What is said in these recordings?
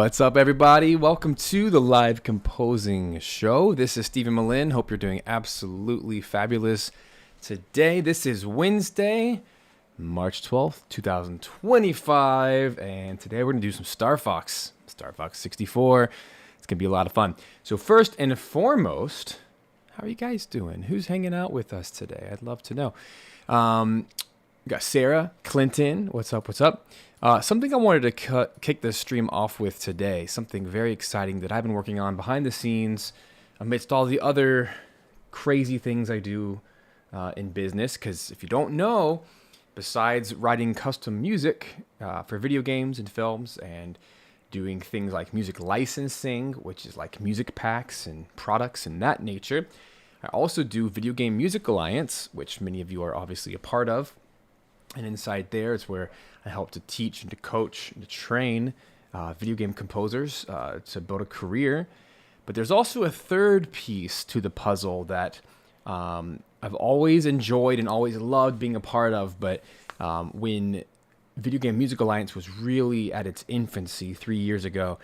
What's up, everybody? Welcome to the Live Composing Show. This is Stephen Melin. Hope you're doing absolutely fabulous today. This is Wednesday, March 12th, 2025, and today we're going to do some Star Fox 64. It's going to be a lot of fun. So first and foremost, how are you guys doing? Who's hanging out with us today? I'd love to know. We got Sarah, Clinton. What's up? What's up? Something I wanted to kick this stream off with today, something very exciting that I've been working on behind the scenes amidst all the other crazy things I do in business. Because if you don't know, besides writing custom music for video games and films and doing things like music licensing, which is like music packs and products and that nature, I also do Video Game Music Alliance, which many of you are obviously a part of. And inside there is where I help to teach and to coach and to train video game composers to build a career. But there's also a third piece to the puzzle that I've always enjoyed and always loved being a part of. But when Video Game Music Alliance was really at its infancy 3 years ago,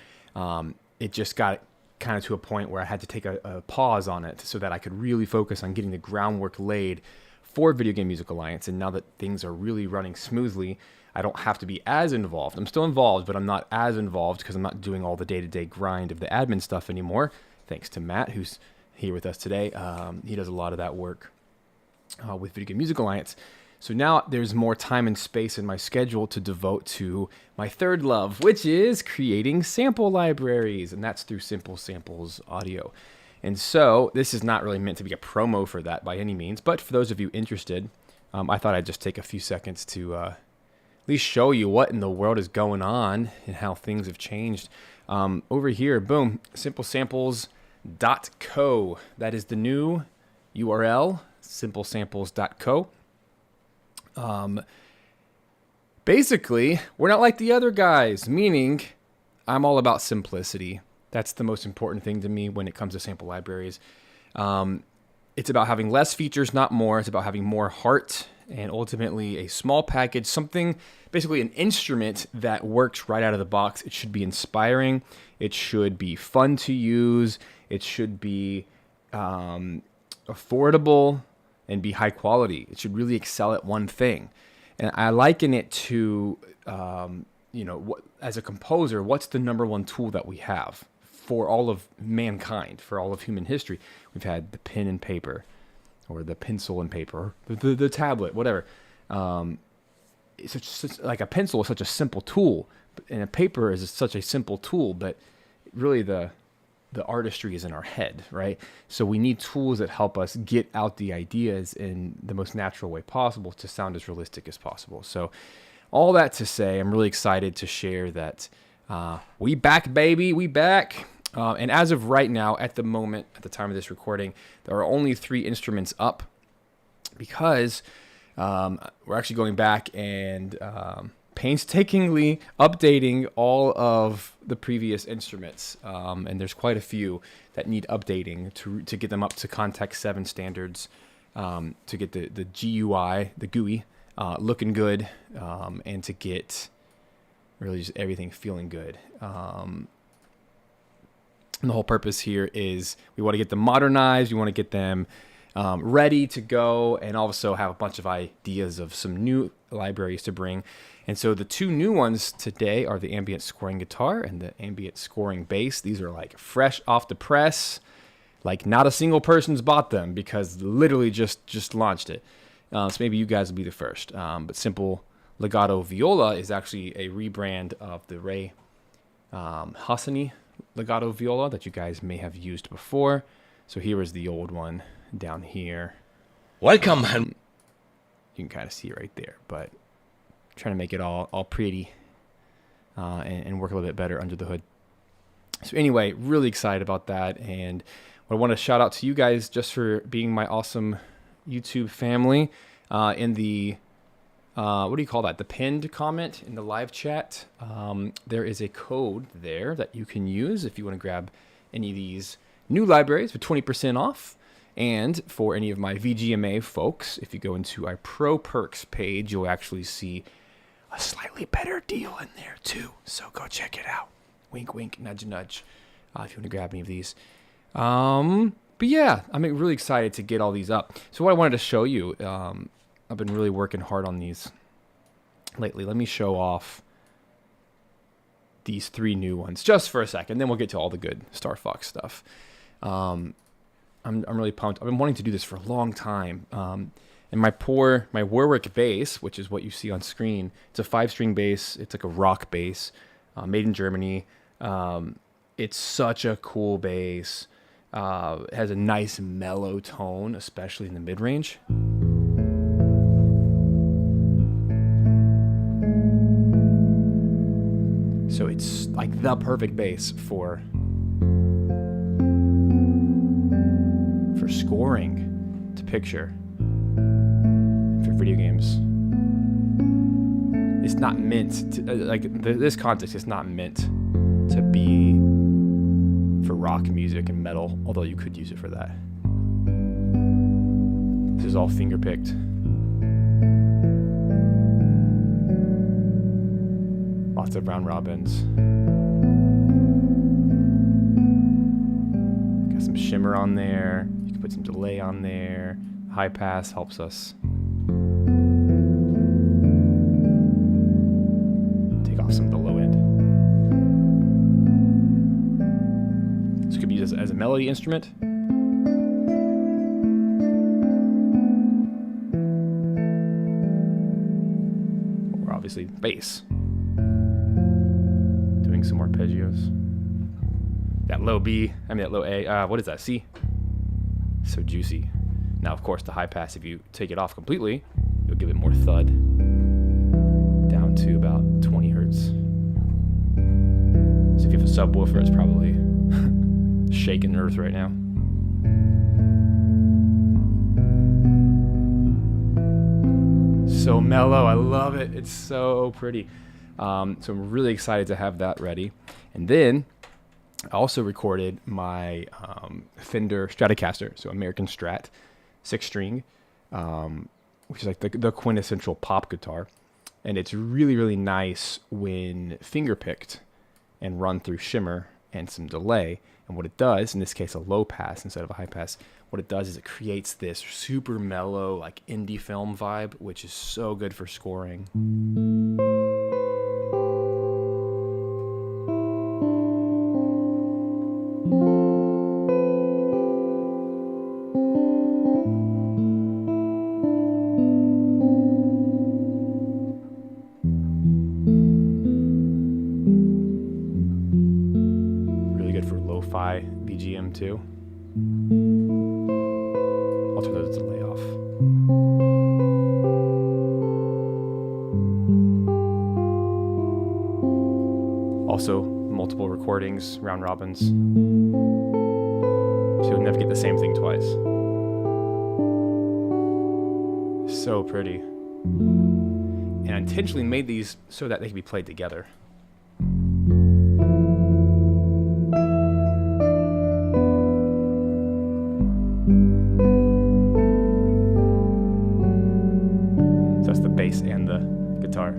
it just got kind of to a point where I had to take a pause on it so that I could really focus on getting the groundwork laid for Video Game Music Alliance. And now that things are really running smoothly, I don't have to be as involved. I'm still involved, but I'm not as involved because I'm not doing all the day-to-day grind of the admin stuff anymore. Thanks to Matt, who's here with us today. He does a lot of that work with Video Game Music Alliance. So now there's more time and space in my schedule to devote to my third love, which is creating sample libraries, and that's through Simple Samples Audio. And so this is not really meant to be a promo for that by any means, but for those of you interested, I thought I'd just take a few seconds to at least show you what in the world is going on and how things have changed. Over here, boom, simplesamples.co. That is the new URL, simplesamples.co. Basically, we're not like the other guys, meaning I'm all about simplicity. That's the most important thing to me when it comes to sample libraries. It's about having less features, not more. It's about having more heart and ultimately a small package, something, basically an instrument that works right out of the box. It should be inspiring. It should be fun to use. It should be affordable and be high quality. It should really excel at one thing. And I liken it to, as a composer, what's the number one tool that we have for all of mankind, for all of human history? We've had the pen and paper, or the pencil and paper, the tablet, whatever. It's like a pencil is such a simple tool, and a paper is such a simple tool, but really the artistry is in our head, right? So we need tools that help us get out the ideas in the most natural way possible to sound as realistic as possible. So all that to say, I'm really excited to share that we back, baby, we back. And as of right now, at the moment, at the time of this recording, there are only 3 instruments up because we're actually going back and painstakingly updating all of the previous instruments. And there's quite a few that need updating to get them up to Context 7 standards, to get the GUI, the GUI, looking good, and to get really just everything feeling good. And the whole purpose here is we want to get them modernized. We want to get them ready to go, and also have a bunch of ideas of some new libraries to bring. And so the 2 new ones today are the ambient scoring guitar and the ambient scoring bass. These are like fresh off the press, like not a single person's bought them because literally just launched it. So maybe you guys will be the first. But Simple Legato Viola is actually a rebrand of the Ray Hassani Legato Viola that you guys may have used before. So here is the old one down here. Welcome. You can kind of see it right there, but I'm trying to make it all pretty and work a little bit better under the hood. So anyway, really excited about that, and I want to shout out to you guys just for being my awesome YouTube family. In the what do you call that? The pinned comment in the live chat. There is a code there that you can use if you want to grab any of these new libraries for 20% off. And for any of my VGMA folks, if you go into our Pro Perks page, you'll actually see a slightly better deal in there too. So go check it out. Wink, wink, nudge, nudge. If you want to grab any of these. But yeah, I'm really excited to get all these up. So what I wanted to show you, I've been really working hard on these lately. Let me show off these 3 new ones just for a second. Then we'll get to all the good Star Fox stuff. I'm really pumped. I've been wanting to do this for a long time. And my Warwick bass, which is what you see on screen, it's a 5-string bass. It's like a rock bass, made in Germany. It's such a cool bass. It has a nice mellow tone, especially in the mid-range. So it's like the perfect bass for scoring to picture for video games. It's not meant to, this context is not meant to be for rock music and metal, although you could use it for that. This is all finger picked. Lots of round robins. Got some shimmer on there. You can put some delay on there. High pass helps us take off some of the low end. This could be used as a melody instrument. Or obviously bass. Doing some arpeggios. That low that low A, what is that, C? So juicy. Now, of course, the high pass, if you take it off completely, you'll give it more thud. Down to about 20 hertz. So if you have a subwoofer, it's probably shaking earth right now. So mellow, I love it. It's so pretty. So I'm really excited to have that ready. And then I also recorded my Fender Stratocaster, so American Strat, 6-string, which is like the quintessential pop guitar. And it's really, really nice when finger picked and run through shimmer and some delay. And what it does, in this case a low pass instead of a high pass, what it does is it creates this super mellow, like indie film vibe, which is so good for scoring. BGM too. I'll turn those delay off. Also, multiple recordings, round robins. So you'll never get the same thing twice. So pretty. And I intentionally made these so that they can be played together. Bass and the guitar.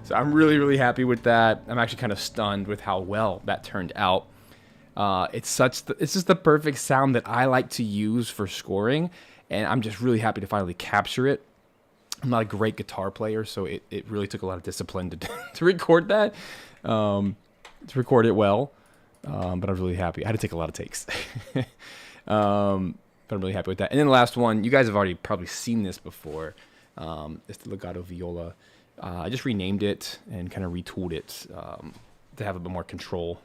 So I'm really, really happy with that. I'm actually kind of stunned with how well that turned out. It's just the perfect sound that I like to use for scoring, and I'm just really happy to finally capture it. I'm not a great guitar player, so it really took a lot of discipline to record that, to record it well. But I'm really happy. I had to take a lot of takes. But I'm really happy with that. And then the last one, you guys have already probably seen this before. It's the legato viola. I just renamed it and kind of retooled it to have a bit more control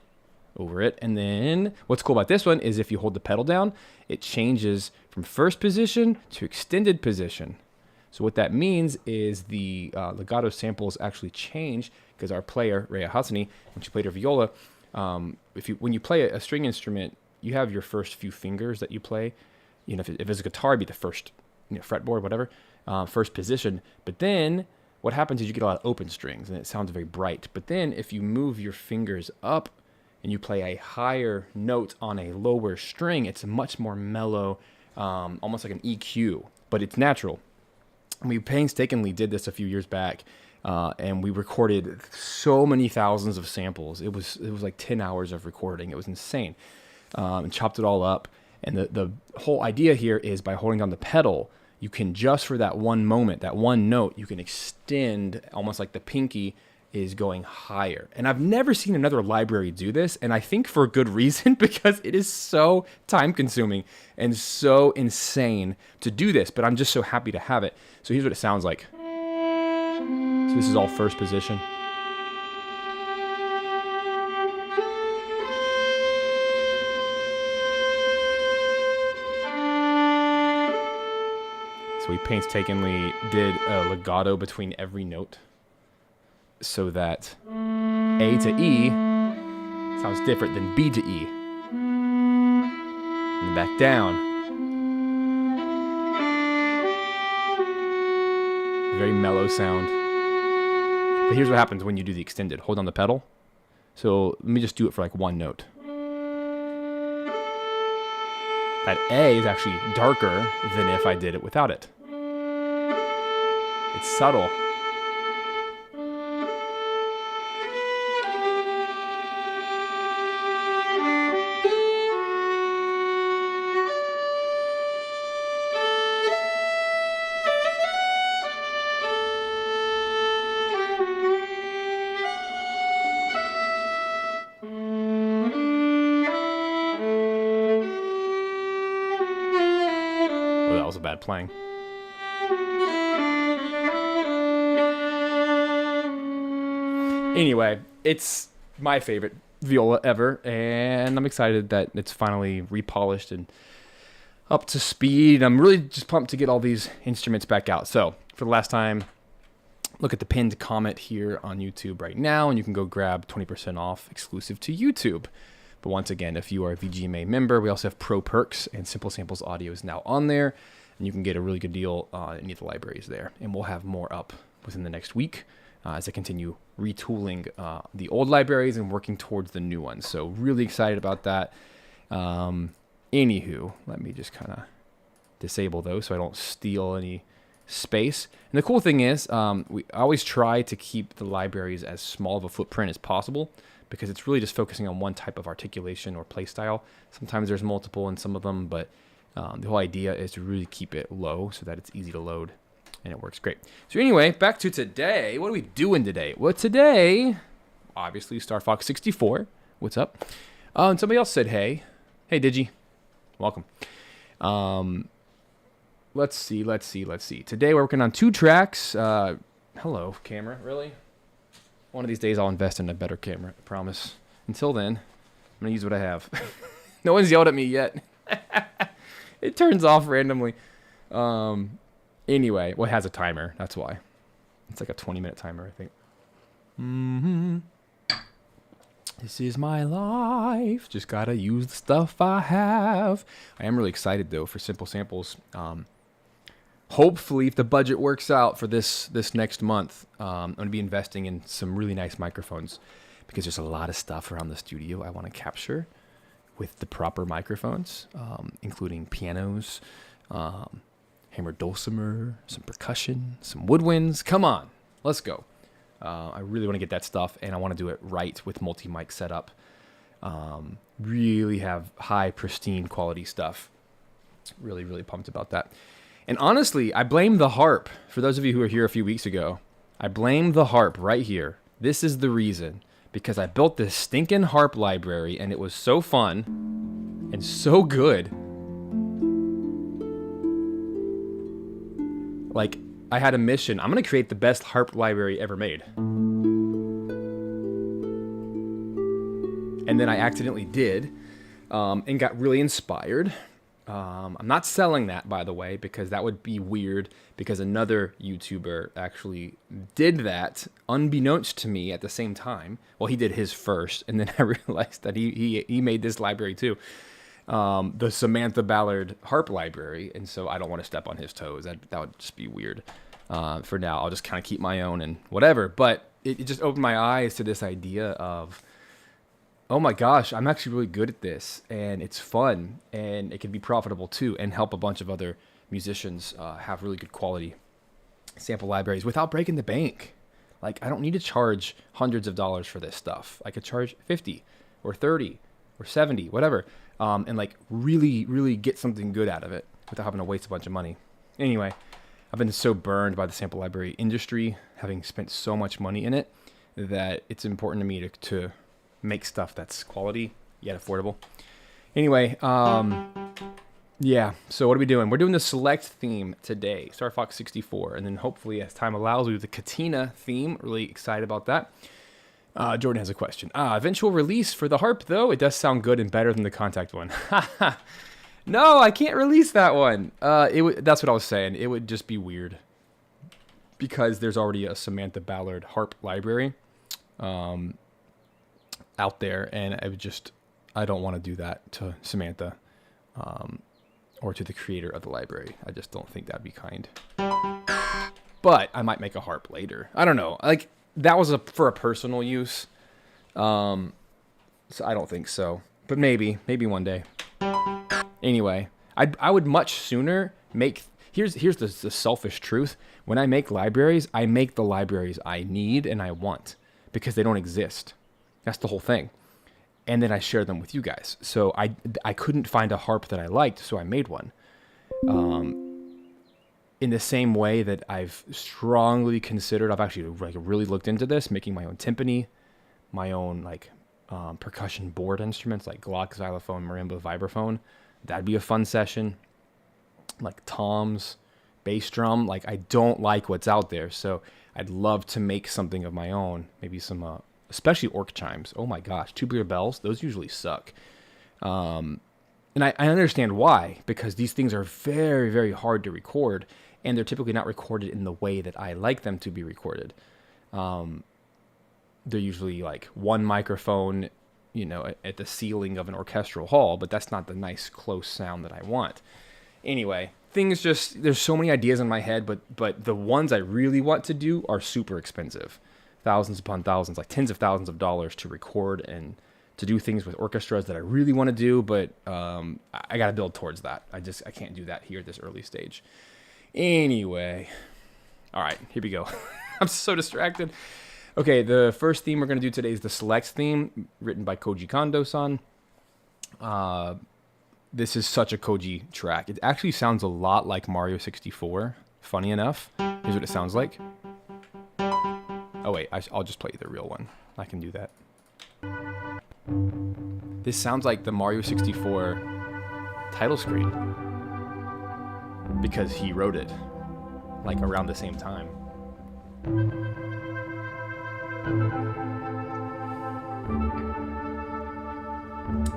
over it. And then what's cool about this one is if you hold the pedal down, it changes from first position to extended position. So what that means is the legato samples actually change because our player, Rhea Hassani, when she played her viola, when you play a string instrument, you have your first few fingers that you play. if it's a guitar, it'd be the first, fretboard, whatever, first position. But then what happens is you get a lot of open strings and it sounds very bright. But then if you move your fingers up and you play a higher note on a lower string, it's much more mellow, almost like an EQ, but it's natural. We painstakingly did this a few years back, and we recorded so many thousands of samples. It was like 10 hours of recording. It was insane, and chopped it all up. And the whole idea here is by holding down the pedal, you can just for that one moment, that one note, you can extend almost like the pinky is going higher. And I've never seen another library do this, and I think for good reason, because it is so time consuming and so insane to do this, but I'm just so happy to have it. So here's what it sounds like. So this is all first position. So we painstakingly did a legato between every note so that A to E sounds different than B to E. And then back down. Very mellow sound. But here's what happens when you do the extended. Hold on the pedal. So let me just do it for like one note. That A is actually darker than if I did it without it. It's subtle. Oh, that was a bad playing. Anyway, it's my favorite viola ever, and I'm excited that it's finally repolished and up to speed. I'm really just pumped to get all these instruments back out. So, for the last time, look at the pinned comment here on YouTube right now, and you can go grab 20% off exclusive to YouTube. But once again, if you are a VGMA member, we also have Pro Perks, and Simple Samples audio is now on there, and you can get a really good deal on any of the libraries there. And we'll have more up within the next week as I continue retooling the old libraries and working towards the new ones. So really excited about that. Anywho, let me just kind of disable those so I don't steal any space. And the cool thing is, we always try to keep the libraries as small of a footprint as possible, because it's really just focusing on one type of articulation or play style. Sometimes there's multiple in some of them, but the whole idea is to really keep it low so that it's easy to load, and it works great. So anyway, back to today. What are we doing today? Well, today, obviously, Star Fox 64. What's up? And somebody else said, hey. Hey, Digi. Welcome. Let's see. Today we're working on 2 tracks. Hello, camera. Really? One of these days I'll invest in a better camera, I promise. Until then, I'm going to use what I have. No one's yelled at me yet. It turns off randomly. Anyway, well, it has a timer. That's why. It's like a 20-minute timer, I think. This is my life. Just got to use the stuff I have. I am really excited, though, for Simple Samples. Hopefully, if the budget works out for this next month, I'm going to be investing in some really nice microphones, because there's a lot of stuff around the studio I want to capture with the proper microphones, including pianos, hammered dulcimer, some percussion, some woodwinds. Come on, let's go. I really want to get that stuff, and I want to do it right with multi-mic setup. Really have high, pristine quality stuff. Really, really pumped about that. And honestly, I blame the harp. For those of you who were here a few weeks ago, I blame the harp right here. This is the reason. Because I built this stinking harp library, and it was so fun and so good. Like, I had a mission. I'm going to create the best harp library ever made. And then I accidentally did, and got really inspired. I'm not selling that, by the way, because that would be weird, because another YouTuber actually did that unbeknownst to me at the same time. Well, he did his first, and then I realized that he made this library too. the Samantha Ballard harp library, and so I don't want to step on his toes. That would just be weird. For now, I'll just kind of keep my own and whatever. But it just opened my eyes to this idea of, oh my gosh, I'm actually really good at this, and it's fun, and it can be profitable too, and help a bunch of other musicians have really good quality sample libraries without breaking the bank. Like, I don't need to charge hundreds of dollars for this stuff. I could charge 50 or 30 or 70, whatever, and like really, really get something good out of it without having to waste a bunch of money. Anyway, I've been so burned by the sample library industry, having spent so much money in it, that it's important to me to make stuff that's quality yet affordable. Anyway, yeah, so what are we doing? We're doing the Select theme today, Star Fox 64, and then hopefully, as time allows, we do the Katina theme. Really excited about that. Jordan has a question. Eventual release for the harp, though? It does sound good and better than the Contact one. No, I can't release that one. That's what I was saying. It would just be weird because there's already a Samantha Ballard harp library out there, and I don't want to do that to Samantha or to the creator of the library. I just don't think that'd be kind. But I might make a harp later. I don't know. Like, that was for a personal use. So I don't think so. But maybe one day. Anyway, I would much sooner make... Here's the selfish truth. When I make libraries, I make the libraries I need and I want, because they don't exist. That's the whole thing. And then I share them with you guys. So I couldn't find a harp that I liked, so I made one. In the same way that I've strongly considered, I've actually like really looked into this, making my own timpani, my own like percussion board instruments like Glock, xylophone, marimba, vibraphone. That'd be a fun session. Like toms, bass drum. Like, I don't like what's out there, so I'd love to make something of my own. Maybe some, especially orc chimes. Oh my gosh, tubular bells. Those usually suck. And I understand why, because these things are very, very hard to record, and they're typically not recorded in the way that I like them to be recorded. They're usually like one microphone, at the ceiling of an orchestral hall, but that's not the nice close sound that I want. Anyway, there's so many ideas in my head, but the ones I really want to do are super expensive. Thousands upon thousands, like tens of thousands of dollars to record and to do things with orchestras that I really want to do, but I got to build towards that. I can't do that here at this early stage. Anyway, all right, here we go. I'm so distracted. Okay, the first theme we're going to do today is the Select theme, written by Koji Kondo-san. This is such a Koji track. It actually sounds a lot like Mario 64, funny enough. Here's what it sounds like. Oh wait, I'll just play the real one. I can do that. This sounds like the Mario 64 title screen, because he wrote it like around the same time.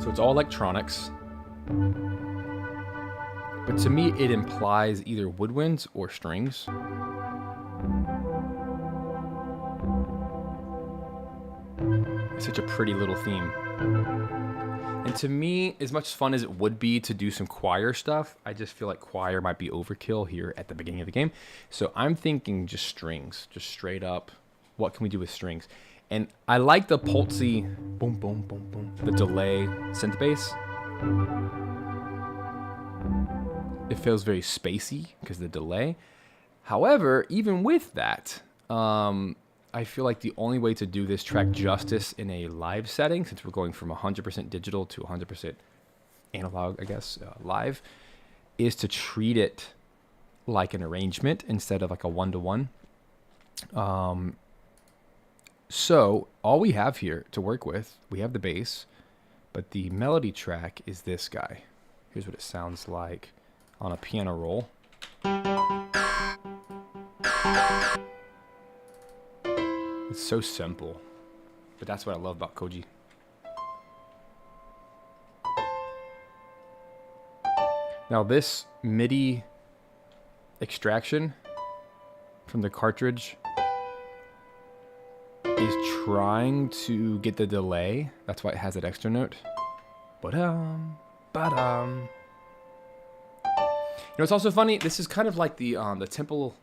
So it's all electronics, but to me it implies either woodwinds or strings. It's such a pretty little theme. And to me, as much fun as it would be to do some choir stuff, I just feel like choir might be overkill here at the beginning of the game. So I'm thinking just strings, just straight up. What can we do with strings? And I like the pulsy, boom, boom, boom, boom, the delay synth bass. It feels very spacey because of the delay. However, even with that, I feel like the only way to do this track justice in a live setting, since we're going from 100% digital to 100% analog, I guess, live, is to treat it like an arrangement instead of like a one-to-one. So all we have here to work with, we have the bass, but the melody track is this guy. Here's what it sounds like on a piano roll. It's so simple, but that's what I love about Koji. Now this MIDI extraction from the cartridge is trying to get the delay. That's why it has that extra note. But ba-dum. You know, it's also funny. This is kind of like the temple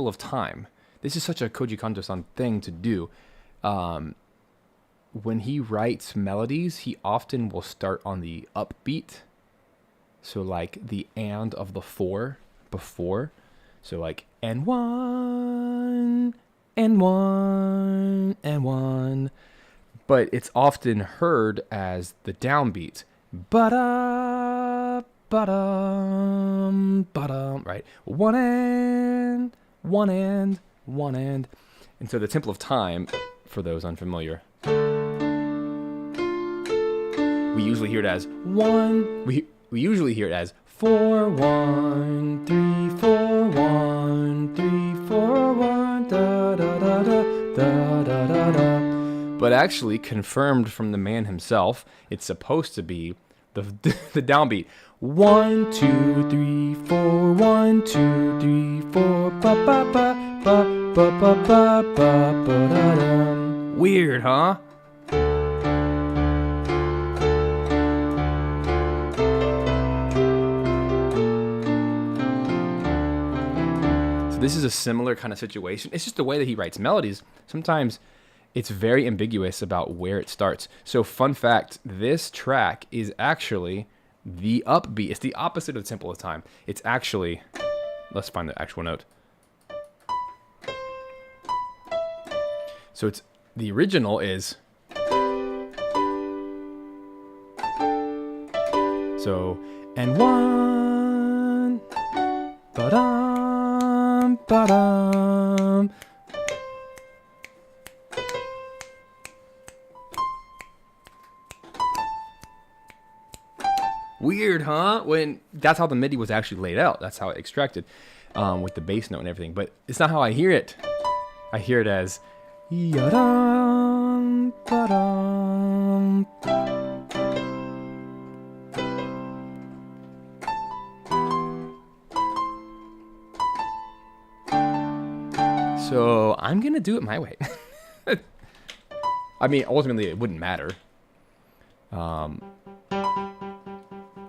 of time. This is such a Koji Kondo-san thing to do. When he writes melodies, he often will start on the upbeat. So like the and of the four before. So like and one and one and one. But it's often heard as the downbeat. Ba-da, ba-dum, ba-dum, right? One and, one and, one and. And so the Temple of Time, for those unfamiliar, we usually hear it as one. We usually hear it as 4 1 3 4 1 3 4 1 da da da da da da da da. But actually, confirmed from the man himself, it's supposed to be the downbeat. 1 2 3 4 1 2 3 4 ba ba ba ba ba ba ba ba ba da da. Weird, huh? This is a similar kind of situation. It's just the way that he writes melodies. Sometimes it's very ambiguous about where it starts. So fun fact, this track is actually the upbeat. It's the opposite of the Temple of Time. It's actually, let's find the actual note. So it's, the original is, so, and one, ba-dum, ba-dum. Weird, huh? When that's how the MIDI was actually laid out. That's how it extracted with the bass note and everything. But it's not how I hear it. I hear it as ya-dum, ba-dum. So I'm gonna do it my way. I mean, ultimately, it wouldn't matter.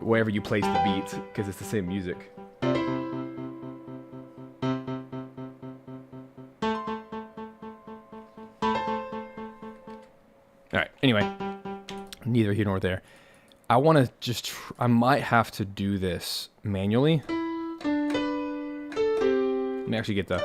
Wherever you place the beat, because it's the same music. Alright, anyway. Neither here nor there. I want to just, I might have to do this manually. Let me actually get the...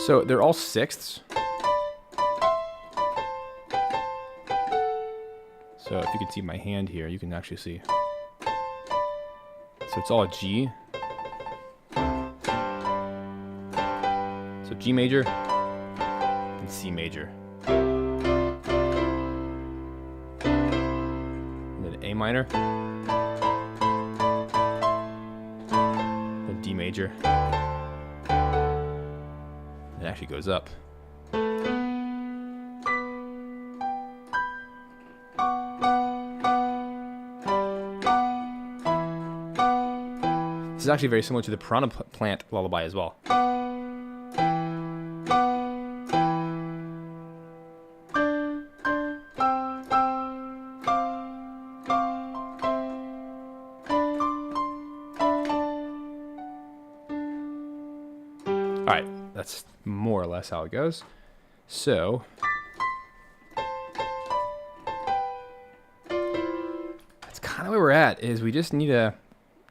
So they're all sixths. So if you can see my hand here, you can actually see. So it's all a G. So G major and C major. And then A minor. Then D major. It actually goes up. This is actually very similar to the Piranha Plant lullaby as well. Alright, that's more or less how it goes. So, that's kind of where we're at, is we just need to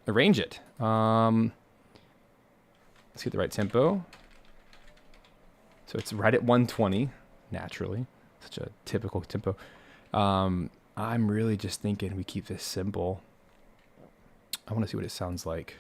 arrange it. Let's get the right tempo. So it's right at 120, naturally. Such a typical tempo. I'm really just thinking we keep this simple. I want to see what it sounds like.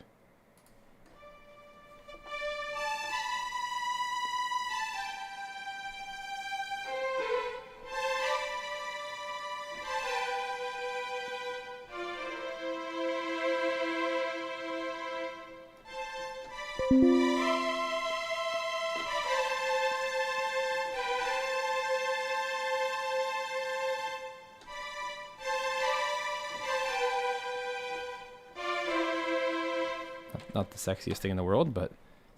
Not the sexiest thing in the world, but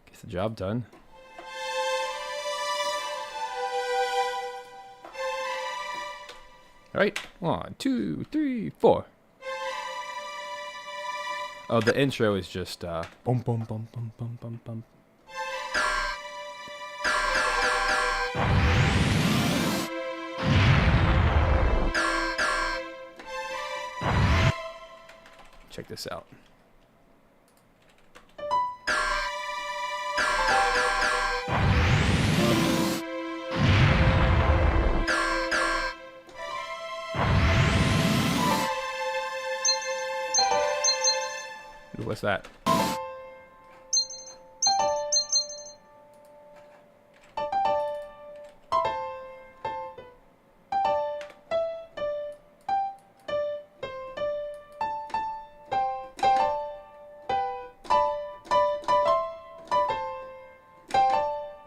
gets the job done. All right, 1, 2, 3, 4. Oh, the intro is just bum bum bum bum bum bum bum. Check this out. Ooh, what's that?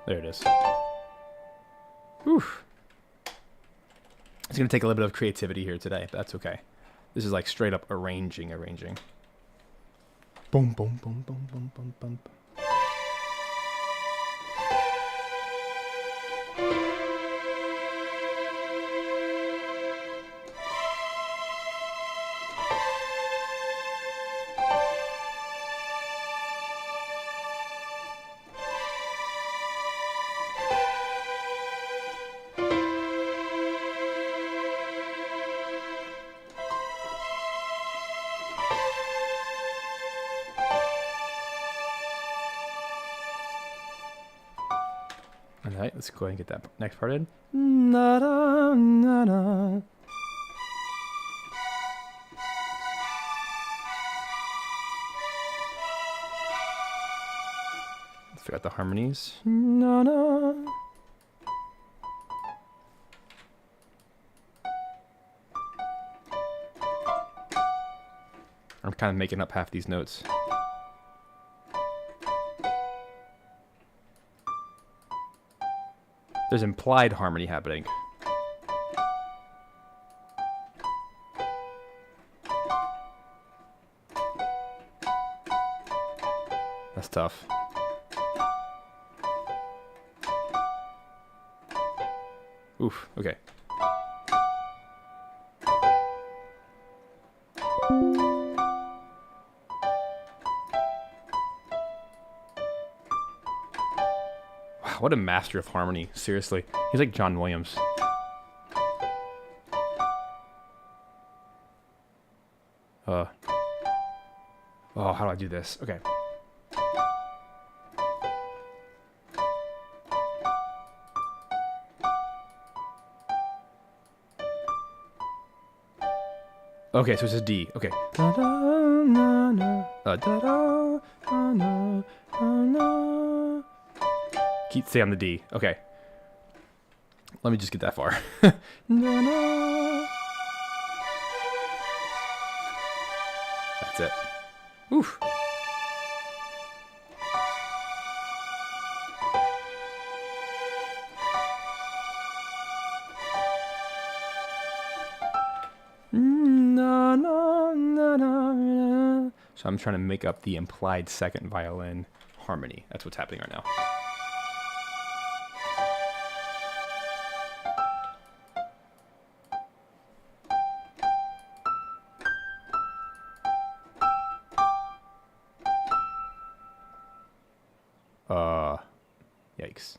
There it is. Whew. It's going to take a little bit of creativity here today, but that's okay. This is like straight up arranging. Boom, boom, boom, boom, boom, boom, boom. Alright, let's go ahead and get that next part in. Na-da, na-da. Let's figure out the harmonies. Na-da. I'm kind of making up half these notes. There's implied harmony happening. That's tough. Oof, okay. What a master of harmony, seriously. He's like John Williams. Oh, how do I do this? Okay. Okay, so it's a D. Okay. Stay on the D. Okay. Let me just get that far. That's it. Oof. So I'm trying to make up the implied second violin harmony. That's what's happening right now. Yikes.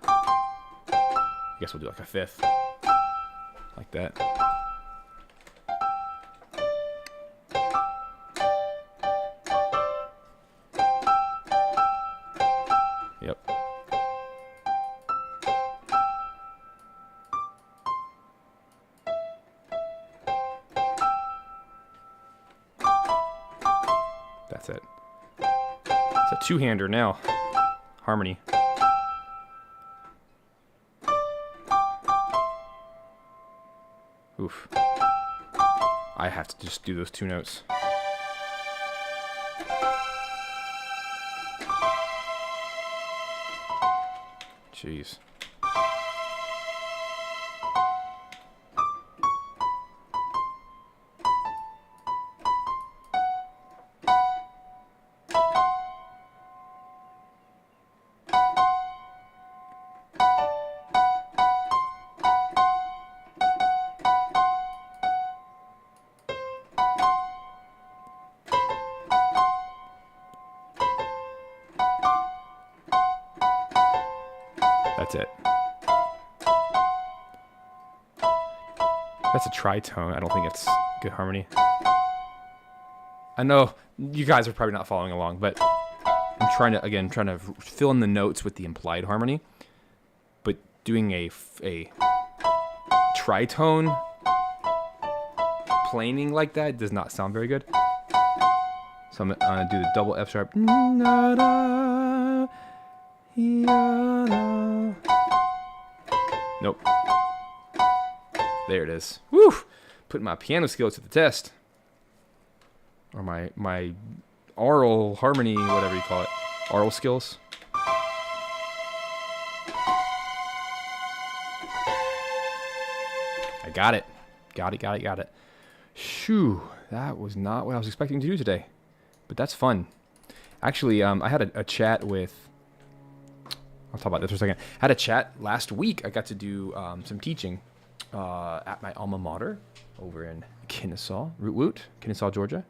I guess we'll do like a fifth. Like that. Yep. That's it. It's a two-hander now. Harmony. Oof. I have to just do those two notes. Jeez. That's it. That's a tritone. I don't think it's good harmony. I know you guys are probably not following along, but I'm trying to fill in the notes with the implied harmony. But doing a tritone planing like that does not sound very good. So I'm gonna do the double F sharp. Nope. There it is. Woo! Putting my piano skills to the test. Or my aural harmony, whatever you call it. Aural skills. I got it. Got it. Shoo. That was not what I was expecting to do today. But that's fun. Actually, I had a chat with... I'll talk about this for a second. I had a chat last week. I got to do some teaching at my alma mater over in Kennesaw. Root woot. Kennesaw, Georgia.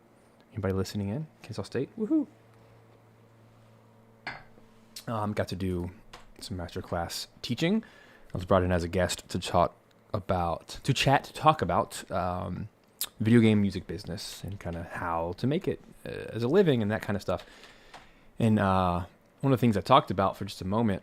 Anybody listening in? Kennesaw State? Woohoo. Got to do some masterclass teaching. I was brought in as a guest to talk about video game music business and kind of how to make it as a living and that kind of stuff. And one of the things I talked about for just a moment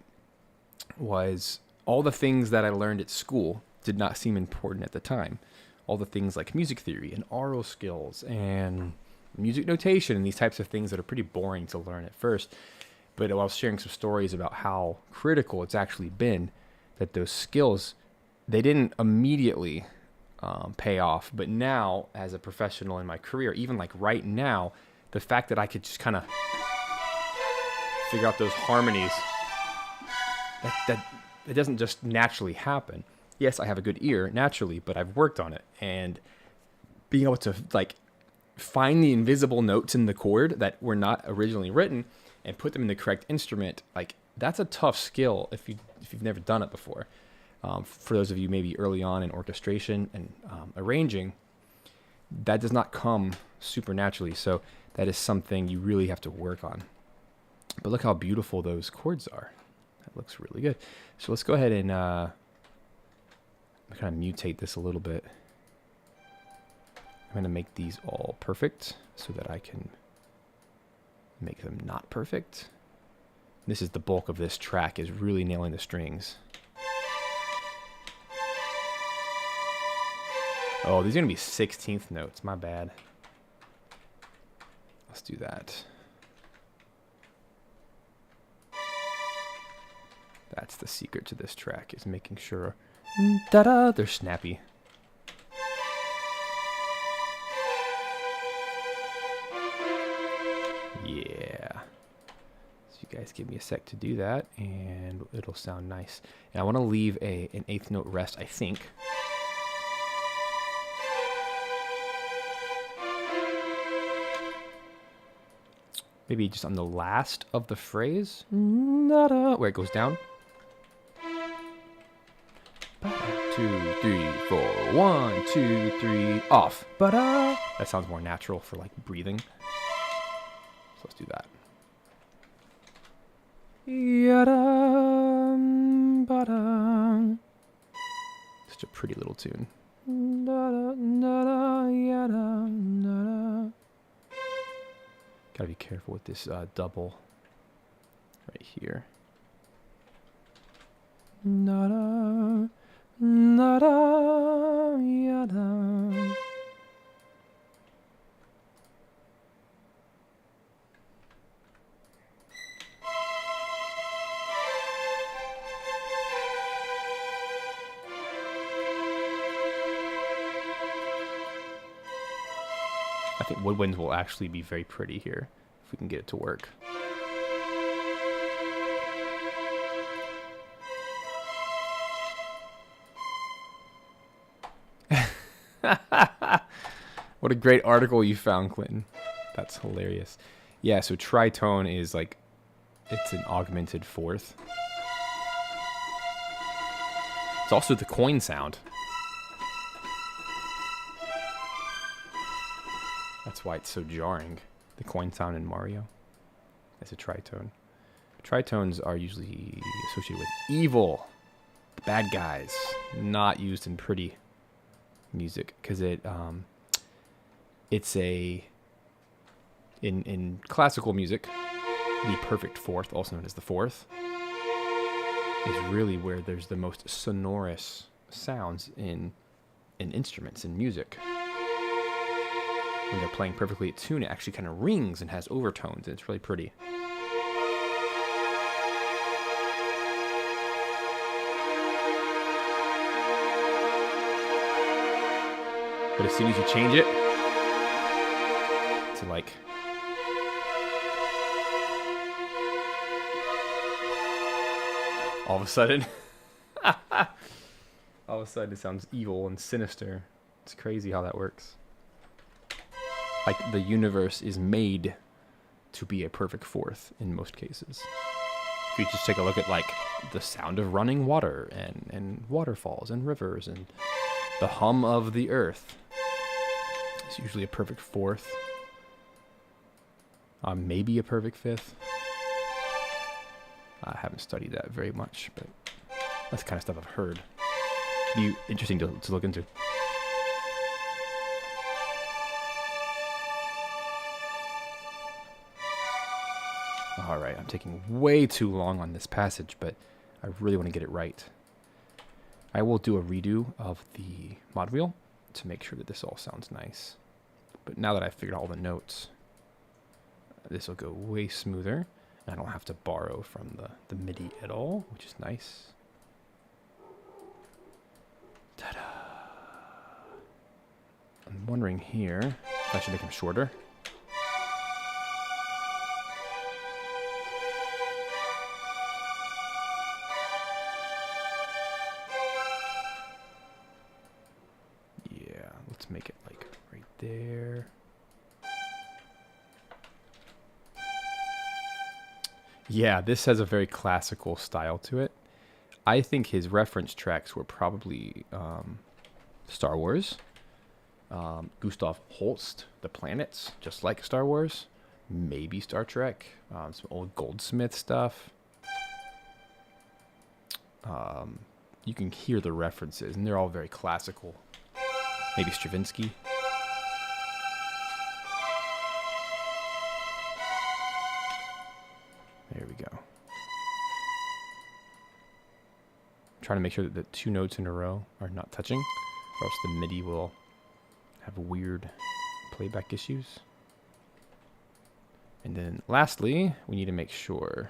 was all the things that I learned at school did not seem important at the time. All the things like music theory and aural skills and music notation and these types of things that are pretty boring to learn at first. But I was sharing some stories about how critical it's actually been that those skills, they didn't immediately pay off. But now, as a professional in my career, even like right now, the fact that I could just kind of figure out those harmonies, that it doesn't just naturally happen. Yes, I have a good ear naturally, but I've worked on it. And being able to like find the invisible notes in the chord that were not originally written and put them in the correct instrument, like that's a tough skill if you've never done it before. For those of you maybe early on in orchestration and arranging, that does not come supernaturally. So that is something you really have to work on. But look how beautiful those chords are. That looks really good. So let's go ahead and kind of mutate this a little bit. I'm going to make these all perfect so that I can make them not perfect. This is the bulk of this track, is really nailing the strings. Oh, these are going to be 16th notes. My bad. Let's do that. That's the secret to this track, is making sure they're snappy. Yeah. So you guys give me a sec to do that, and it'll sound nice. And I want to leave an 8th note rest, I think. Maybe just on the last of the phrase, where it goes down. 2, 3, 4. 1, 2, 3. Off. That sounds more natural for like breathing. So let's do that. Such a pretty little tune. Gotta be careful with this double right here. I think woodwinds will actually be very pretty here if we can get it to work. What a great article you found, Clinton. That's hilarious. Yeah, so tritone is like, it's an augmented fourth. It's also the coin sound. That's why it's so jarring. The coin sound in Mario. It's a tritone. Tritones are usually associated with evil, bad guys, not used in pretty music because it's in classical music, the perfect fourth, also known as the fourth, is really where there's the most sonorous sounds in instruments in music. When they're playing perfectly at tune, it actually kind of rings and has overtones, and it's really pretty. But as soon as you change it to like all of a sudden it sounds evil and sinister. It's crazy how that works. Like the universe is made to be a perfect fourth in most cases. If you just take a look at like the sound of running water and waterfalls and rivers and the hum of the earth, it's usually a perfect fourth. Maybe a perfect fifth. I haven't studied that very much, but that's the kind of stuff I've heard. Be interesting to look into. All right, I'm taking way too long on this passage, but I really want to get it right. I will do a redo of the mod wheel to make sure that this all sounds nice. But now that I've figured out all the notes, this will go way smoother. I don't have to borrow from the MIDI at all, which is nice. Ta-da! I'm wondering here if I should make them shorter. Yeah, let's make it like right there. Yeah, this has a very classical style to it. I think his reference tracks were probably Star Wars, Gustav Holst, The Planets, just like Star Wars, maybe Star Trek, some old Goldsmith stuff. You can hear the references, and they're all very classical. Maybe Stravinsky. There we go. Trying to make sure that the two notes in a row are not touching, or else the MIDI will have weird playback issues. And then lastly, we need to make sure.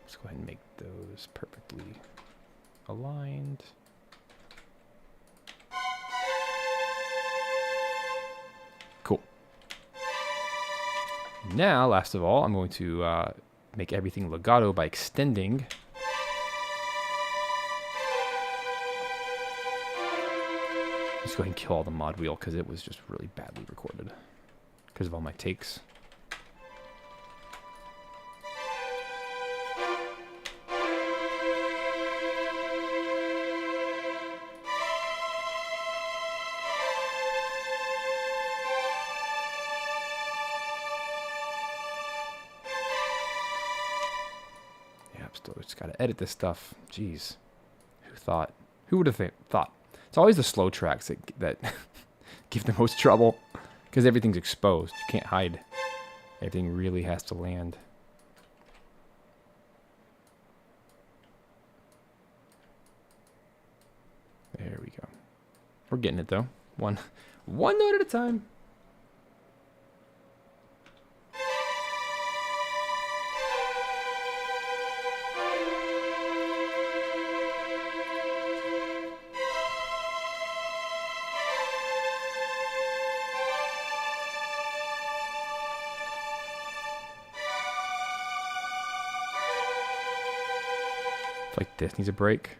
Let's go ahead and make those perfectly aligned. Cool. Now, last of all, I'm going to make everything legato by extending. Let's go ahead and kill all the mod wheel because it was just really badly recorded because of all my takes. Still just got to edit this stuff. Jeez. Who thought? Who would have thought? It's always the slow tracks that give the most trouble because everything's exposed. You can't hide. Everything really has to land. There we go. We're getting it though. One note at a time. Like this needs a break.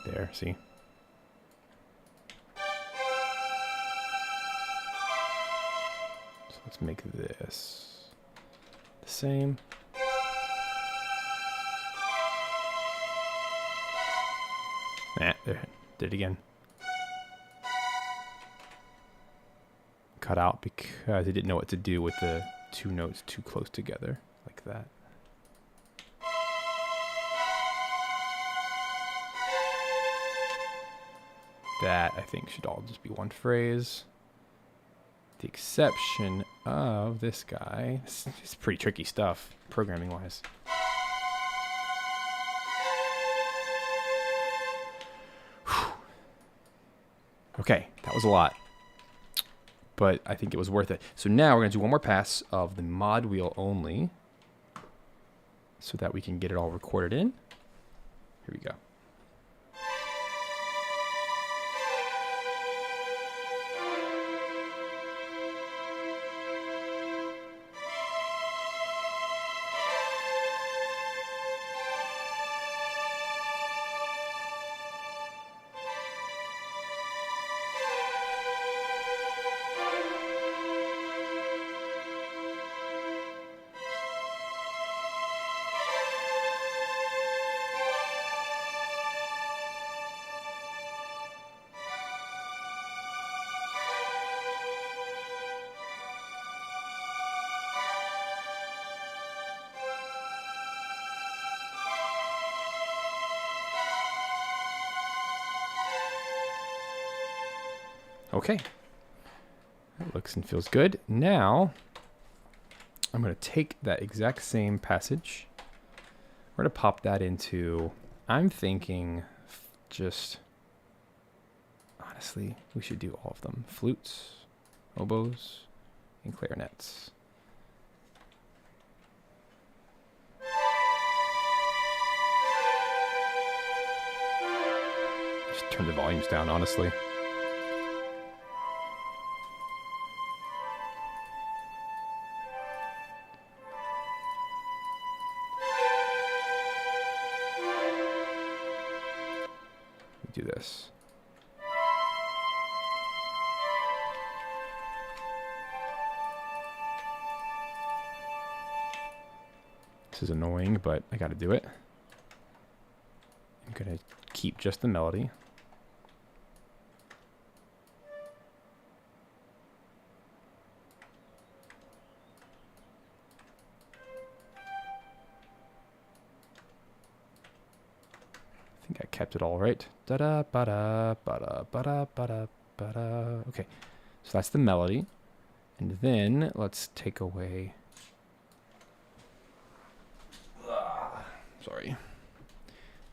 There, see? So let's make this the same. There. Did it again. Cut out because it didn't know what to do with the two notes too close together. Like that. That, I think, should all just be one phrase. The exception of this guy. It's pretty tricky stuff, programming-wise. Okay, that was a lot. But I think it was worth it. So now we're going to do one more pass of the mod wheel only, so that we can get it all recorded in. Here we go. Okay. That looks and feels good. Now, I'm going to take that exact same passage. We're going to pop that into, I'm thinking just, honestly, we should do all of them. Flutes, oboes, and clarinets. Just turn the volumes down, honestly. Do this. This is annoying, but I gotta do it. I'm gonna keep just the melody. I think I kept it all right. Da-da, ba-da, ba-da, ba-da, ba-da, ba-da. Okay, so that's the melody. And then let's take away... Sorry.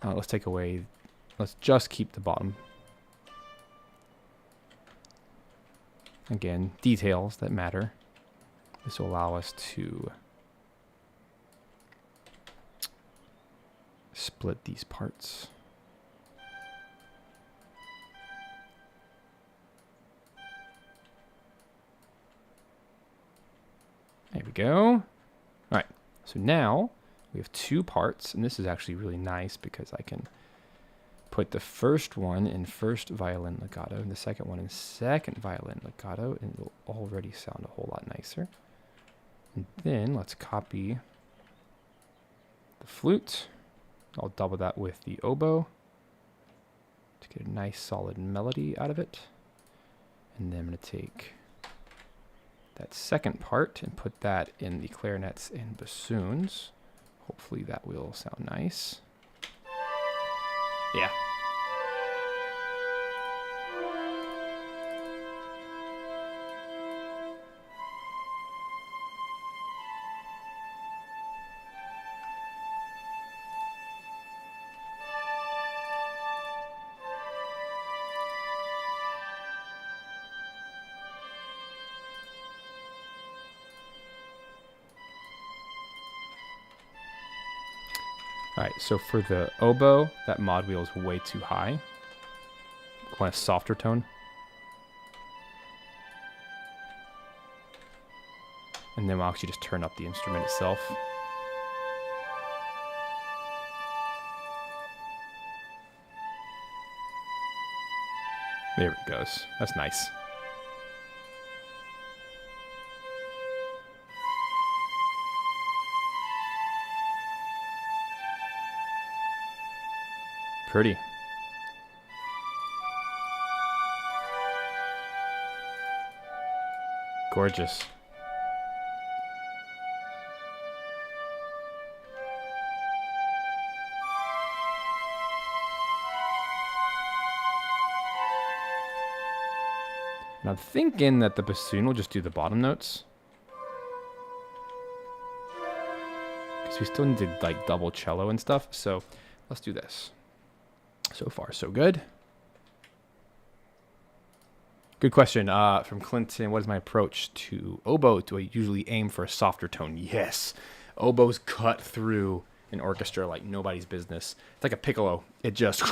Let's take away... Let's just keep the bottom. Again, details that matter. This will allow us to split these parts. There we go. All right, so now we have two parts, and this is actually really nice because I can put the first one in first violin legato and the second one in second violin legato, and it will already sound a whole lot nicer. And then let's copy the flute. I'll double that with the oboe to get a nice solid melody out of it. And then I'm going to take that second part and put that in the clarinets and bassoons. Hopefully that will sound nice. Yeah. All right, so for the oboe, that mod wheel is way too high. I want a softer tone. And then we'll actually just turn up the instrument itself. There it goes. That's nice. Pretty. Gorgeous. And I'm thinking that the bassoon will just do the bottom notes. Because we still need to like double cello and stuff. So let's do this. So far, so good. Good question from Clinton. What is my approach to oboe? Do I usually aim for a softer tone? Yes. Oboes cut through an orchestra like nobody's business. It's like a piccolo. It just,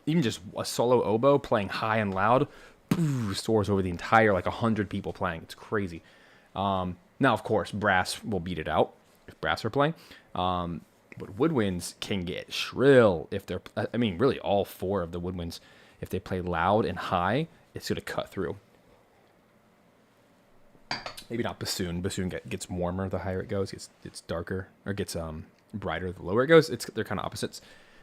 even just a solo oboe playing high and loud, soars over the entire, like 100 people playing. It's crazy. Now, of course, brass will beat it out if brass are playing. But woodwinds can get shrill if they're, I mean, really all four of the woodwinds, if they play loud and high, it's going to cut through. Maybe not bassoon. Bassoon gets warmer the higher it goes. It's darker, or gets brighter the lower it goes. They're kind of opposites.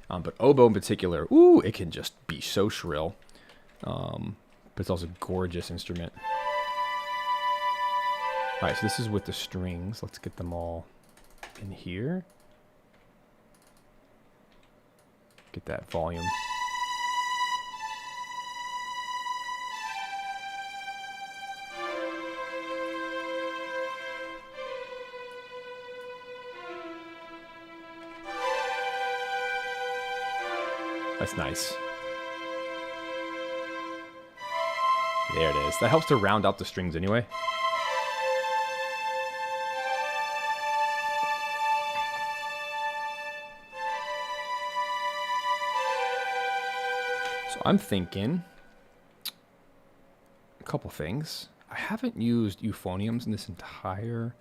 But oboe in particular, ooh, it can just be so shrill. But it's also a gorgeous instrument. All right, so this is with the strings. Let's get them all in here. Get that volume. That's nice. There it is. That helps to round out the strings anyway. So I'm thinking a couple things. I haven't used euphoniums in this entire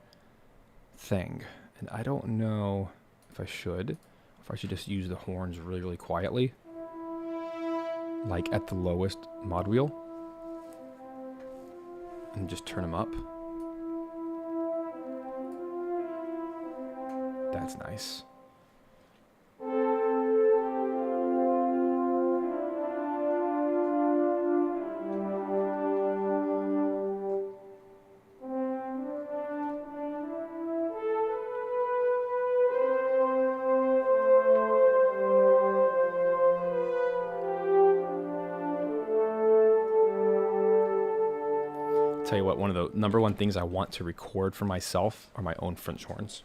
thing, and I don't know if I should. If I should just use the horns really, really quietly. Like at the lowest mod wheel. And just turn them up. That's nice. Tell you what, one of the number one things I want to record for myself are my own French horns.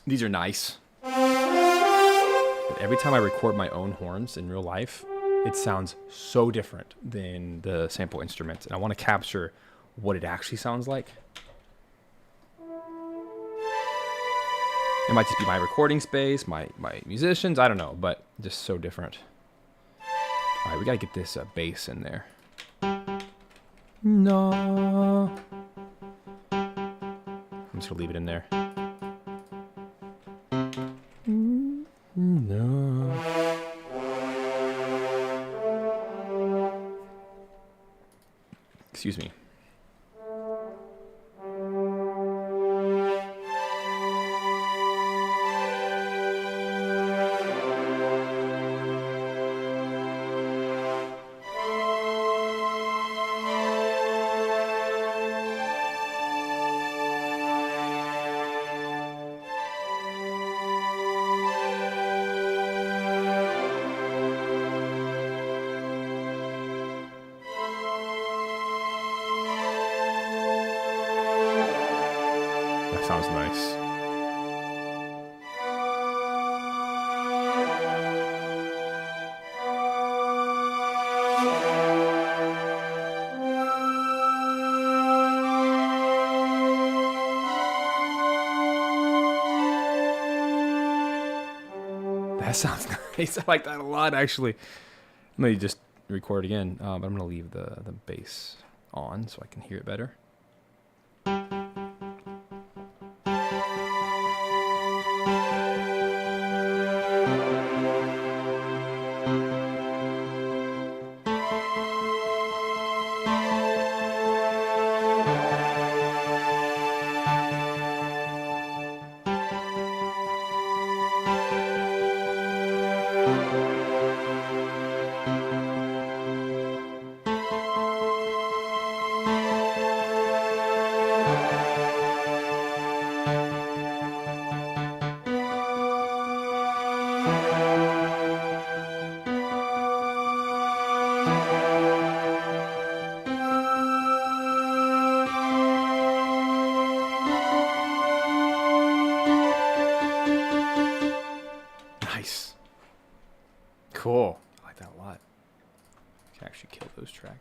These are nice. But every time I record my own horns in real life, it sounds so different than the sample instruments. And I want to capture what it actually sounds like. It might just be my recording space, my musicians, I don't know, but just so different. All right, we got to get this bass in there. No. I'm just gonna leave it in there. No. Excuse me. That sounds nice. That sounds nice. I like that a lot, actually. I'm going to just record again, but I'm going to leave the bass on so I can hear it better.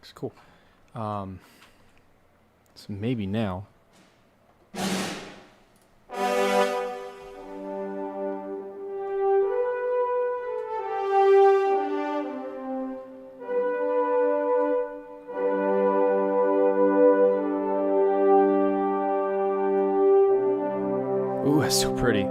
works. Cool. So maybe now. Ooh, that's so pretty.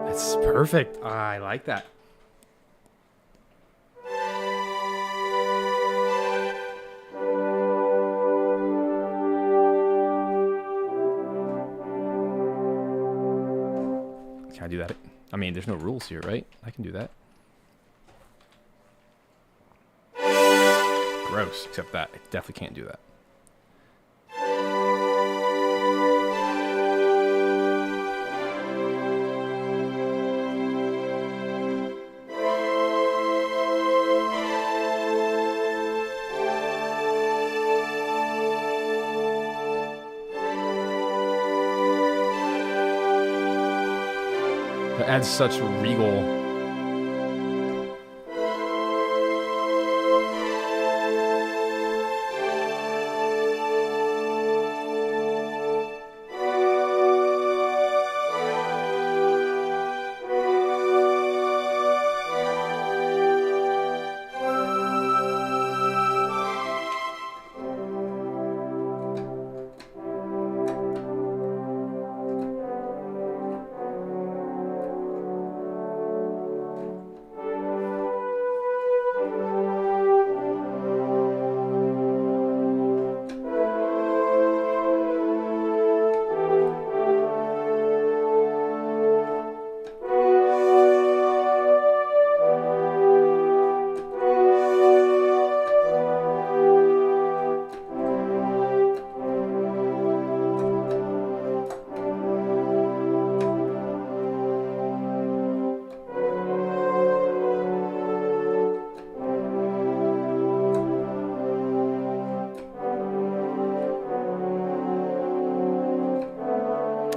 That's perfect. I like that. Can I do that? I mean, there's no rules here, right? I can do that. Gross, except that. I definitely can't do that. That adds such regal.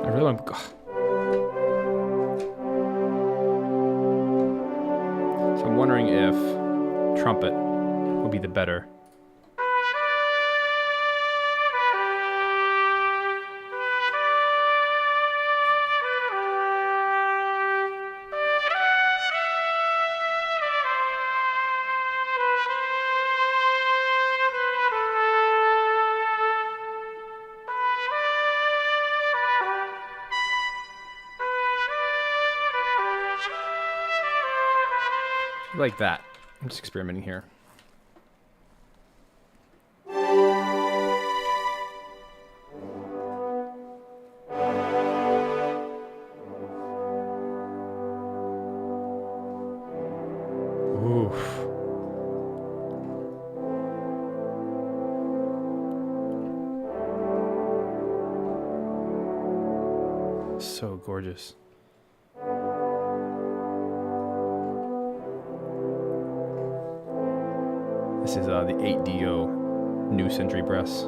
I really want to. So I'm wondering if trumpet will be the better. Like that. I'm just experimenting here. Oof. So gorgeous. This is the 8DO New Century Brass.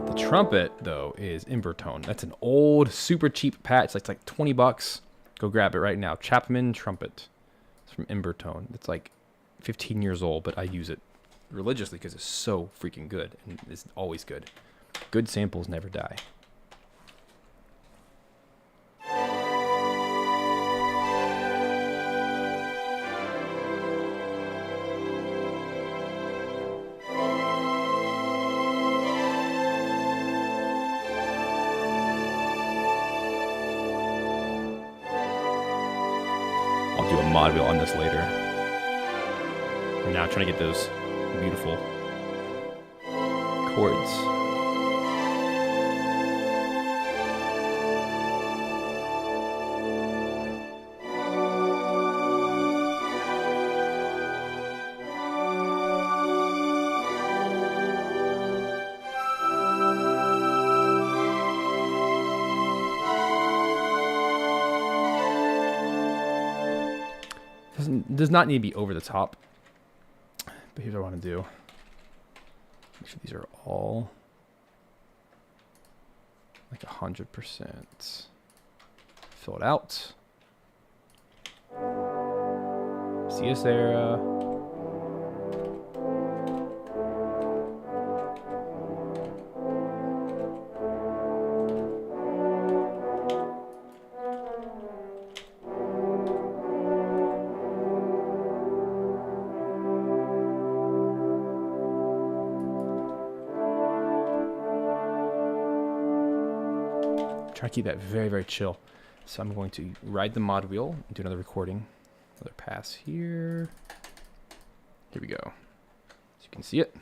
The trumpet, though, is Invertone. That's an old, super cheap patch. It's like $20. Go grab it right now. Chapman trumpet. It's from Invertone. It's like 15 years old, but I use it religiously because it's so freaking good, and it's always good. Good samples never die. I'll do a mod wheel on this later. I'm now trying to get those beautiful chords. Does not need to be over the top. But here's what I want to do. Make sure these are all like 100%. Fill it out. See you, Sarah. Try to keep that very, very chill. So I'm going to ride the mod wheel and do another recording. Another pass here. Here we go. So you can see it.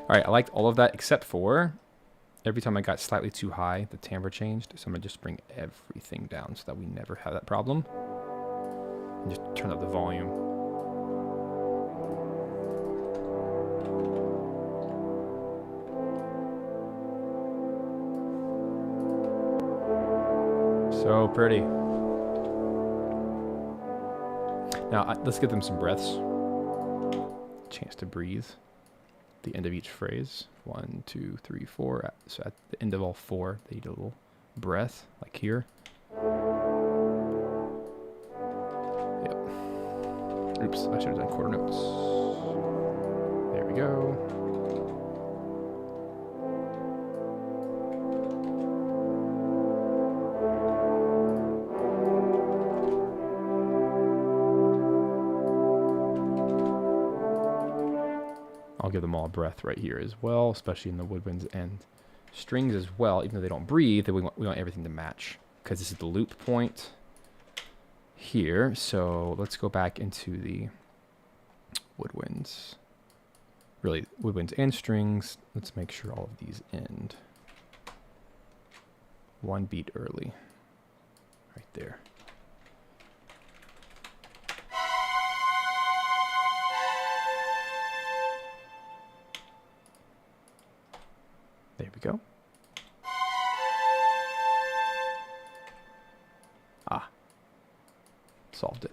All right, I liked all of that except for every time I got slightly too high, the timbre changed. So I'm going to just bring everything down so that we never have that problem. And just turn up the volume. So pretty. Now, let's give them some breaths. Chance to breathe. The end of each phrase. 1, 2, 3, 4. So at the end of all 4, they need a little breath, like here. Yep. Oops, I should have done quarter notes. There we go. I'll give them all a breath right here as well, especially in the woodwinds and strings as well. Even though they don't breathe, we want everything to match because this is the loop point here. So let's go back into the woodwinds. Really, woodwinds and strings. Let's make sure all of these end 1 beat early. Right there. There we go. Ah. Solved it.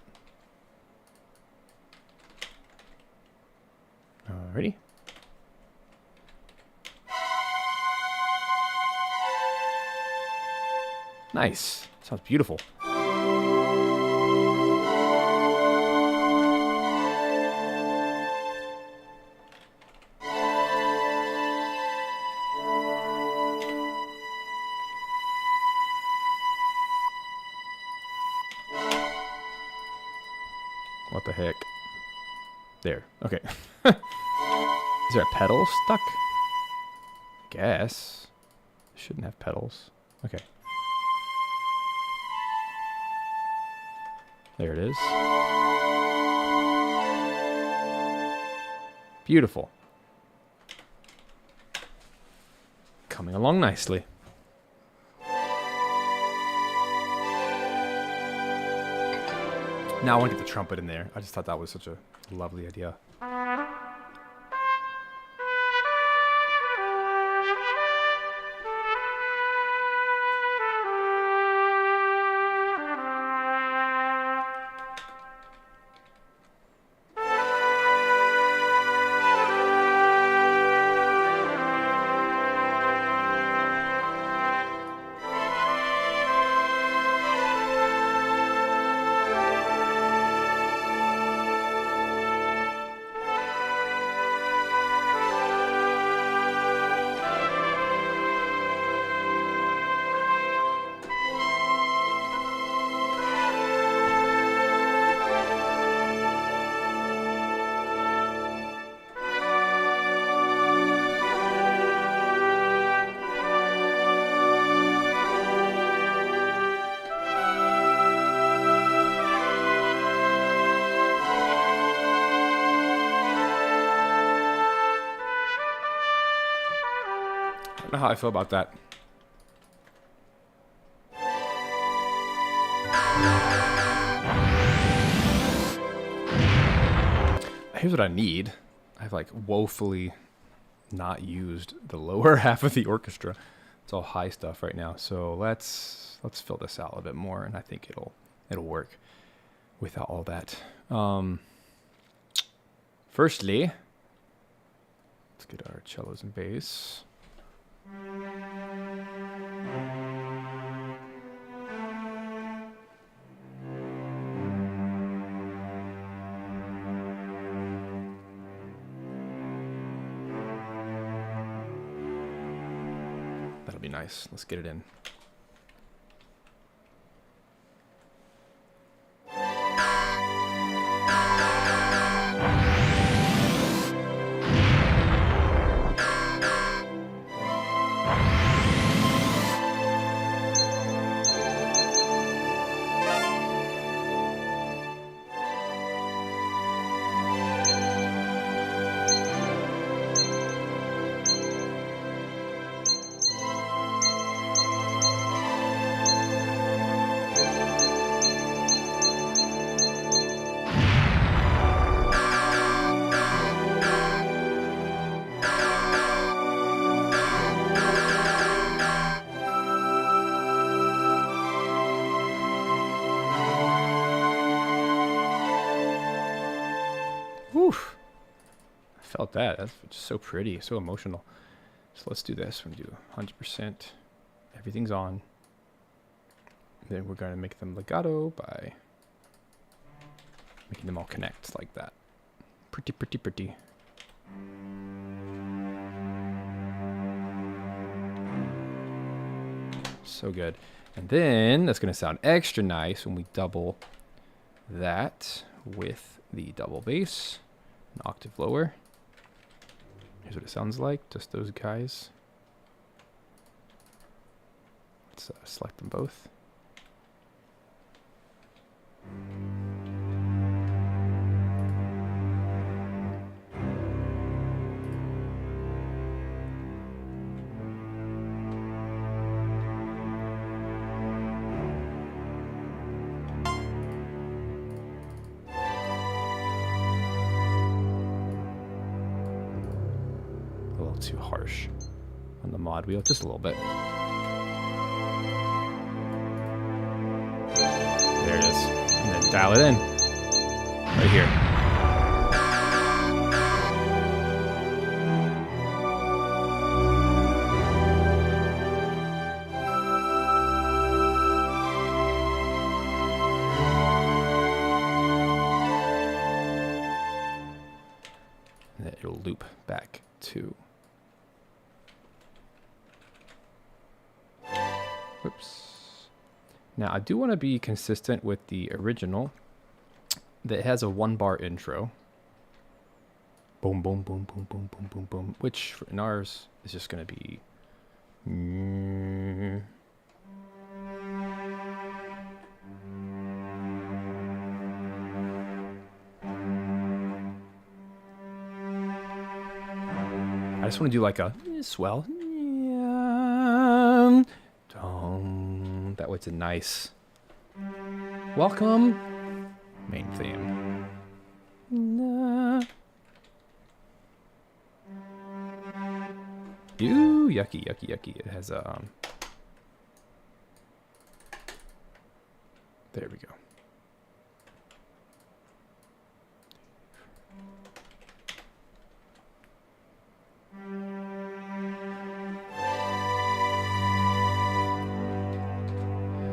Alrighty. Nice. Sounds beautiful. What the heck? There. Okay. Is there a pedal stuck? Guess. Shouldn't have pedals. Okay. There it is. Beautiful. Coming along nicely. Now I want to get the trumpet in there. I just thought that was such a lovely idea. don't know how I feel about that. Here's what I need. I've like woefully not used the lower half of the orchestra. It's all high stuff right now. So let's fill this out a little bit more, and I think it'll work without all that. Firstly, let's get our cellos and bass. That'll be nice. Let's get it in. Woof. I felt that. That's just so pretty, so emotional. So let's do this. We're going to do 100%. Everything's on. Then we're going to make them legato by making them all connect like that. Pretty, pretty, pretty. So good. And then that's going to sound extra nice when we double that with the double bass, an octave lower. Here's what it sounds like, just those guys. Let's select them both. Too harsh on the mod wheel, just a little bit. There it is. And then dial it in. Right here. And then it'll loop back to. Whoops. Now I do want to be consistent with the original that has a 1-bar intro. Boom, boom, boom, boom, boom, boom, boom, boom. Which in ours is just going to be. I just want to do like a swell. That way it's a nice welcome main theme. Ew, yucky, yucky, yucky. It has a there we go.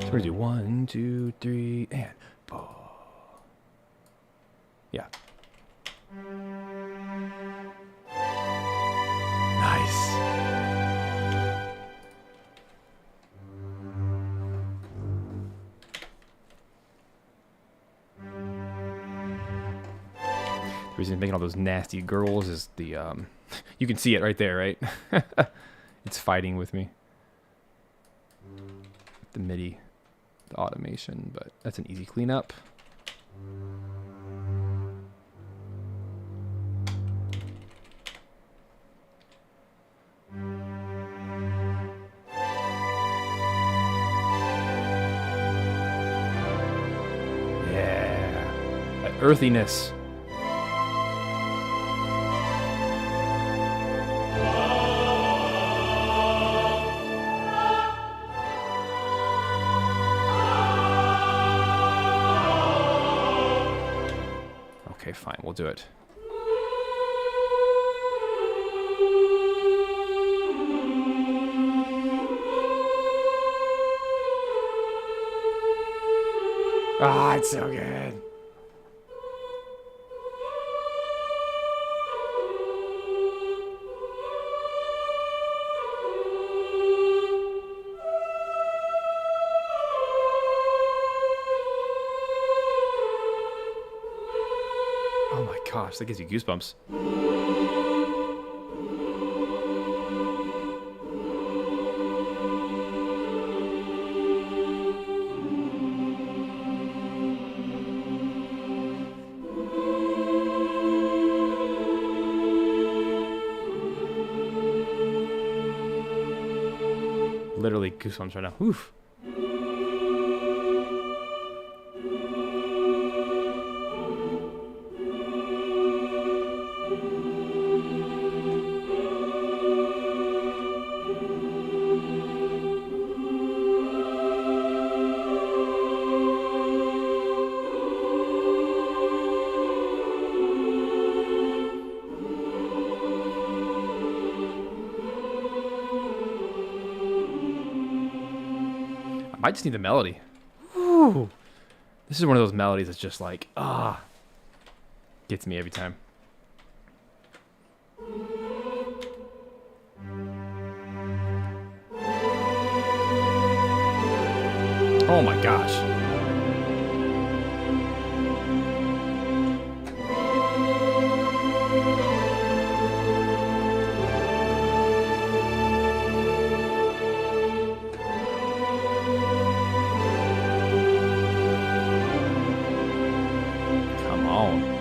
We're gonna do 1, 2, 3, and 4. Yeah. Nice. The reason making all those nasty girls is the you can see it right there, right? It's fighting with me. The MIDI. The automation, but that's an easy cleanup. earthiness. Okay, fine, we'll do it. Ah, it's so good. Oh my gosh, that gives you goosebumps. Literally goosebumps right now. Oof. I just need the melody. Whew. This is one of those melodies that's just like, gets me every time. Oh my gosh. Come on.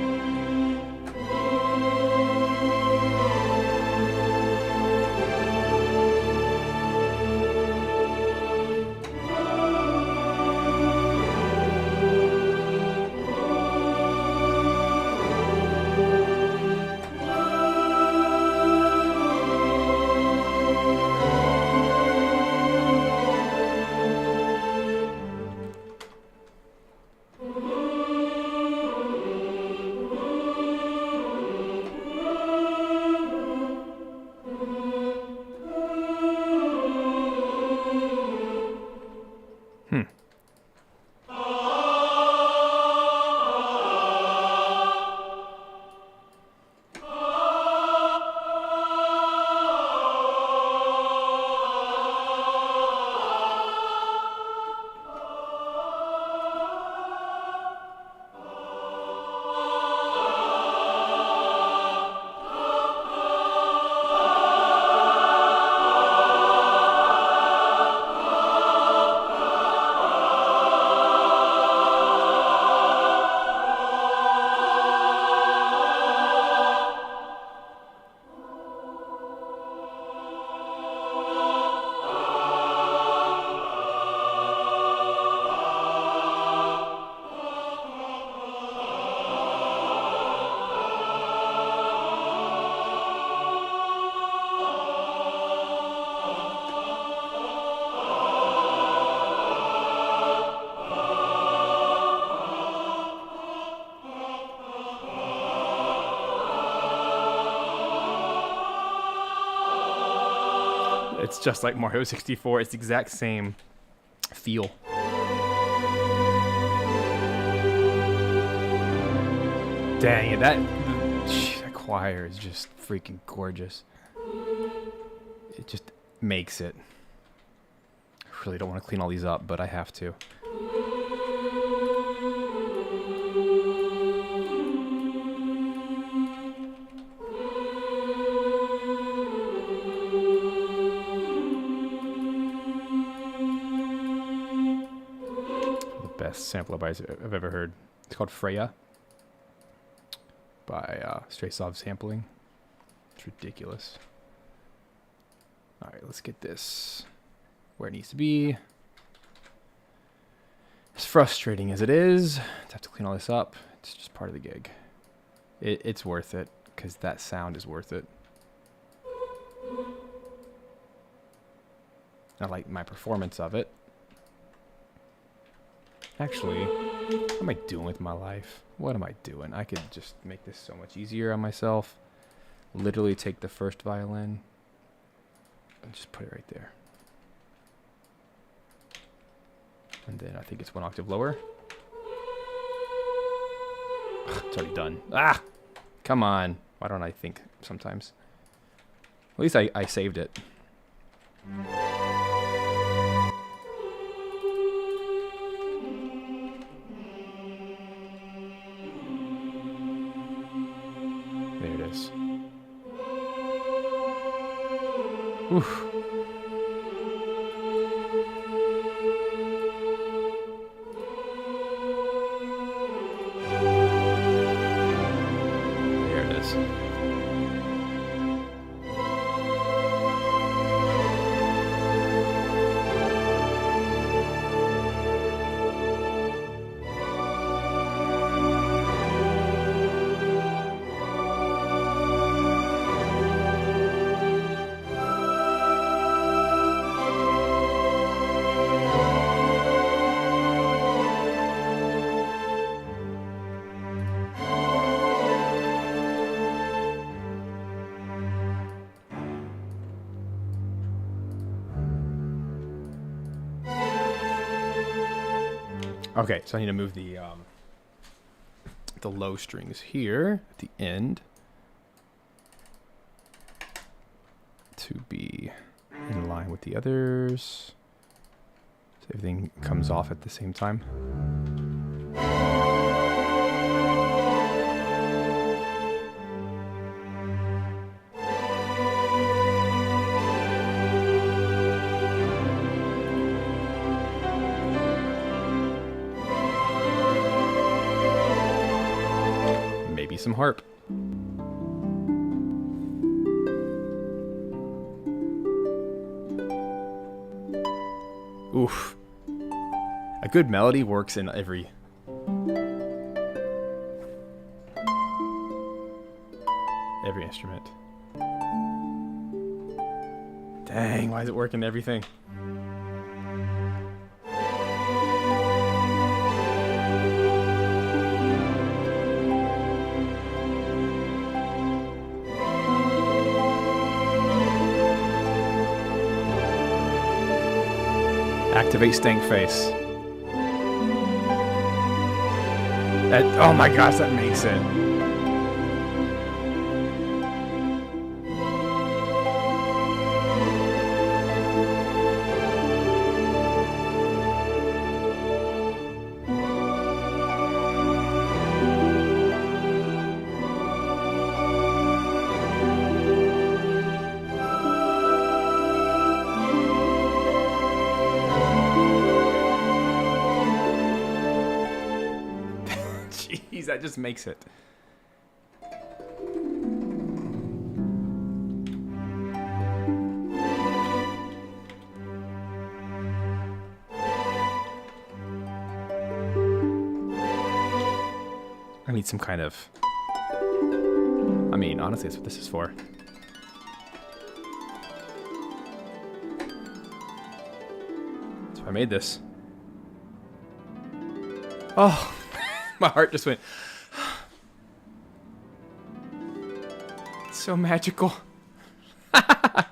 It's just like Mario 64. It's the exact same feel. Dang it, that choir is just freaking gorgeous. It just makes it. I really don't want to clean all these up, but I have to. Best sample I've ever heard. It's called Freya by Straysov Sampling. It's ridiculous. All right, let's get this where it needs to be. As frustrating as it is to have to clean all this up, It's just part of the gig. It's worth it because that sound is worth it. I like my performance of it. Actually, what am I doing with my life? What am I doing? I could just make this so much easier on myself. Literally take the first violin and just put it right there. And then I think it's one octave lower. It's already done. Ah! Come on. Why don't I think sometimes? At least I saved it. There it is. Oof. There it is. Okay, so I need to move the low strings here at the end to be in line with the others, so everything comes off at the same time. Some harp. Oof. A good melody works in every instrument. Dang, why is it working in everything? Activate stank face. That, oh my gosh, that makes it. That just makes it. I need some kind of... I mean, honestly, that's what this is for. That's why I made this. Oh! My heart just went. It's so magical. What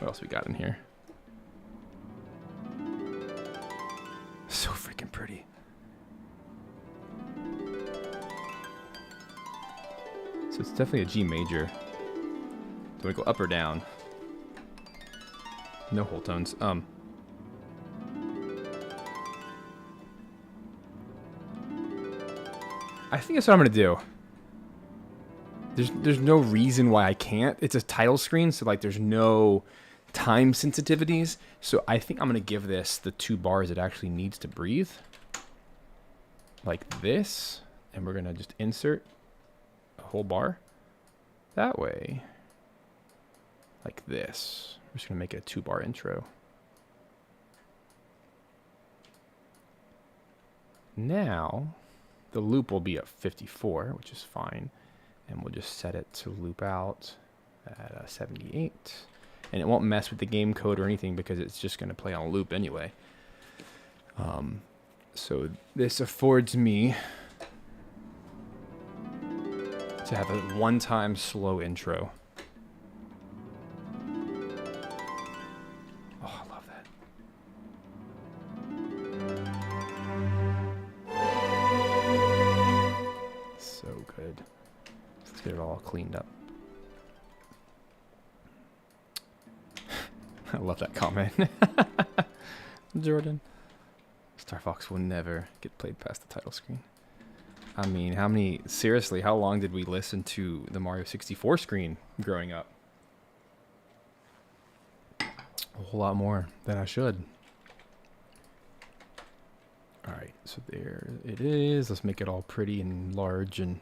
else we got in here? So freaking pretty. So it's definitely a G major. Do we go up or down? No whole tones. I think that's what I'm gonna do. There's no reason why I can't. It's a title screen, so like there's no time sensitivities. So I think I'm gonna give this the 2 bars it actually needs to breathe. Like this. And we're gonna just insert a whole bar. That way. Like this. I'm just gonna make it a 2-bar intro. Now, the loop will be at 54, which is fine. And we'll just set it to loop out at 78. And it won't mess with the game code or anything because it's just going to play on a loop anyway. So this affords me to have a one-time slow intro. Oh, I love that. So good. Let's get it all cleaned up. I love that comment. Jordan. Star Fox will never get played past the title screen. I mean, seriously, how long did we listen to the Mario 64 screen growing up? A whole lot more than I should. Alright, so there it is. Let's make it all pretty and large, and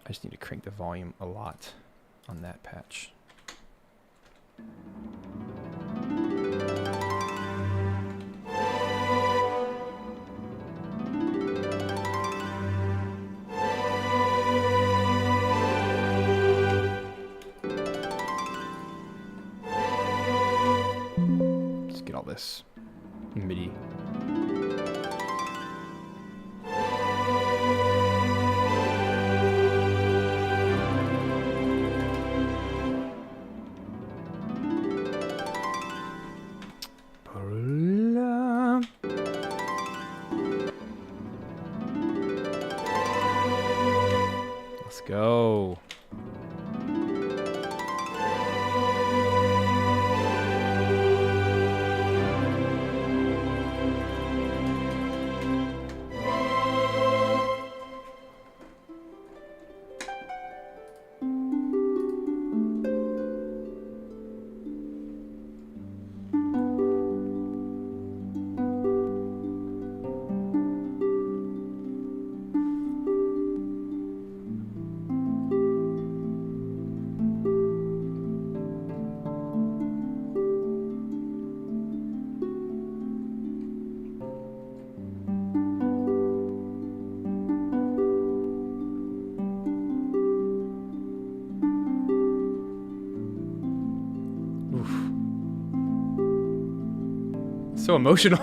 I just need to crank the volume a lot on that patch. This MIDI. Let's go. So emotional.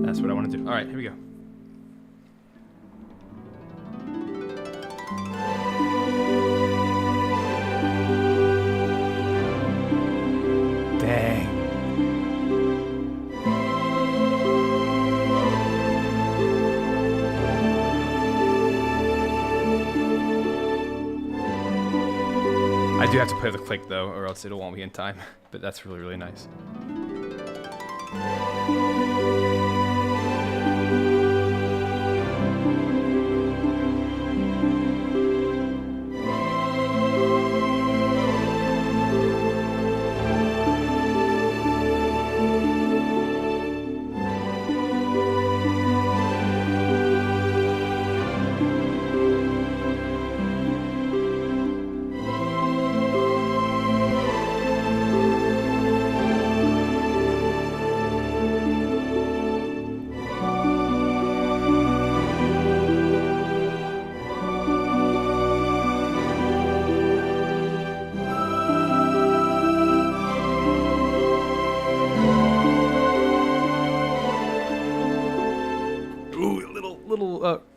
That's what I want to do. All right, here we go. Dang. I do have to play the click though, or else it won't be in time. But that's really, really nice.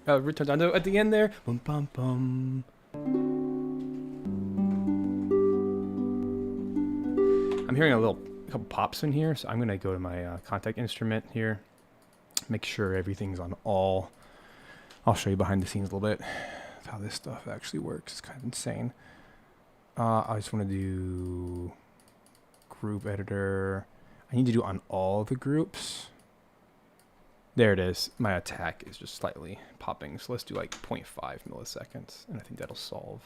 Retardando at the end there. Bum, bum, bum. I'm hearing a couple pops in here, so I'm gonna go to my contact instrument here, make sure everything's on all. I'll show you behind the scenes a little bit how this stuff actually works. It's kind of insane. I just want to do group editor. I need to do on all the groups. There it is. My attack is just slightly popping. So let's do like 0.5 milliseconds. And I think that'll solve.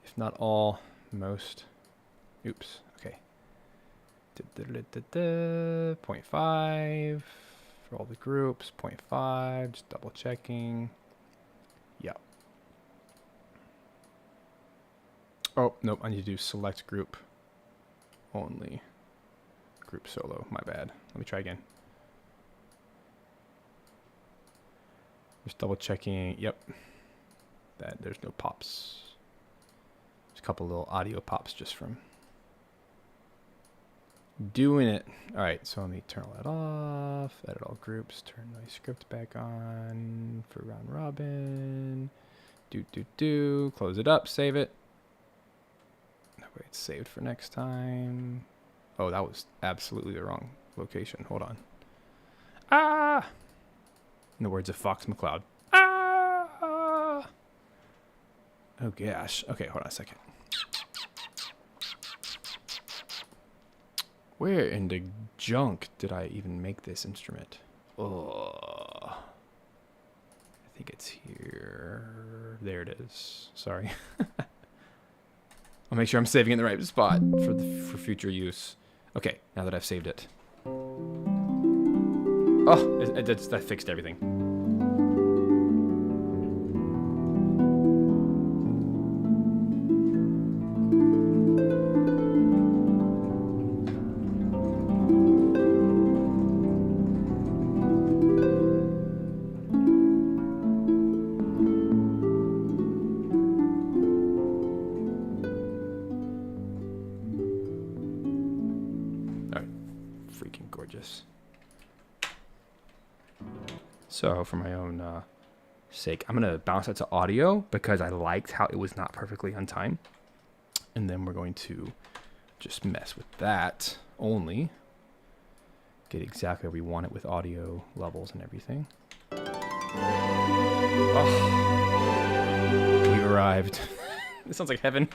If not all, most. Oops. Okay. 0.5 for all the groups. 0.5. Just double checking. Yeah. Oh, nope. I need to do select group only. Group solo. My bad. Let me try again. Just double checking. Yep. That there's no pops. There's a couple little audio pops just from doing it. All right. So let me turn all that off. Edit all groups. Turn my script back on for round robin. Close it up. Save it. That way it's saved for next time. Oh, that was absolutely the wrong location. Hold on. Ah! In the words of Fox McCloud. Ah! Oh, gosh. Okay, hold on a second. Where in the junk did I even make this instrument? Oh. I think it's here. There it is. Sorry. I'll make sure I'm saving it in the right spot for future use. Okay, now that I've saved it. Oh, that fixed everything. So for my own sake, I'm going to bounce that to audio because I liked how it was not perfectly on time. And then we're going to just mess with that only. Get exactly where we want it with audio levels and everything. Oh, we've arrived. This sounds like heaven.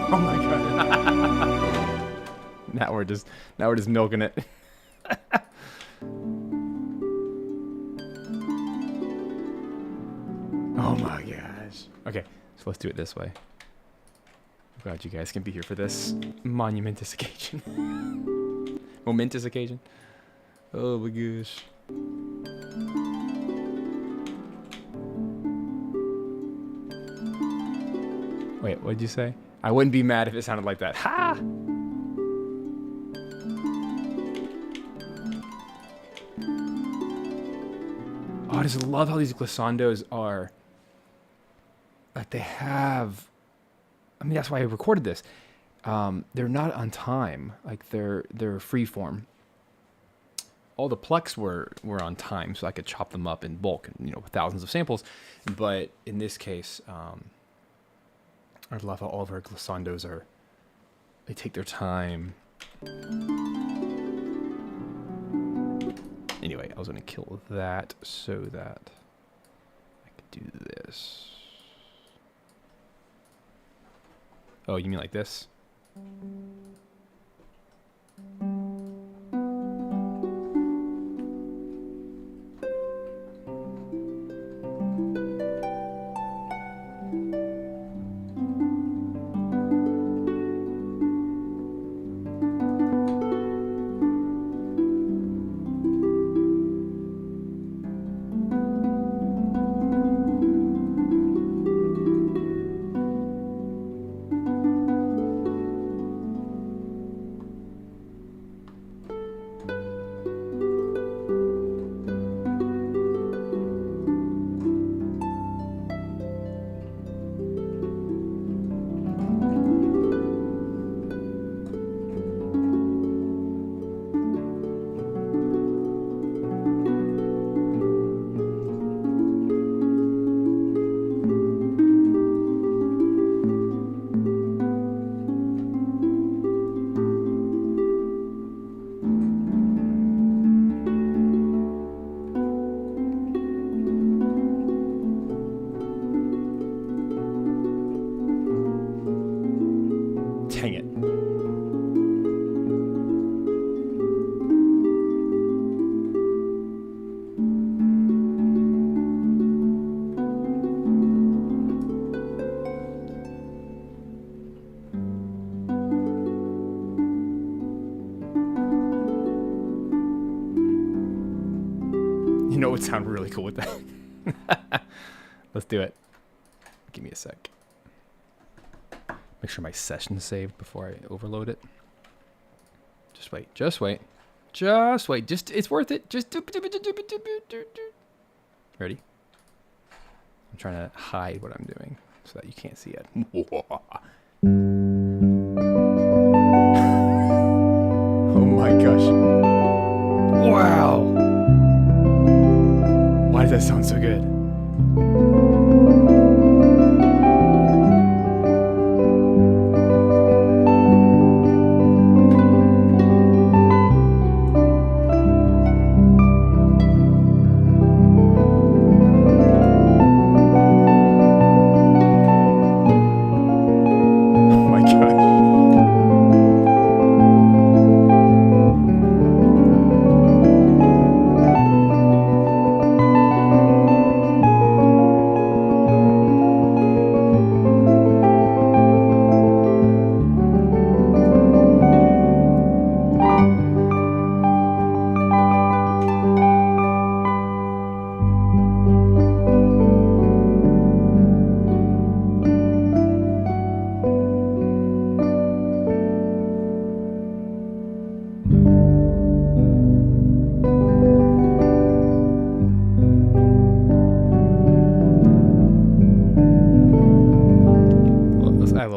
Oh my god. Now we're just milking it. Oh my gosh. Okay, so let's do it this way. I'm glad you guys can be here for this momentous occasion. Momentous occasion. Oh my gosh. Wait, what did you say? I wouldn't be mad if it sounded like that. Ha! Oh, I just love how these glissandos are. Like they have. I mean, that's why I recorded this. They're not on time. Like they're free form. All the plucks were on time, so I could chop them up in bulk, and with thousands of samples. But in this case, I love how all of our glissandos they take their time. Anyway, I was going to kill that so that I could do this. Oh, you mean like this? You know what would sound really cool with that? Let's do it. Give me a sec. Make sure my session's saved before I overload it. Just wait. Just wait. Just wait. Just it's worth it. Just ready? I'm trying to hide what I'm doing so that you can't see it. Oh my gosh. Wow. Why does that sound so good?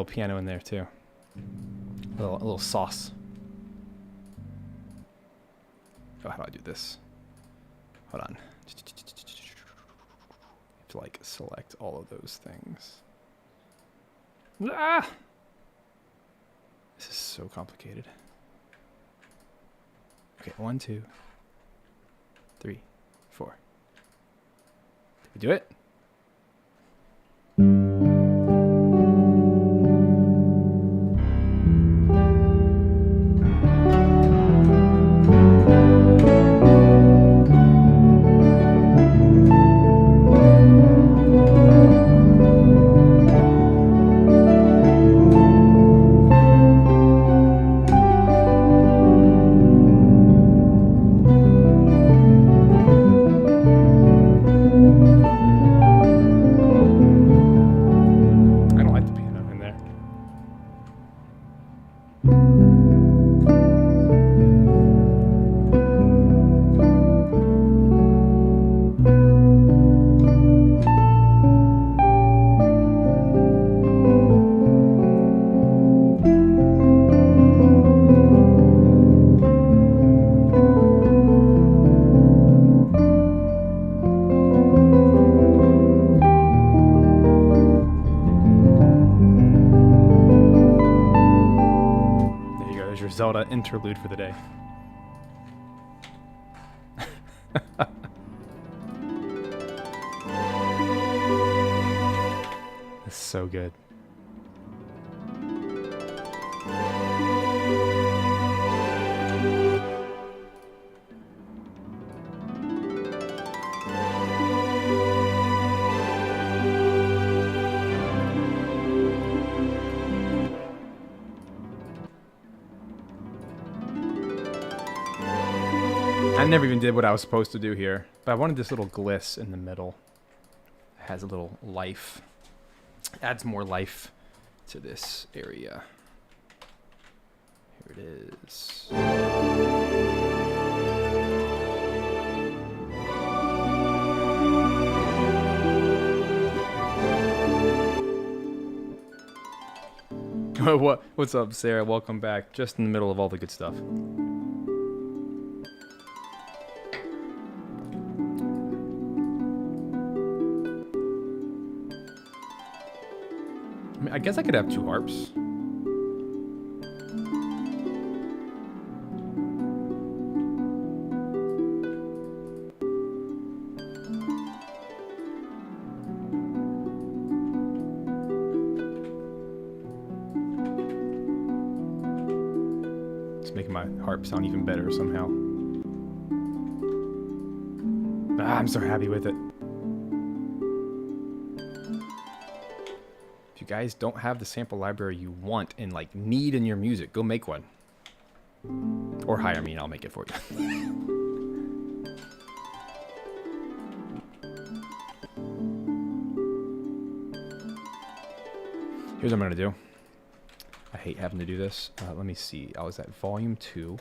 Piano in there too. A little sauce. Oh, how do I do this? Hold on. To like select all of those things. Ah! This is so complicated. Okay, 1, 2, 3, 4. Did we do it? Zelda interlude for the day. It's so good. I never even did what I was supposed to do here, but I wanted this little gliss in the middle. It has a little life. Adds more life to this area. Here it is. What's up, Sarah? Welcome back. Just in the middle of all the good stuff. I guess I could have 2 harps. It's making my harp sound even better somehow. Ah, I'm so happy with it. If you guys don't have the sample library you want and like need in your music, go make one. Or hire me and I'll make it for you. Here's what I'm going to do. I hate having to do this. Let me see. I was at volume 2,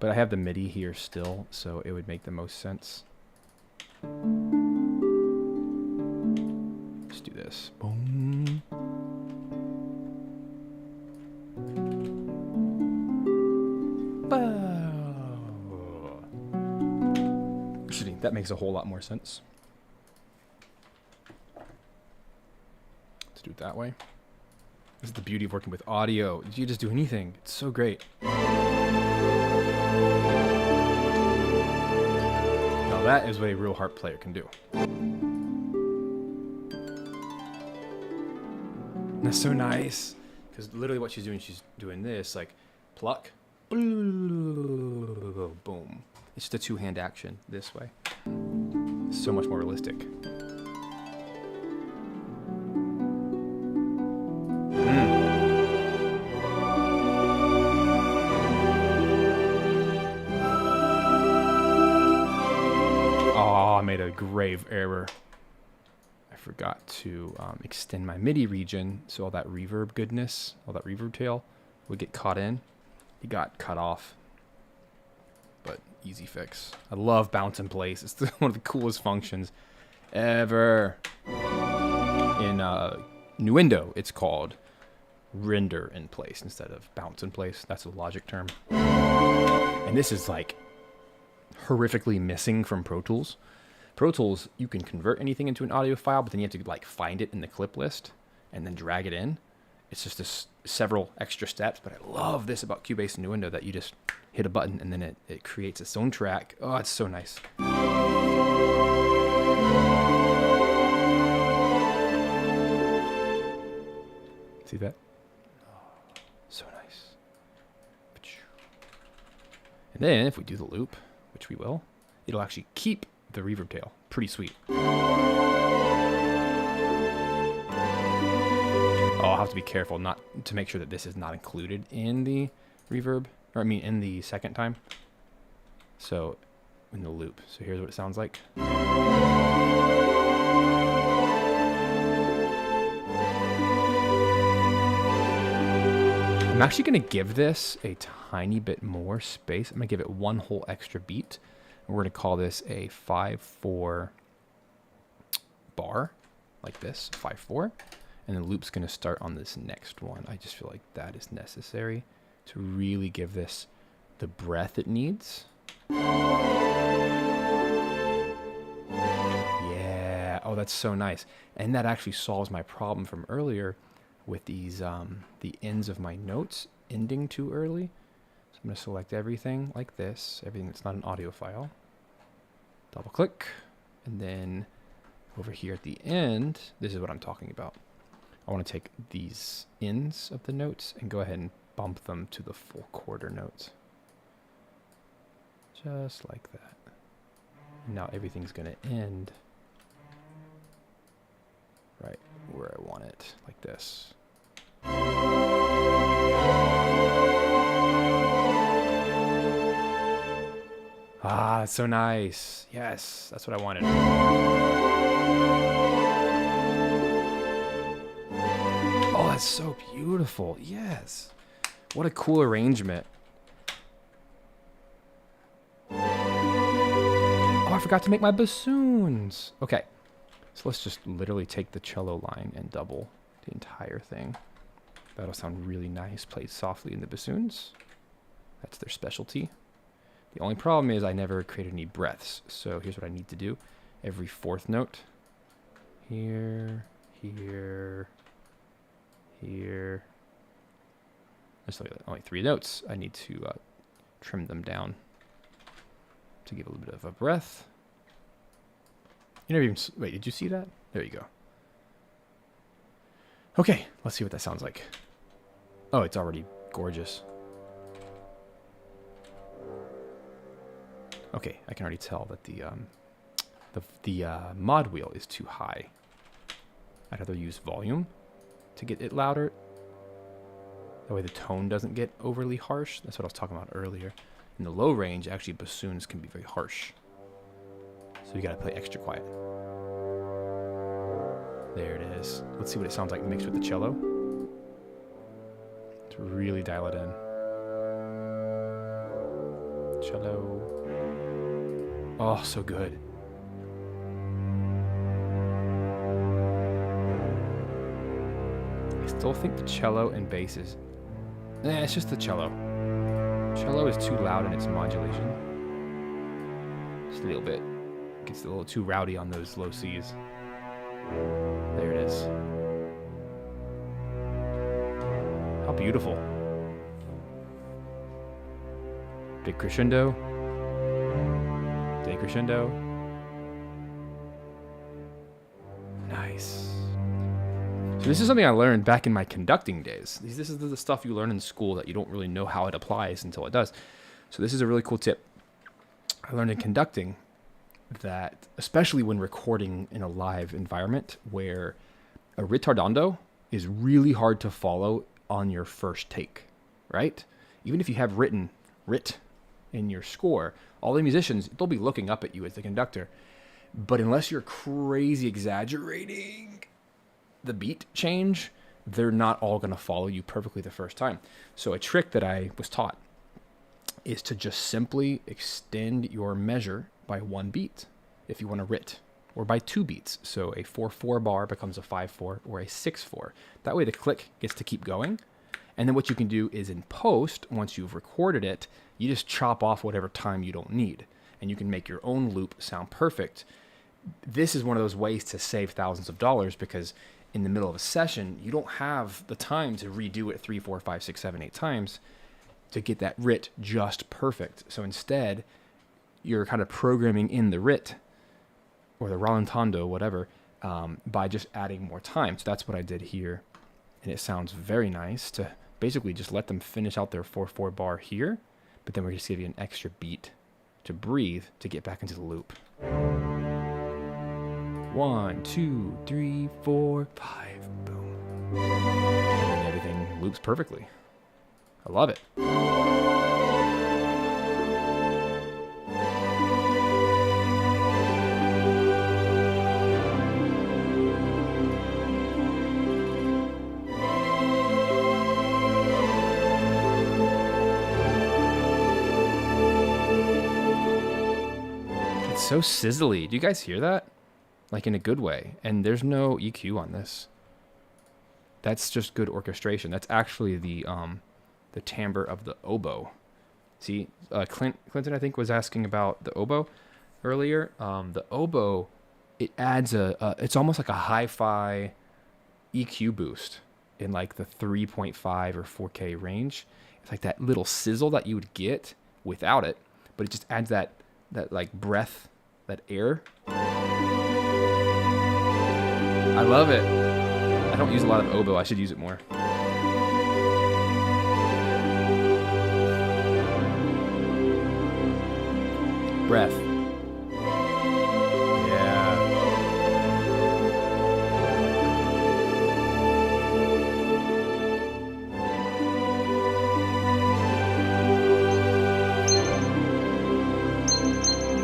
but I have the MIDI here still, so it would make the most sense. Let's do this. Boom. Excuse me, that makes a whole lot more sense. Let's do it that way. This is the beauty of working with audio. You just do anything. It's so great. Now that is what a real harp player can do. That's so nice. Because literally what she's doing this, like pluck, boom. It's just a two-hand action this way. It's so much more realistic. Oh, I made a grave error. I forgot to extend my MIDI region, so all that reverb goodness, all that reverb tail would get caught in. It got cut off. But easy fix. I love bounce in place. It's one of the coolest functions ever. In Nuendo, it's called render in place instead of bounce in place. That's a Logic term. And this is like horrifically missing from Pro Tools. Pro Tools, you can convert anything into an audio file, but then you have to like find it in the clip list and then drag it in. It's just several extra steps, but I love this about Cubase and Nuendo that you just hit a button and then it creates its own track. Oh, it's so nice. See that? Oh, so nice. And then if we do the loop, which we will, it'll actually keep the reverb tail. Pretty sweet. Oh, I'll have to be careful not to make sure that this is not included in the reverb, or I mean in the second time. So in the loop. So here's what it sounds like. I'm actually going to give this a tiny bit more space. I'm going to give it one whole extra beat. And we're going to call this a 5/4 bar, like this, 5/4. And the loop's going to start on this next one. I just feel like that is necessary to really give this the breath it needs. Yeah. Oh, that's so nice. And that actually solves my problem from earlier with these, the ends of my notes ending too early. So I'm going to select everything like this, everything that's not an audio file. Double click. And then over here at the end, this is what I'm talking about. I want to take these ends of the notes and go ahead and bump them to the full quarter notes. Just like that. And now everything's going to end right where I want it, like this. Ah, that's so nice. Yes, that's what I wanted. Oh, that's so beautiful. Yes. What a cool arrangement. Oh, I forgot to make my bassoons. Okay. So let's just literally take the cello line and double the entire thing. That'll sound really nice. Played softly in the bassoons. That's their specialty. The only problem is I never created any breaths. So here's what I need to do. Every fourth note. Here, here, here. There's only 3 notes. I need to trim them down to give a little bit of a breath. You never even... Wait, did you see that? There you go. Okay, let's see what that sounds like. Oh, it's already gorgeous. Okay, I can already tell that the mod wheel is too high. I'd rather use volume to get it louder. That way the tone doesn't get overly harsh. That's what I was talking about earlier. In the low range, actually bassoons can be very harsh. So you gotta play extra quiet. There it is. Let's see what it sounds like mixed with the cello. really dial it in. Cello. Oh, so good. I still think the cello and bass is... it's just the cello. Cello is too loud in its modulation. Just a little bit. Gets a little too rowdy on those low Cs. There it is. How beautiful. Big crescendo. Decrescendo. Nice. So this is something I learned back in my conducting days. This is the stuff you learn in school that you don't really know how it applies until it does. So this is a really cool tip I learned in conducting, that especially when recording in a live environment where a ritardando is really hard to follow on your first take, right? Even if you have rit in your score, all the musicians, they'll be looking up at you as the conductor. But unless you're crazy exaggerating the beat change, they're not all going to follow you perfectly the first time. So a trick that I was taught is to just simply extend your measure by 1 beat if you want to rit, or by 2 beats. So a 4/4 bar becomes a 5/4 or a 6/4. That way the click gets to keep going. And then what you can do is in post, once you've recorded it, you just chop off whatever time you don't need, and you can make your own loop sound perfect. This is one of those ways to save thousands of dollars, because in the middle of a session, you don't have the time to redo it 3, 4, 5, 6, 7, 8 times to get that rit just perfect. So instead, you're kind of programming in the rit or the rallentando, whatever, by just adding more time. So that's what I did here. And it sounds very nice to basically just let them finish out their 4/4 bar here, but then we're just giving you an extra beat to breathe to get back into the loop. 1, 2, 3, 4, 5, boom. And then everything loops perfectly. I love it. It's so sizzly. Do you guys hear that? Like in a good way. And there's no EQ on this. That's just good orchestration. That's actually the timbre of the oboe. See, Clinton, I think, was asking about the oboe earlier. The oboe, it adds it's almost like a hi-fi EQ boost in like the 3.5 or 4K range. It's like that little sizzle that you would get without it, but it just adds that like breath, that air. I love it. I don't use a lot of oboe. I should use it more. Breath. Yeah.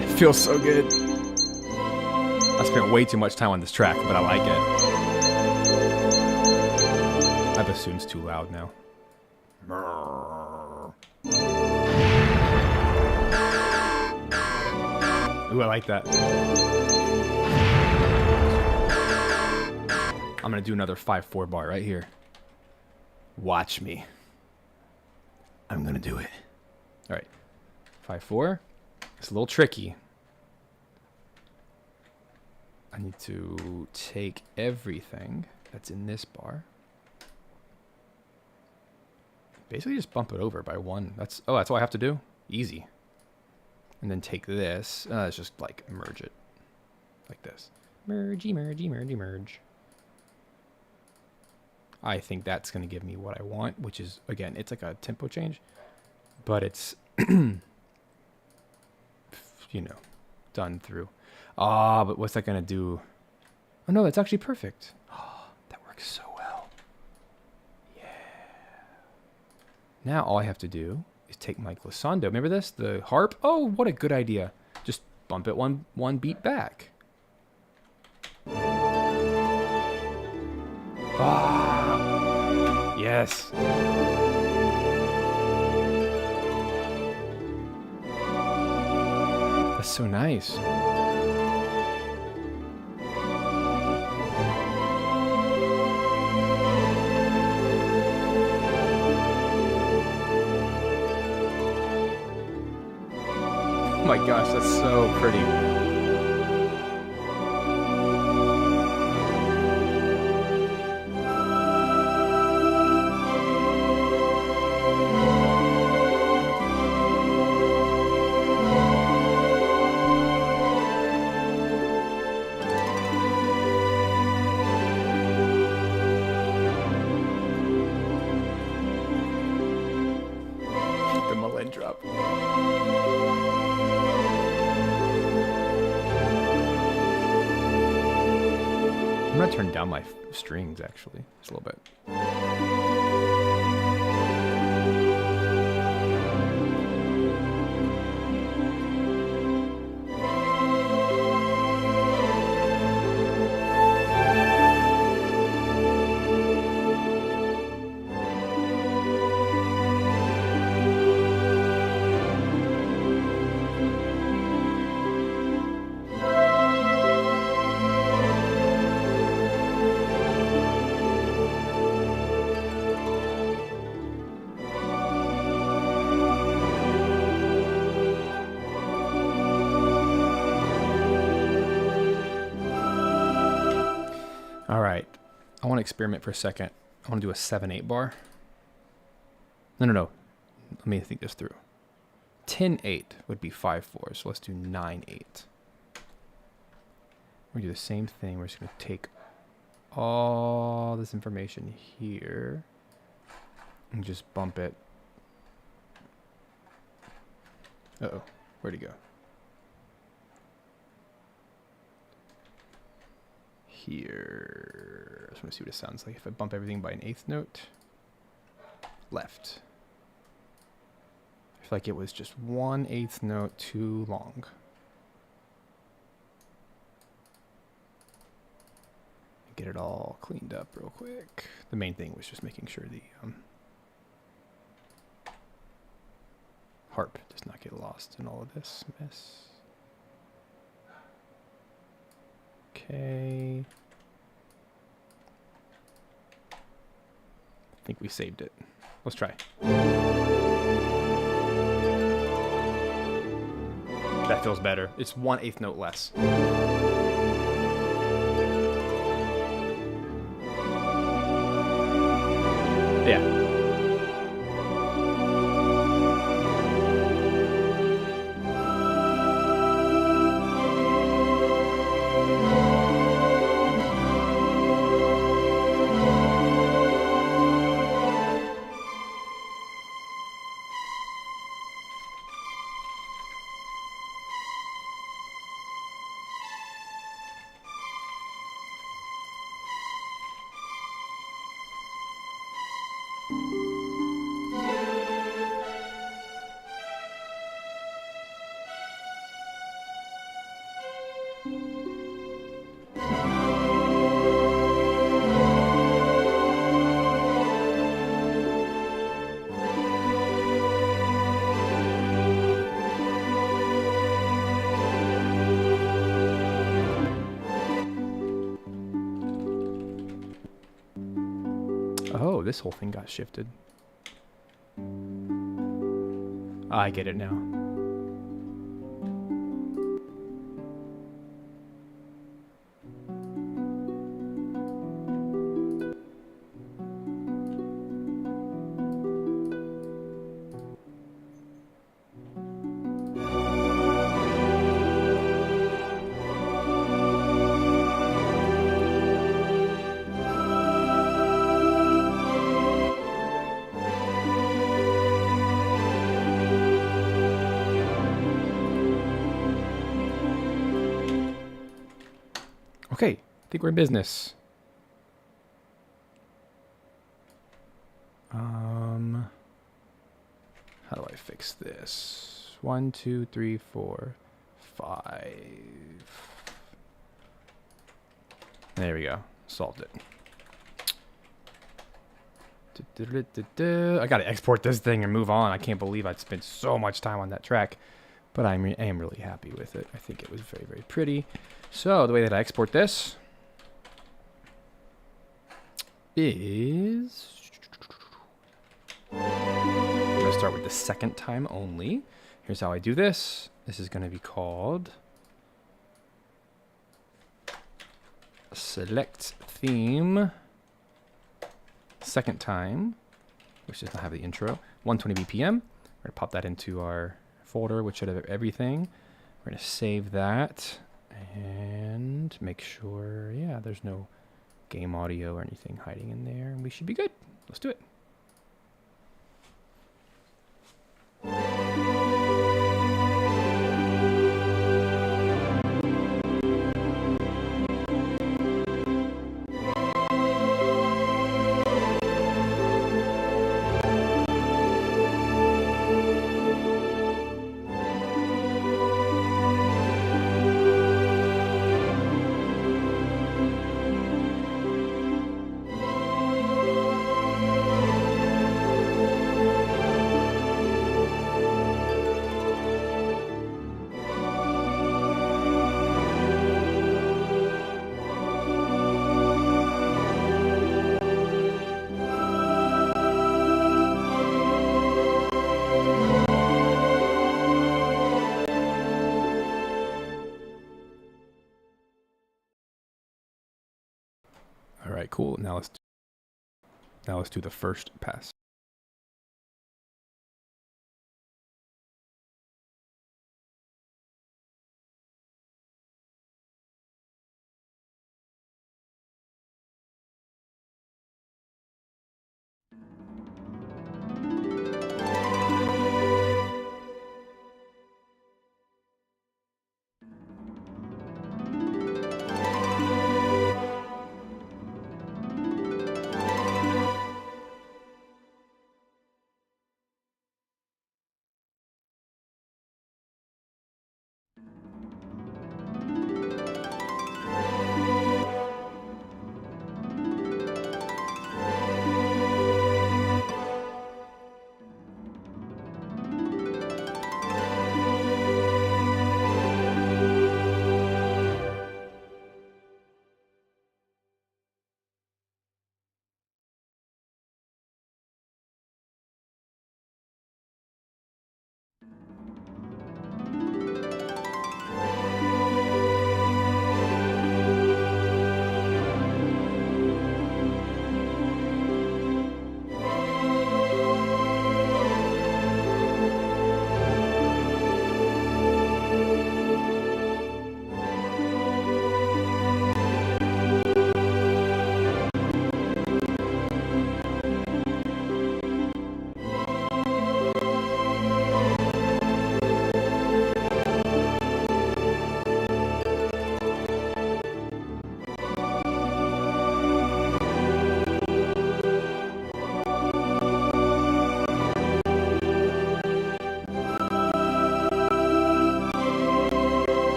It feels so good. I spent way too much time on this track, but I like it. I assume it's too loud now. Ooh, I like that. I'm going to do another 5/4 bar right here. Watch me. I'm going to do it. All right. 5/4. It's a little tricky. I need to take everything that's in this bar. Basically just bump it over by 1. That's all I have to do? Easy. And then take this. Let's just like merge it. Like this. Mergey, mergey, mergey, merge. I think that's going to give me what I want, which is, again, it's like a tempo change. But it's, done through. But what's that going to do? Oh, no, that's actually perfect. Oh, that works so well. Yeah. Now all I have to do is take my glissando. Remember this? The harp? Oh, what a good idea. Just bump it one beat back. Ah. Yes. That's so nice. Oh my gosh, that's so pretty. The Melin drop. I'm gonna turn down my strings actually, just a little bit. All right, I want to experiment for a second. I want to do a 7/8 bar. No. Let me think this through. 10/8 would be 5/4, so let's do 9/8. We do the same thing. We're just going to take all this information here and just bump it. Uh-oh, where'd it go? Here. I just want to see what it sounds like if I bump everything by an 1/8 note. Left. I feel like it was just 1/8 note too long. Get it all cleaned up real quick. The main thing was just making sure the harp does not get lost in all of this mess. Okay. I think we saved it. Let's try. That feels better. It's 1/8 note less. Yeah. Oh, this whole thing got shifted. I get it now. Okay, I think we're in business. How do I fix this? 1, 2, 3, 4, 5. There we go. Solved it. I gotta export this thing and move on. I can't believe I spent so much time on that track. But I am really happy with it. I think it was very, very pretty. So the way that I export this is... I'm going to start with the second time only. Here's how I do this. This is going to be called Select Theme Second Time, which does not have the intro. 120 BPM. We're going to pop that into our folder, which should have everything. We're going to save that and make sure, yeah, there's no game audio or anything hiding in there. And we should be good. Let's do it. All right, cool. Now let's do the first pass.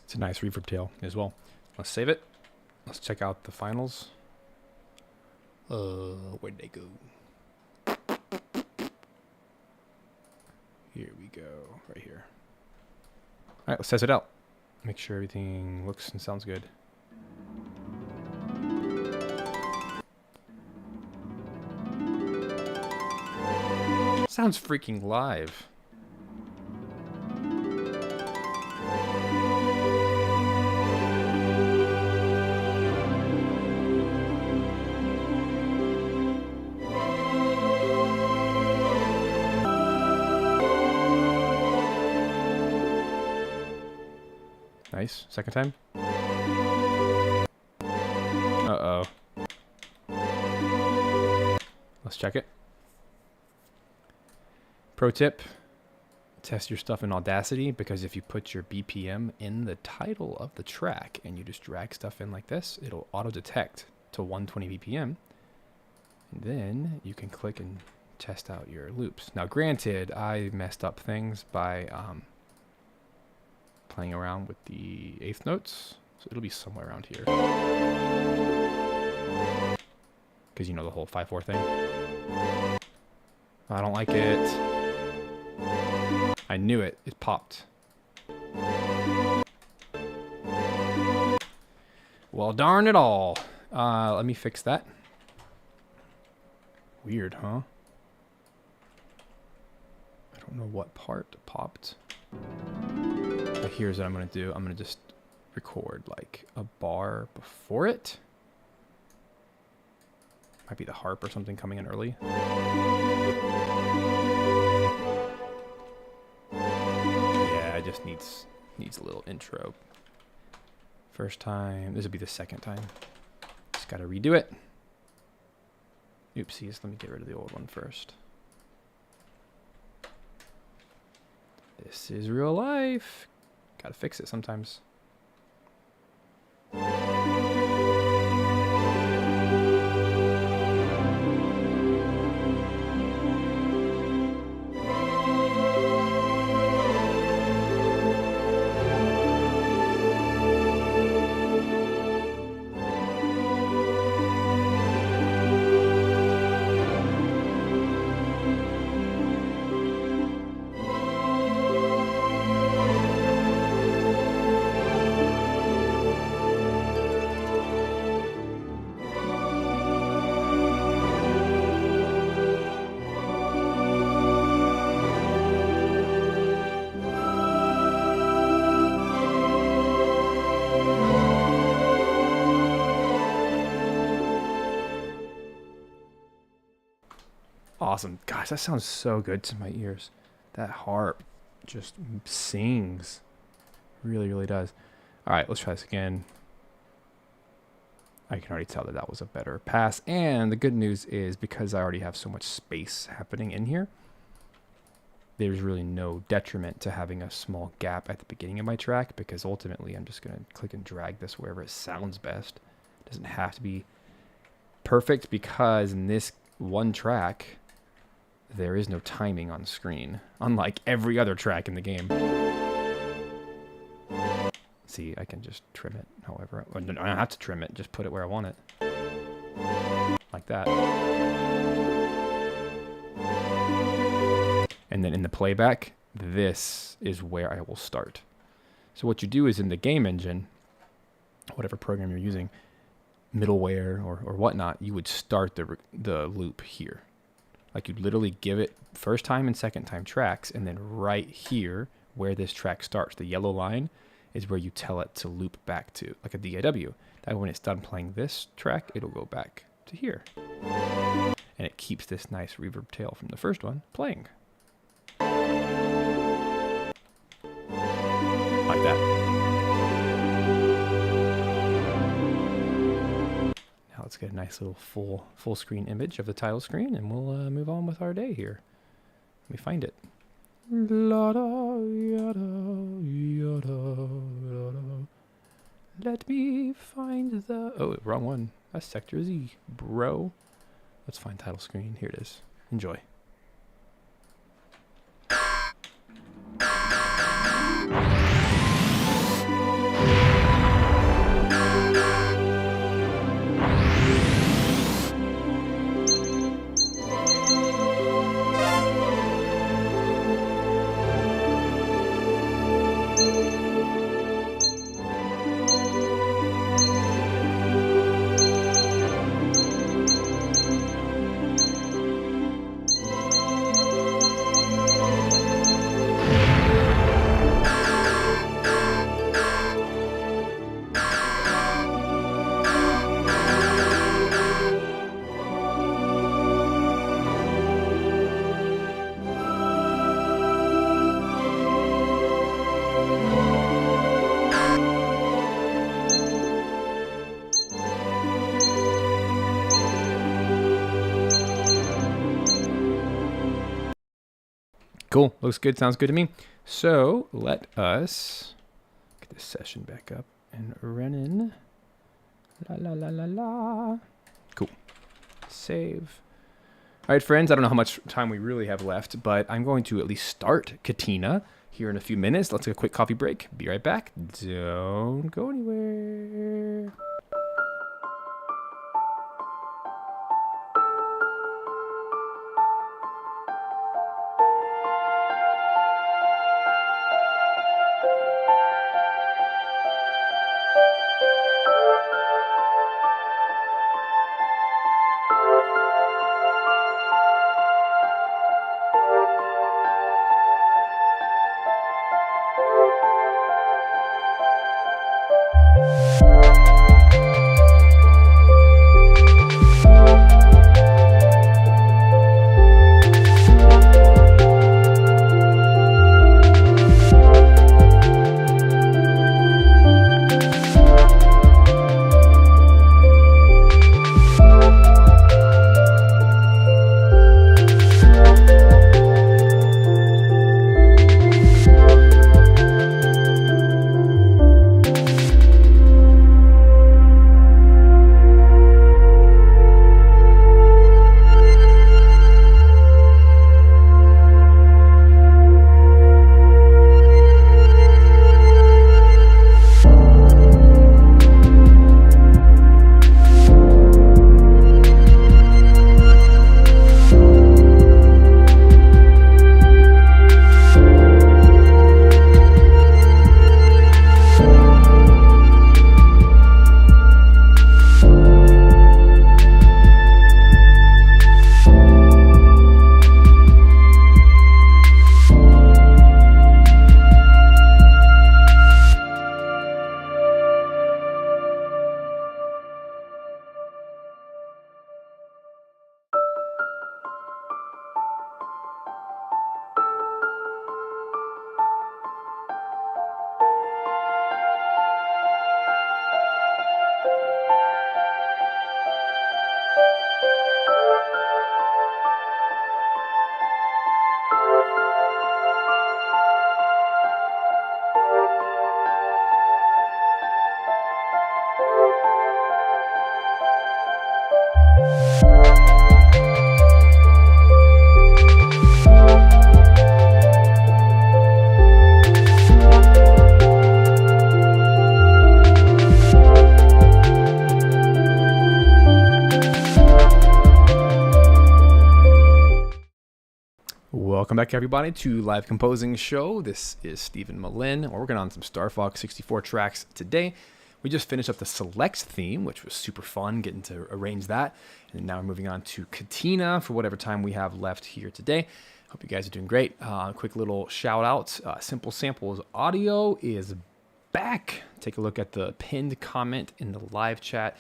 It's a nice reverb tail as well. Let's save it. Let's check out the finals. Where'd they go? Here we go, right here. All right, let's test it out. Make sure everything looks and sounds good. Sounds freaking live. Nice. Second time. Uh-oh. Let's check it. Pro tip, test your stuff in Audacity, because if you put your BPM in the title of the track and you just drag stuff in like this, it'll auto-detect to 120 BPM. And then you can click and test out your loops. Now, granted, I messed up things by playing around with the eighth notes, so it'll be somewhere around here. Because you know the whole 5/4 thing. I don't like it. I knew it. It popped. Well, darn it all. Let me fix that. Weird, huh? I don't know what part popped. But here's what I'm going to do. I'm going to just record like a bar before it. Might be the harp or something coming in early. Yeah, it just needs a little intro. First time. This will be the second time. Just got to redo it. Oopsies. Let me get rid of the old one first. This is real life. Gotta fix it sometimes. Awesome. Gosh, that sounds so good to my ears. That harp just sings. Really, really does. All right, let's try this again. I can already tell that that was a better pass. And the good news is because I already have so much space happening in here, there's really no detriment to having a small gap at the beginning of my track, because ultimately I'm just going to click and drag this wherever it sounds best. It doesn't have to be perfect, because in this one track, there is no timing on screen, unlike every other track in the game. See, I can just trim it however. I don't have to trim it, just put it where I want it. Like that. And then in the playback, this is where I will start. So what you do is in the game engine, whatever program you're using, middleware or whatnot, you would start the loop here. Like you'd literally give it first time and second time tracks, and then right here where this track starts, the yellow line, is where you tell it to loop back to, like a DAW. That when it's done playing this track, it'll go back to here. And it keeps this nice reverb tail from the first one playing. Like that. Now let's get a nice little full screen image of the title screen, and we'll move on with our day here. Let me find it. Let me find the... Oh, wrong one. That's Sector Z, bro. Let's find title screen. Here it is. Enjoy. Cool. Looks good. Sounds good to me. So let us get this session back up and running. La la la la la. Cool. Save. All right, friends. I don't know how much time we really have left, but I'm going to at least start Katina here in a few minutes. Let's take a quick coffee break. Be right back. Don't go anywhere. Welcome back, everybody, to Live Composing Show. This is Stephen Melin. We're working on some Star Fox 64 tracks today. We just finished up the Select theme, which was super fun, getting to arrange that. And now we're moving on to Katina for whatever time we have left here today. Hope you guys are doing great. Quick little shout out. Simple Samples Audio is back. Take a look at the pinned comment in the live chat,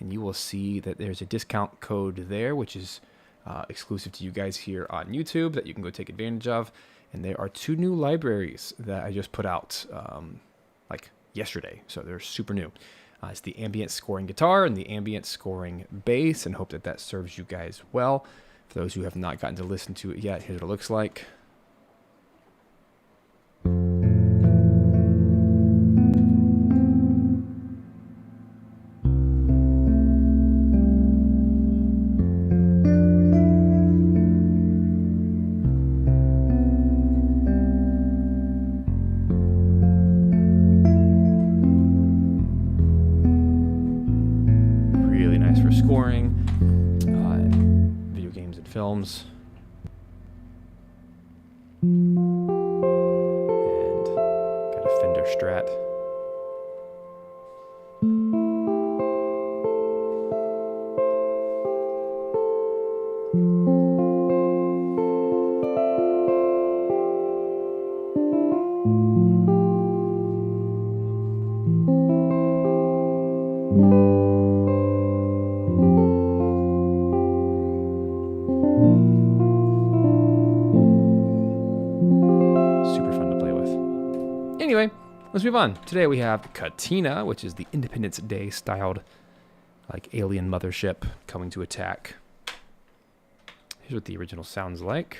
and you will see that there's a discount code there, which is exclusive to you guys here on YouTube that you can go take advantage of. And there are 2 new libraries that I just put out like yesterday, so they're super new. It's the ambient scoring guitar and the ambient scoring bass, and hope that that serves you guys well. For those who have not gotten to listen to it yet, here's what it looks like. Scoring, video games and films, and got a Fender Strat. Anyway, let's move on. Today we have Katina, which is the Independence Day styled like alien mothership coming to attack. Here's what the original sounds like.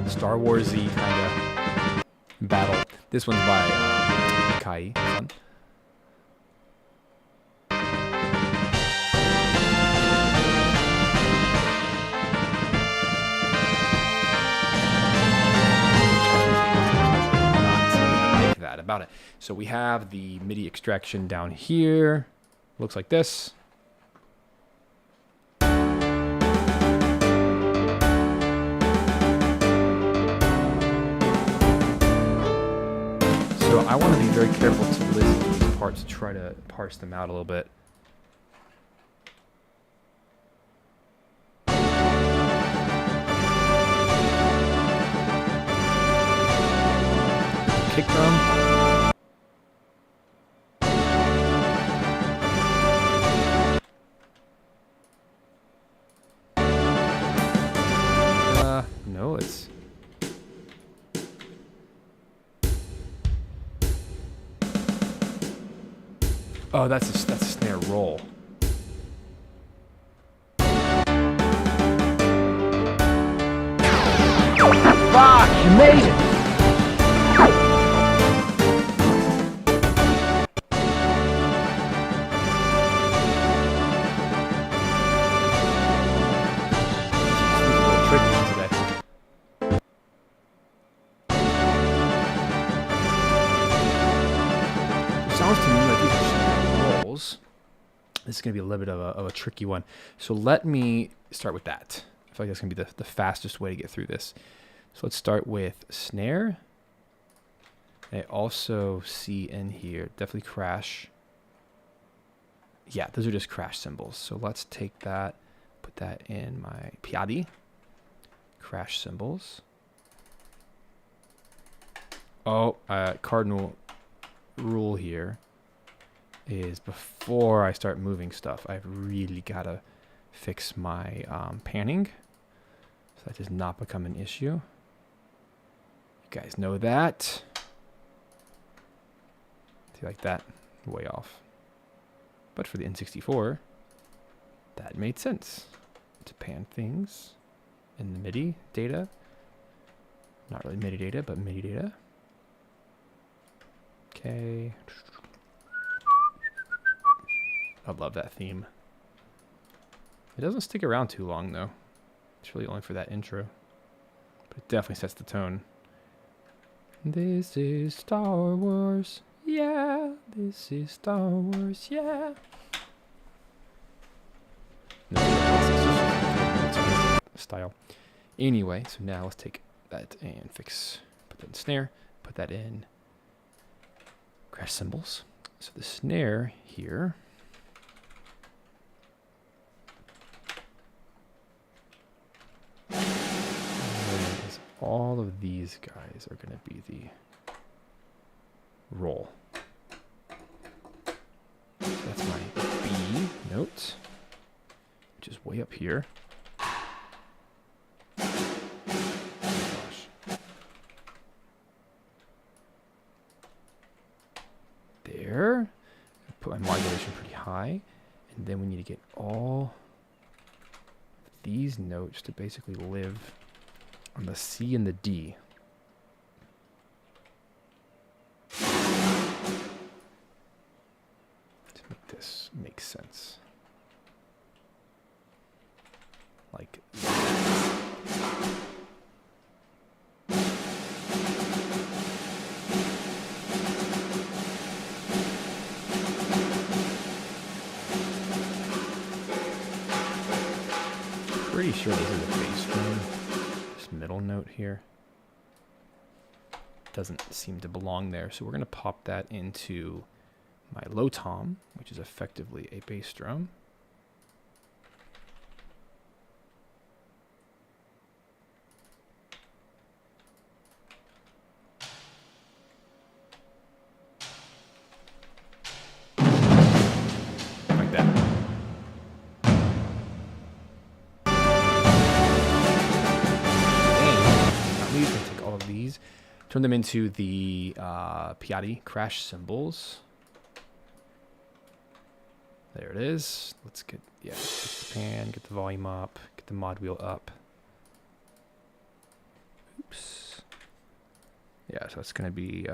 Star Wars-y kind of battle. This one's by Kai. That about it. So we have the MIDI extraction down here. Looks like this. So I want to be very careful to listen to these parts, try to parse them out a little bit. Kick drum. No, it's... Oh, that's a snare roll. Fuck, you made it! This is going to be a little bit of a tricky one. So let me start with that. I feel like that's going to be the fastest way to get through this. So let's start with snare. I also see in here, definitely crash. Yeah, those are just crash cymbals. So let's take that, put that in my piatti. Crash cymbals. Oh, cardinal rule here is before I start moving stuff, I've really got to fix my panning so that does not become an issue. You guys know that. See, like that, way off. But for the N64, That made sense. To pan things in the MIDI data. Not really MIDI data, but MIDI data. Okay. I love that theme. It doesn't stick around too long, though. It's really only for that intro. But it definitely sets the tone. This is Star Wars. Yeah. This is Star Wars. Yeah. No, it's just style. Anyway, so now let's take that and put that in snare, put that in crash cymbals. So the snare here is all of these guys are going to be the roll. So that's my B note, which is way up here. There. Put my modulation pretty high. And then we need to get all these notes to basically live on the C and the D. To make this make sense. Like pretty sure this is a bass drum. This middle note here doesn't seem to belong there, so we're going to pop that into my low tom, which is effectively a bass drum. Like that. These, turn them into the Piatti crash cymbals. There it is. Let's get, get the pan, get the volume up, get the mod wheel up. Oops. Yeah, so it's going to be,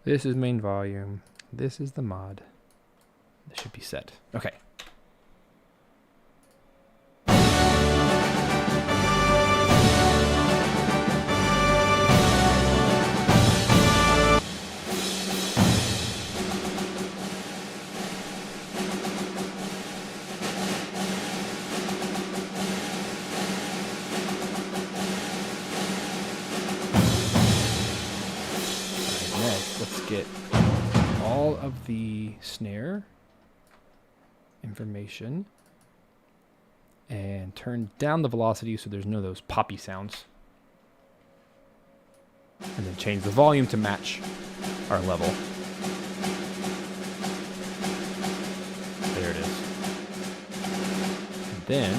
this is main volume. This is the mod. This should be set. Okay. Get all of the snare information and turn down the velocity so there's no those poppy sounds. And then change the volume to match our level. There it is. And then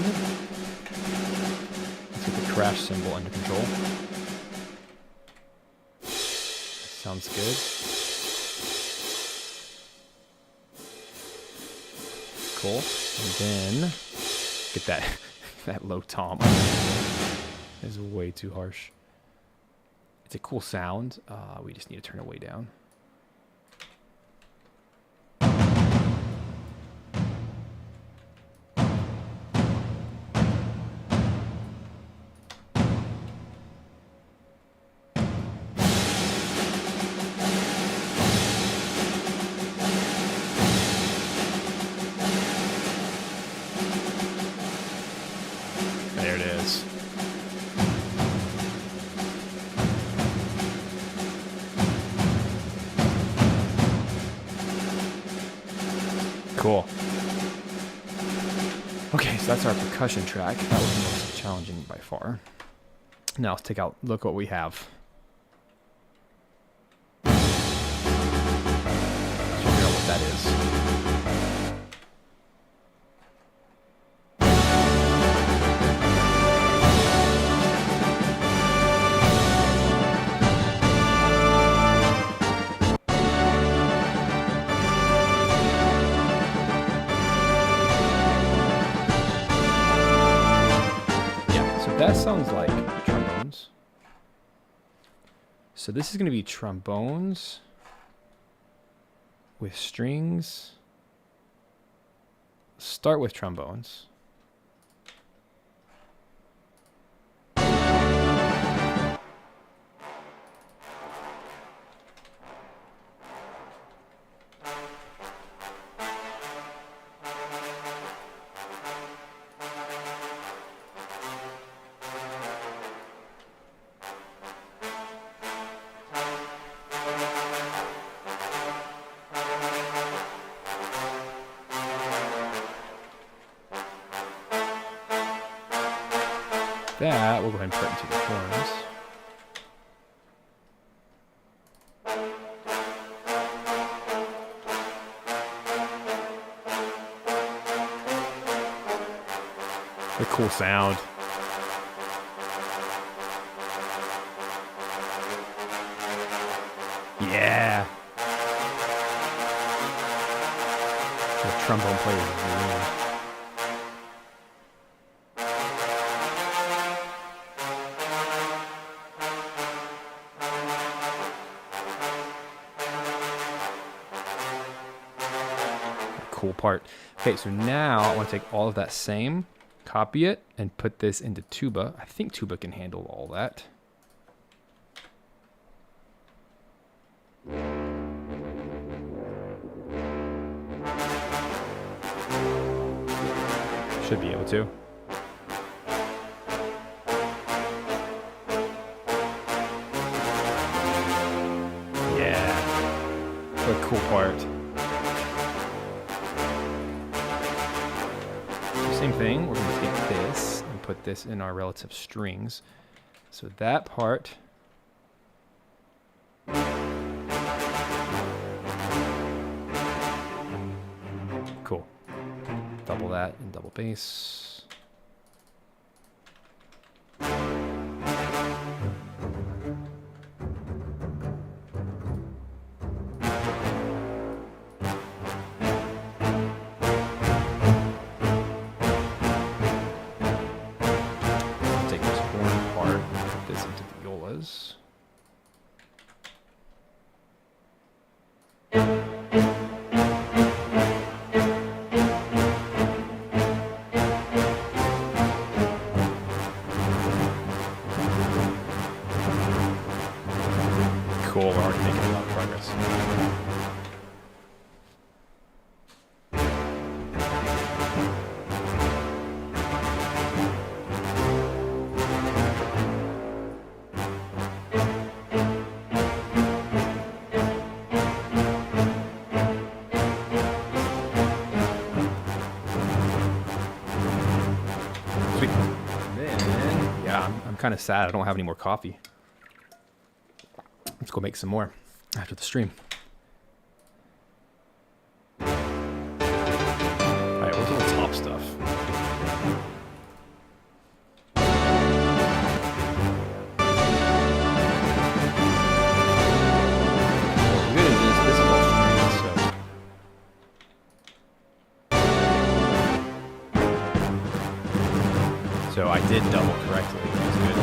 let's get the crash cymbal under control. Sounds good. Cool. And then get that that low tom. It's way too harsh. It's a cool sound. We just need to turn it way down. There it is. Cool. Okay, so that's our percussion track. That was the most challenging by far. Now let's take out, look what we have. Let's figure out what that is. sounds like trombones. So this is going to be trombones with strings. Start with trombones. That we'll go ahead and put into the horns. A cool sound. Yeah. The trombone player is really... cool part. Okay, so now I want to take all of that same, copy it, and put this into tuba. I think tuba can handle all that. Should be able to. Yeah. What a cool part. Same thing, we're going to take this and put this in our relative strings. So that part cool. Double that and double bass. Cool, we're already making a lot of progress. Sweet. Then, yeah, I'm kind of sad I don't have any more coffee. Let's go make some more after the stream. Alright, what's all the top stuff? We're gonna use this one, so I did double correctly. That's good.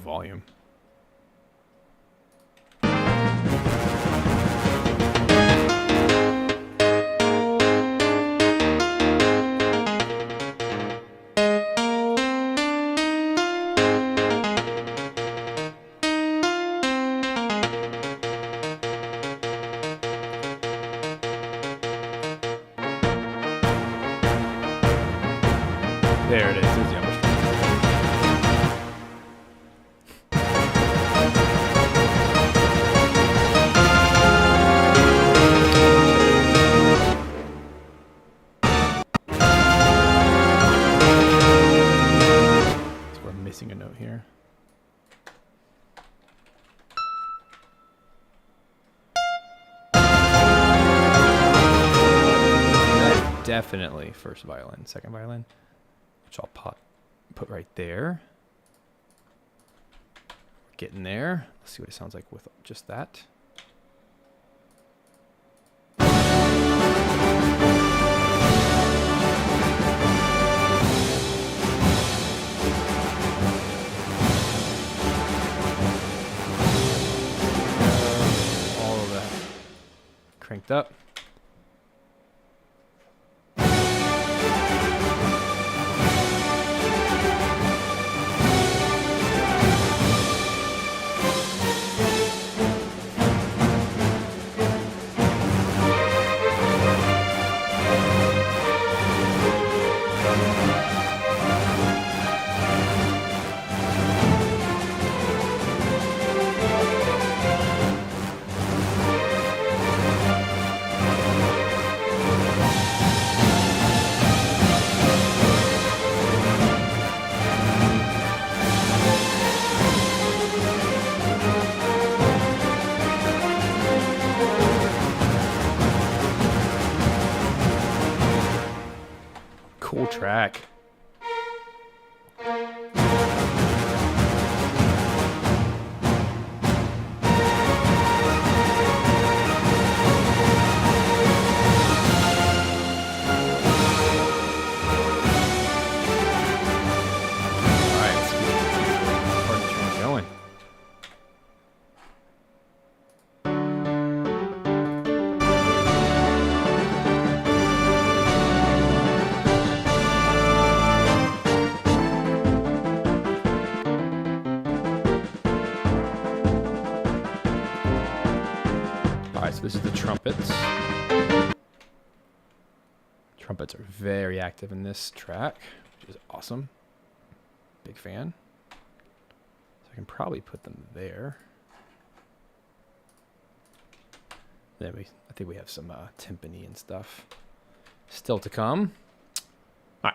Volume. There it is. There's the upper string. So we're missing a note here. definitely first violin, second violin, which I'll put right there. Getting there. Let's see what it sounds like with just that. All of that cranked up. Cool track. So this is the trumpets. Trumpets are very active in this track, which is awesome. Big fan. So I can probably put them there. Then I think we have some timpani and stuff still to come. All right.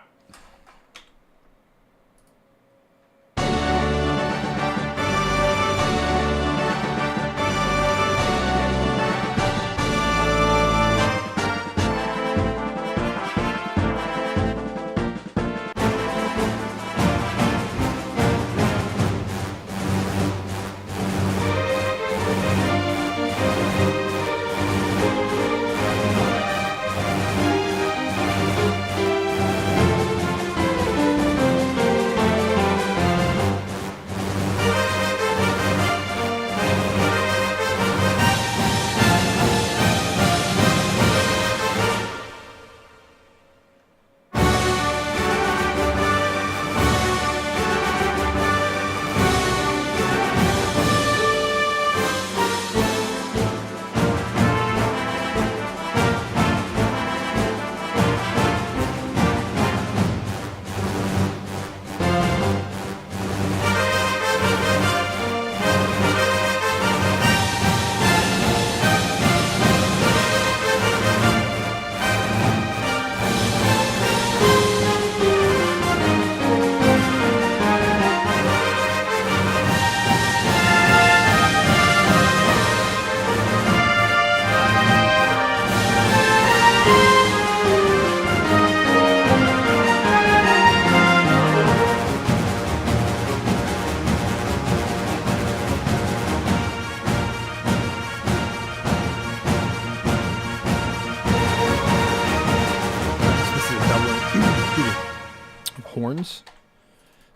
Horns.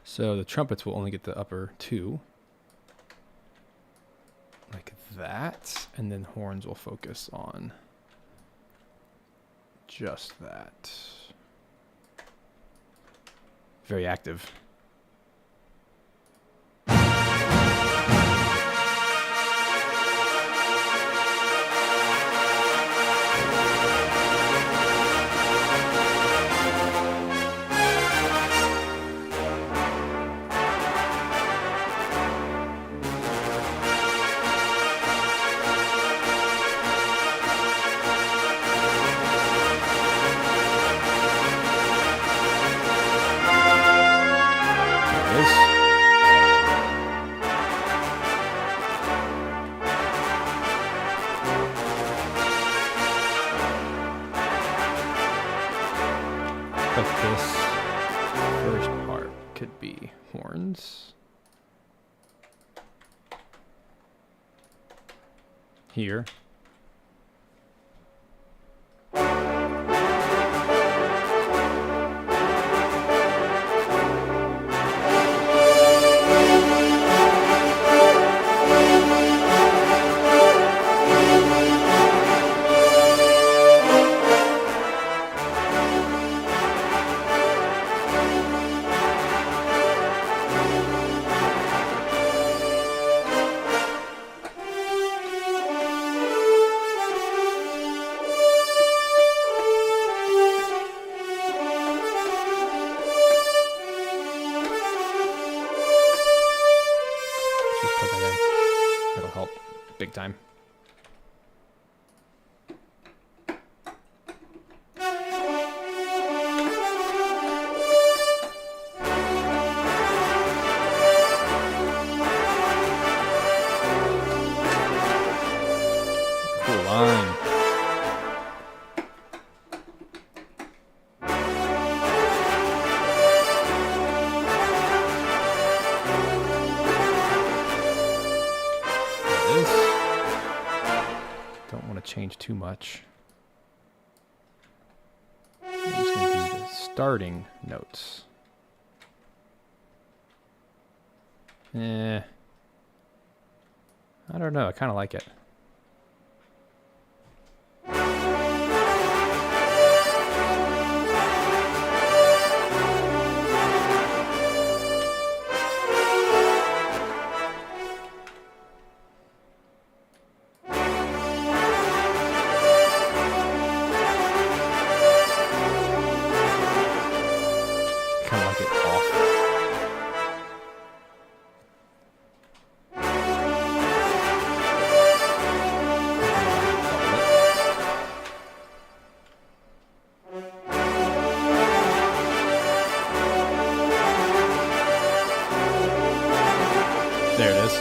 So the trumpets will only get the upper two. Like that. And then horns will focus on just that. Very active. like this first part could be horns. Here. Just put that in. That'll help big time. Cool line. Don't want to change too much. I'm just going to do the starting notes. I don't know. I kind of like it. Kind of like it off. There it is.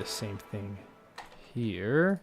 Same thing here.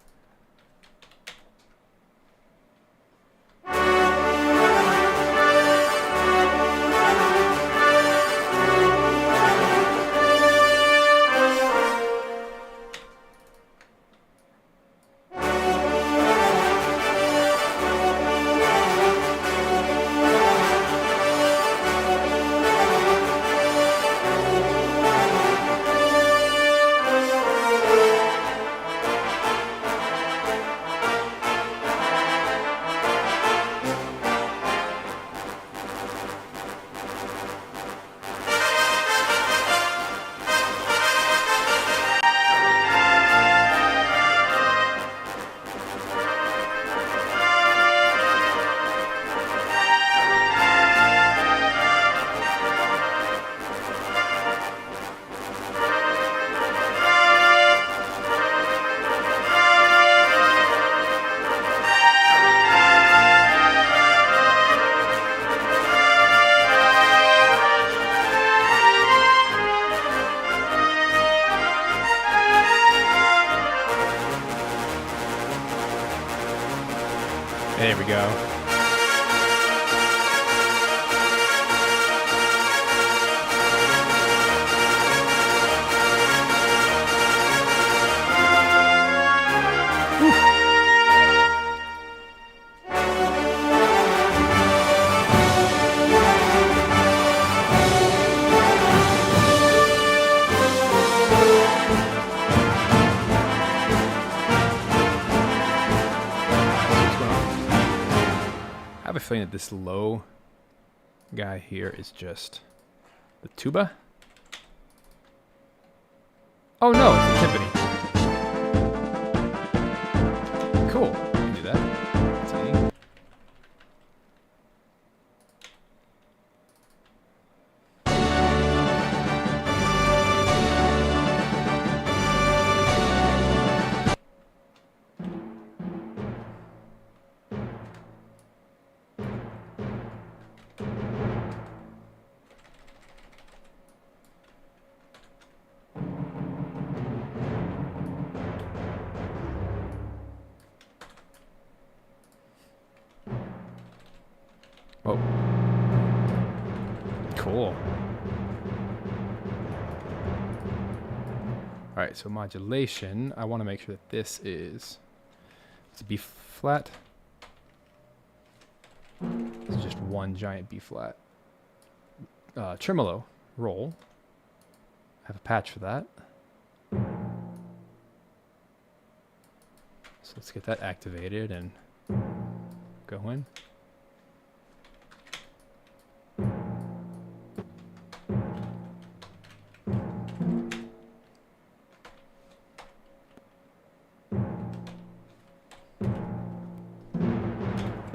There we go. I have a feeling that this low guy here is just the tuba. Oh no, it's the timpani. Oh. Cool. All right, so modulation, I want to make sure that this is, it's a B flat. This is just one giant B flat. Tremolo, roll. I have a patch for that. So let's get that activated and go in.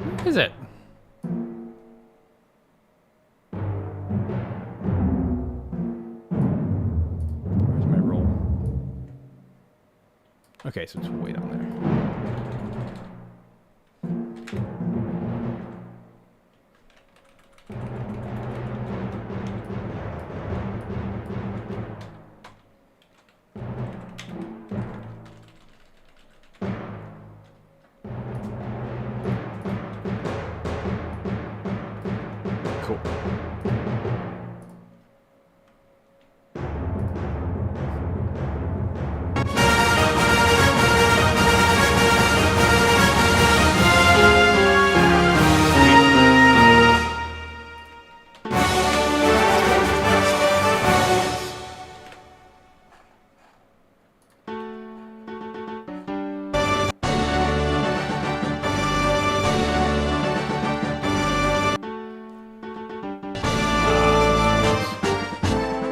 What is it? Where's my roll? Okay, so it's way down there. Cool.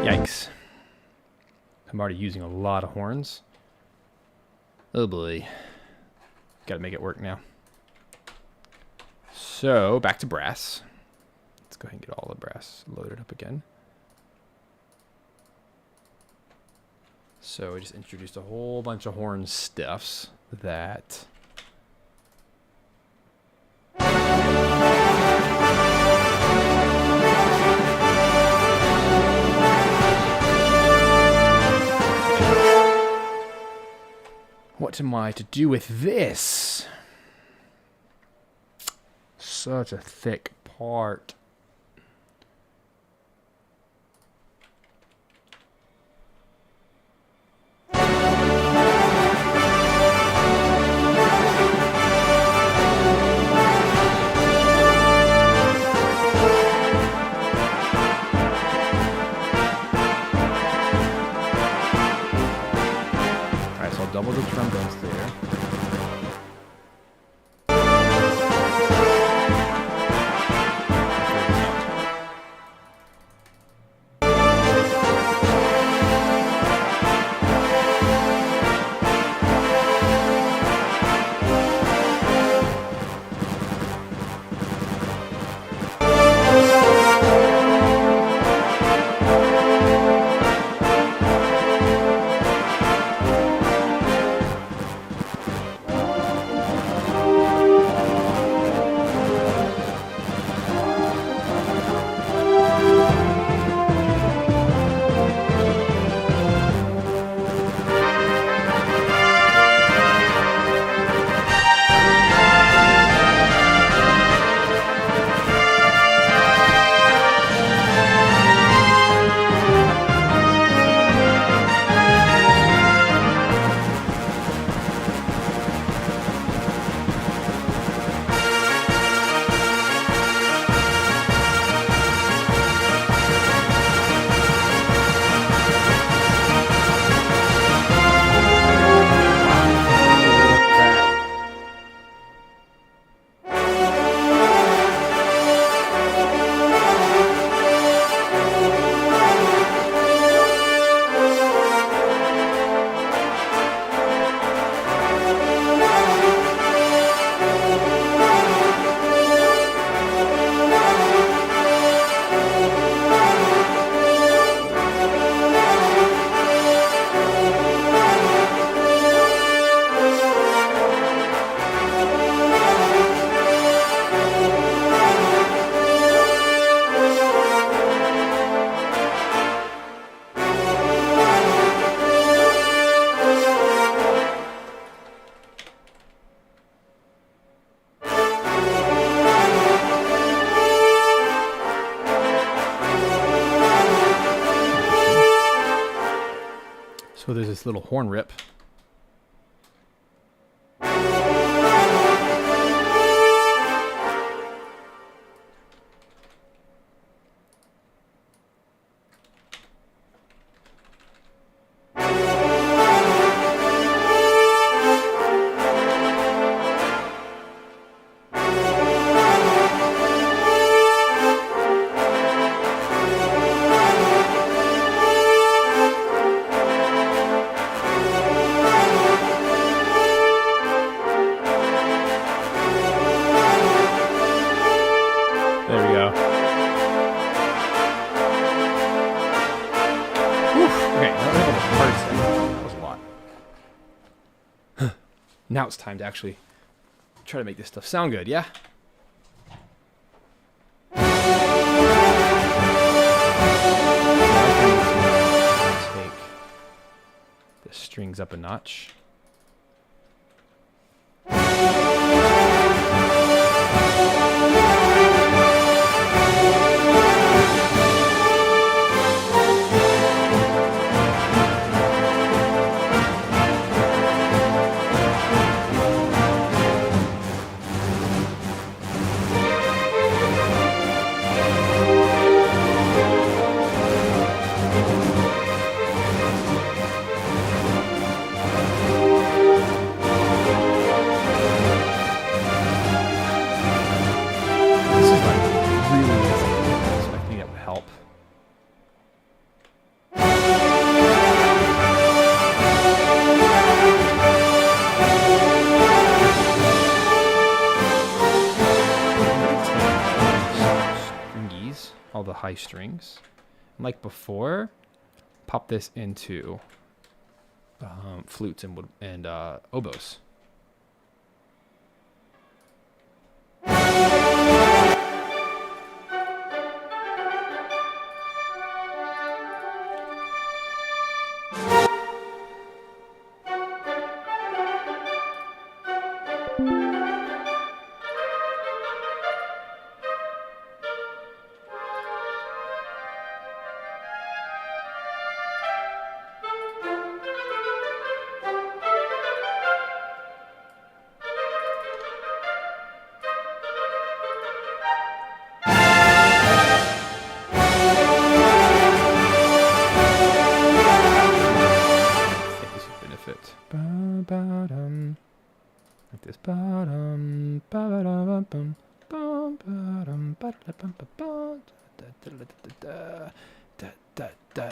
Yikes. I'm already using a lot of horns. Oh boy. Gotta make it work now. So, back to brass. Let's go ahead and get all the brass loaded up again. So, we just introduced a whole bunch of horn stuffs that... What am I to do with this? Such a thick part. Double the trombones there. So there's this little horn rip. There we go. Whew. Okay, now we have the parts thing. That was a lot. Now it's time to actually try to make this stuff sound good, yeah? Take the strings up a notch. This is like really difficult, so I think that would help. Stringies, all the high strings. And like before, pop this into flutes and oboes. Things would benefit. Ba-ba-dum. Like this. Ba-dum, ba-ba-dum-bum, ba-ba-dum, ba-da-da-bum-ba-ba, da-da-da-da-da, da-da-da.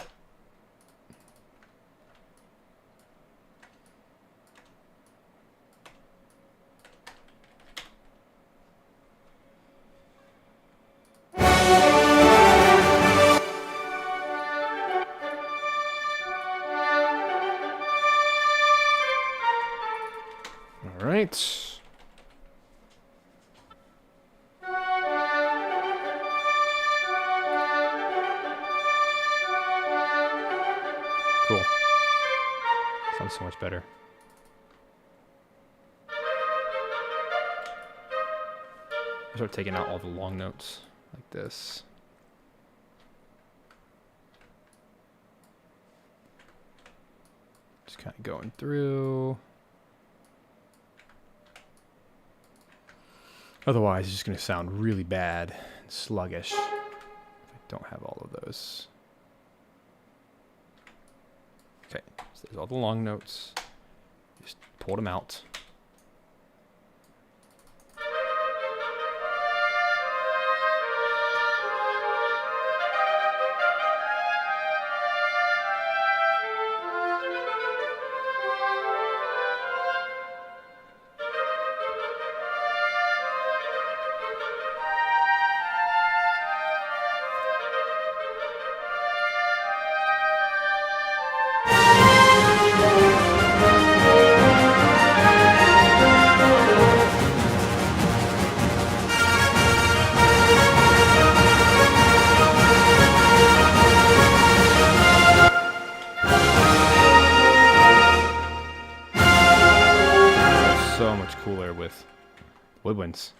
All right. Cool. Sounds so much better. I start taking out all the long notes like this. Just kind of going through. Otherwise, it's just going to sound really bad and sluggish if I don't have all of those. Okay, so there's all the long notes. Just pulled them out. So much cooler with woodwinds.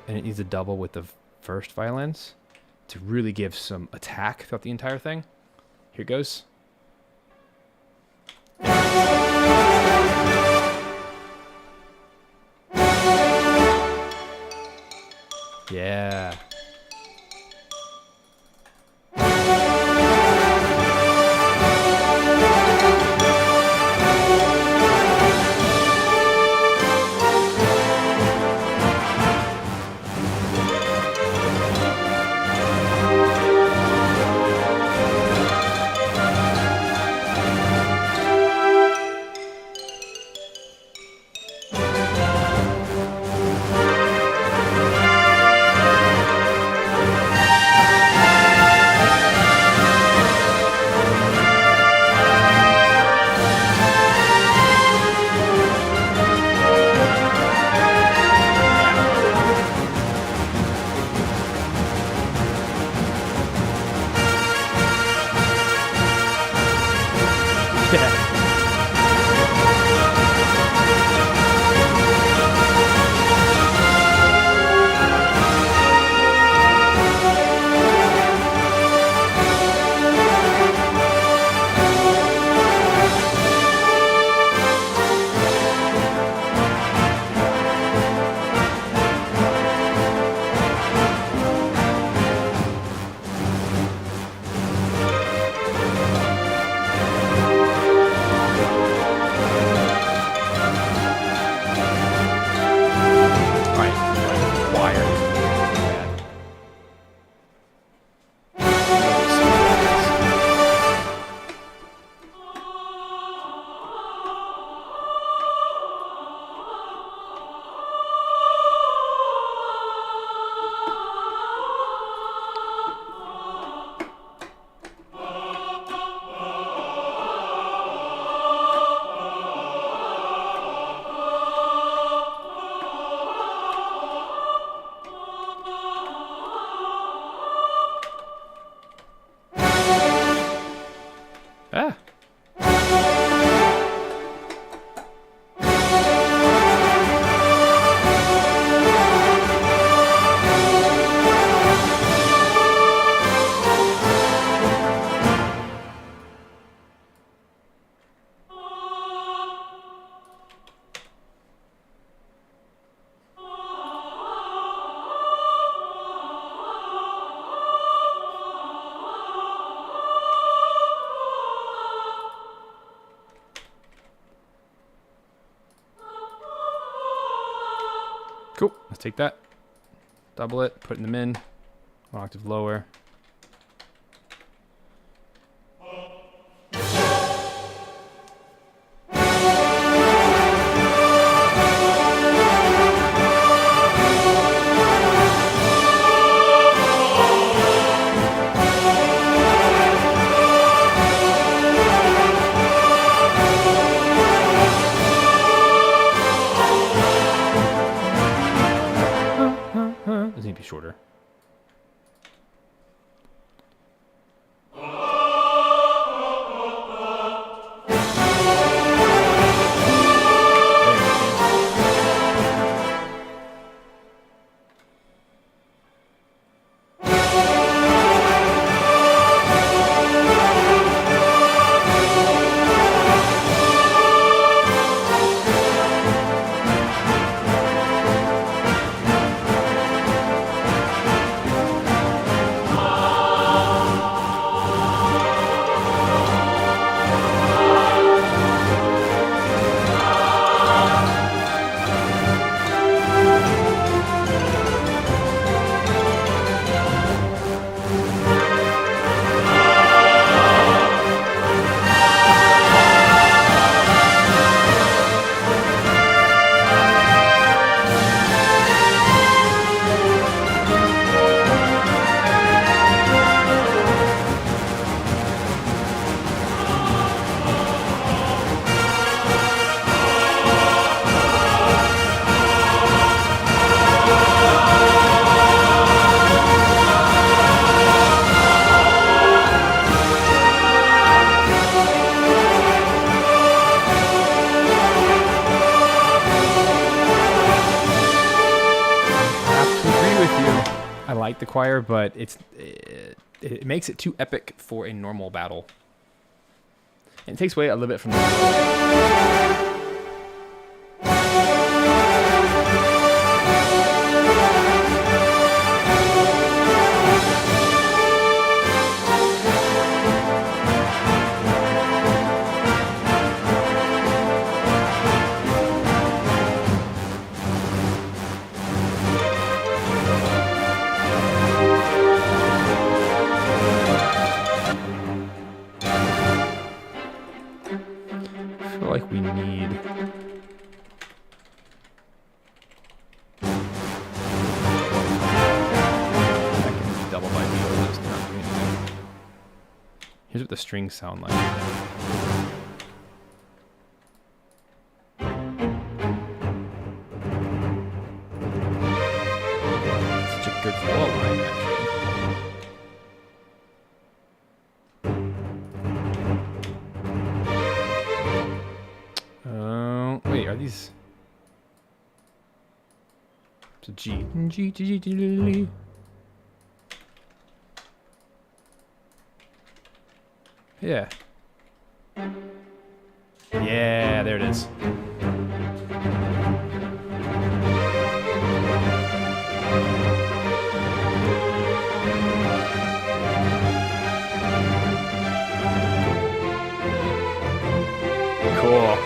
and it needs to double with the first violins to really give some attack throughout the entire thing. Here it goes. Yeah. Ah. Cool. Let's take that. Double it. Put in the min. One octave lower. Doesn't need to be shorter. choir, but it makes it too epic for a normal battle. And it takes away a little bit from the... I feel like we need... I can double by beat this not doing anything. Here's what the strings sound like. Such a good flow line, actually. Wait, are these... It's a G. G, G, G, G. Yeah. Yeah, there it is. Cool.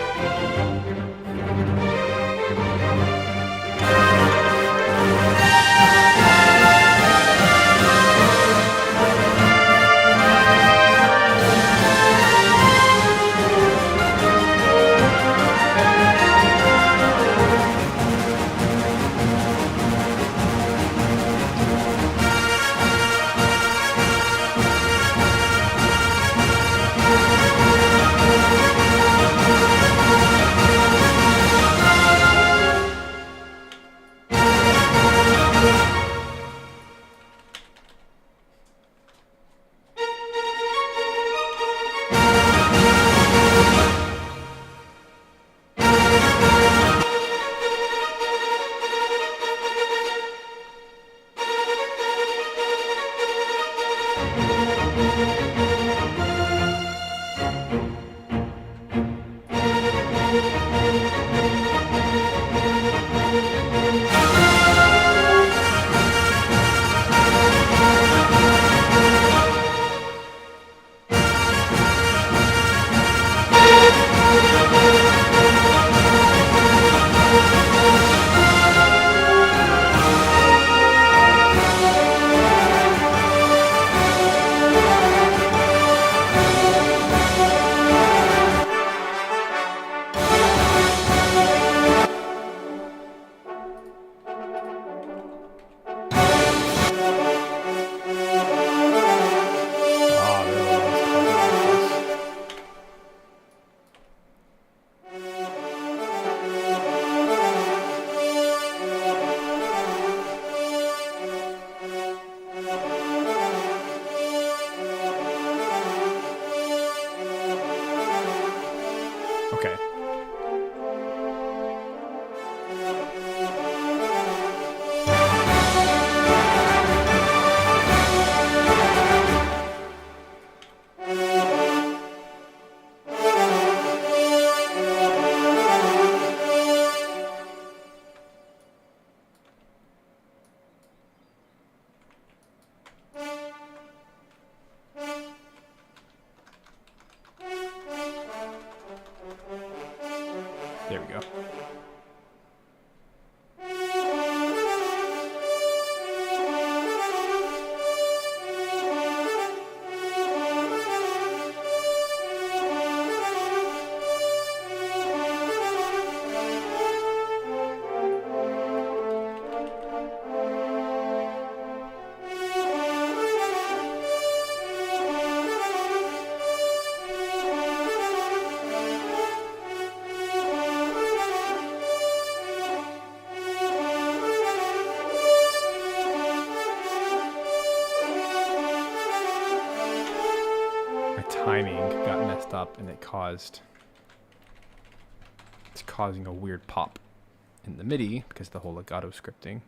Okay. There we go. Timing got messed up and it's causing a weird pop in the MIDI because of the whole legato scripting.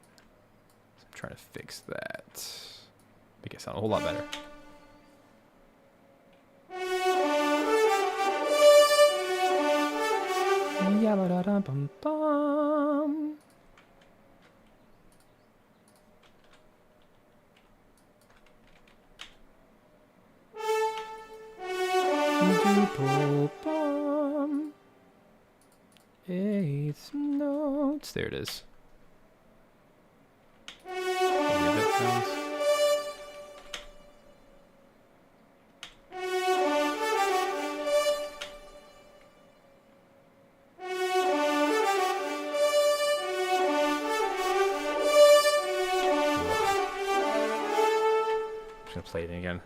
Try to fix that. Make it sound a whole lot better. Yabba-da-dum-bum-bum. Bum. Eighth notes. There it is. How weird that sounds. I'm just gonna play it again.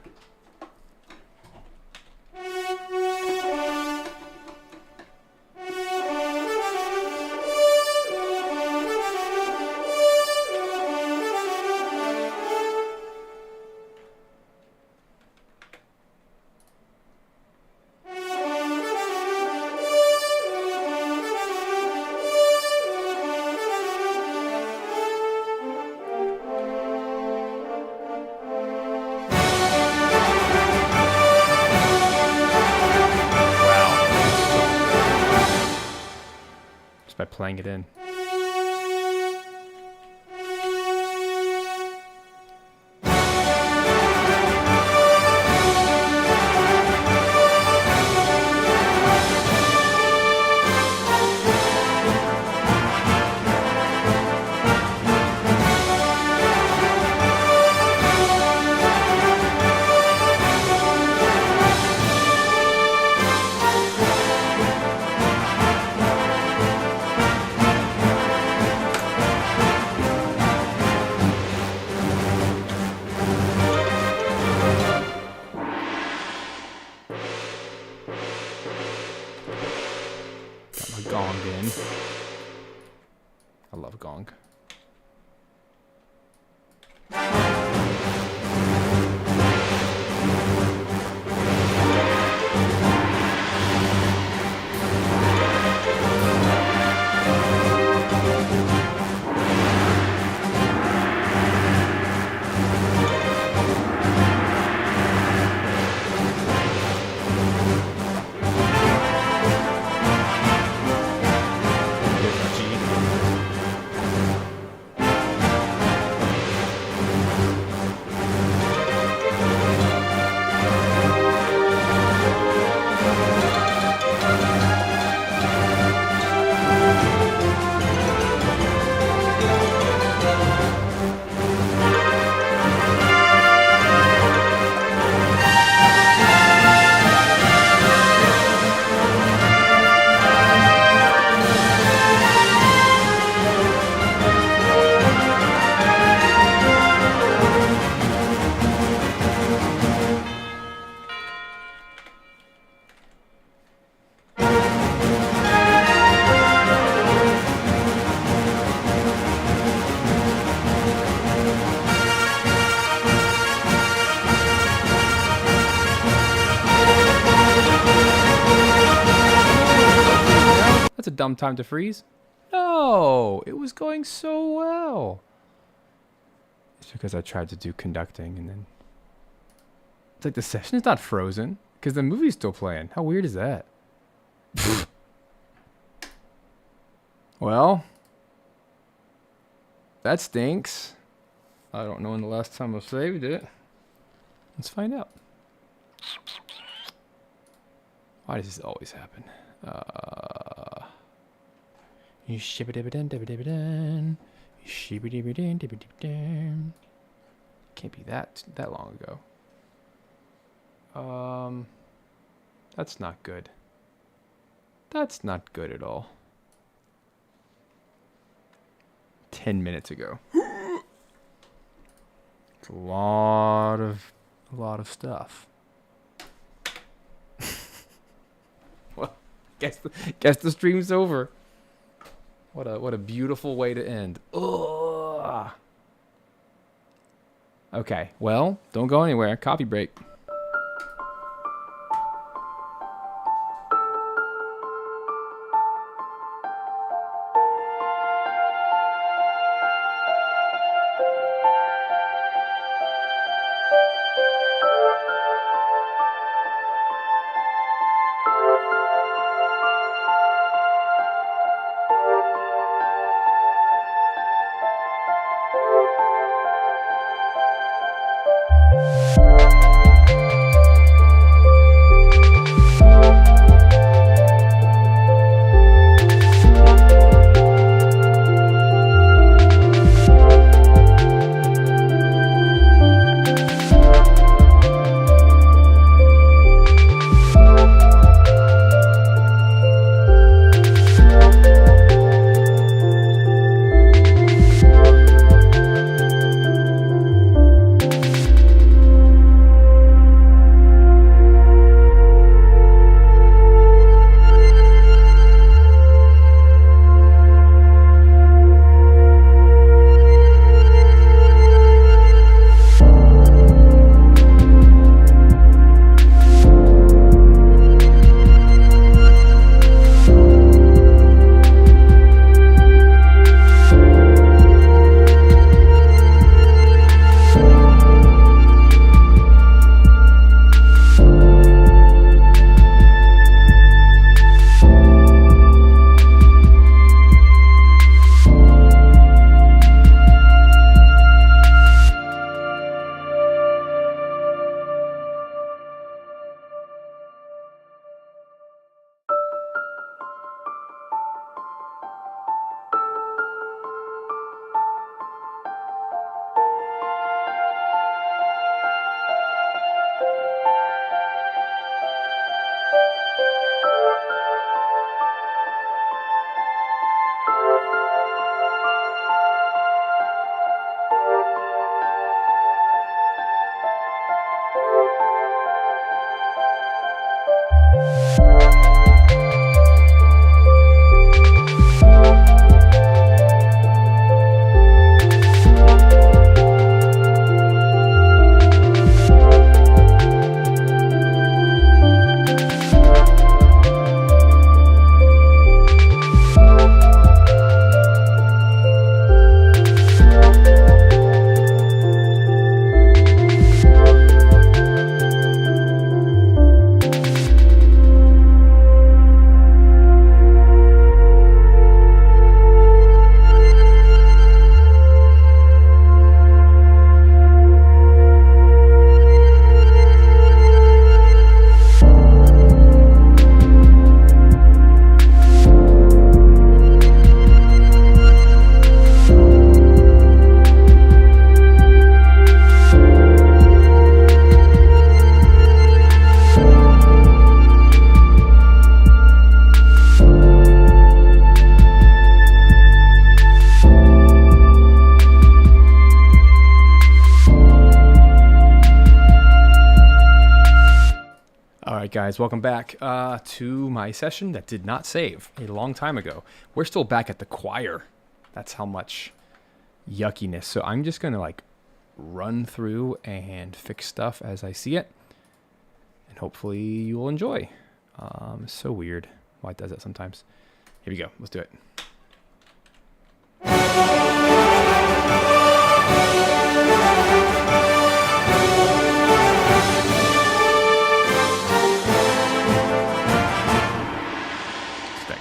By playing it in. Gong in. I love gong. That's a dumb time to freeze. No, it was going so well. It's because I tried to do conducting and then... It's like the session is not frozen because the movie's still playing. How weird is that? Well, that stinks. I don't know when the last time I saved it. Let's find out. Why does this always happen? Shibidibidin. Can't be that long ago. That's not good. That's not good at all. 10 minutes ago. It's a lot of stuff. Well, guess the stream's over. What a beautiful way to end. Ugh. Okay, well, don't go anywhere. Coffee break. Guys, welcome back to my session that did not save a long time ago. We're still back at the choir. That's how much yuckiness. So I'm just gonna like run through and fix stuff as I see it, and hopefully you will enjoy. It's so weird why it does that sometimes. Here we go. Let's do it.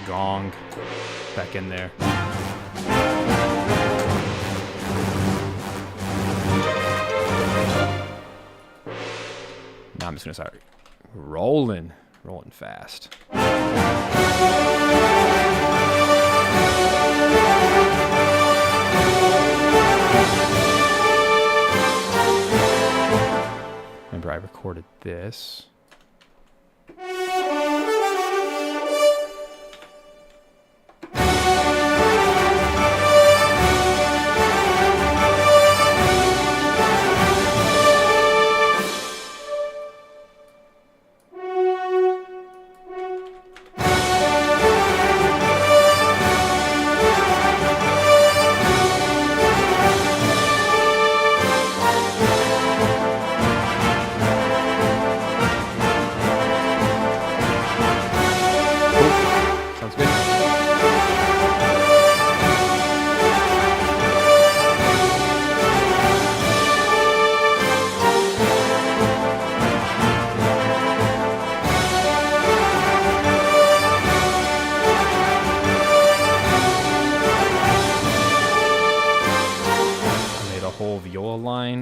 Gong back in there. Now I'm just gonna start rolling fast. Remember, I recorded this.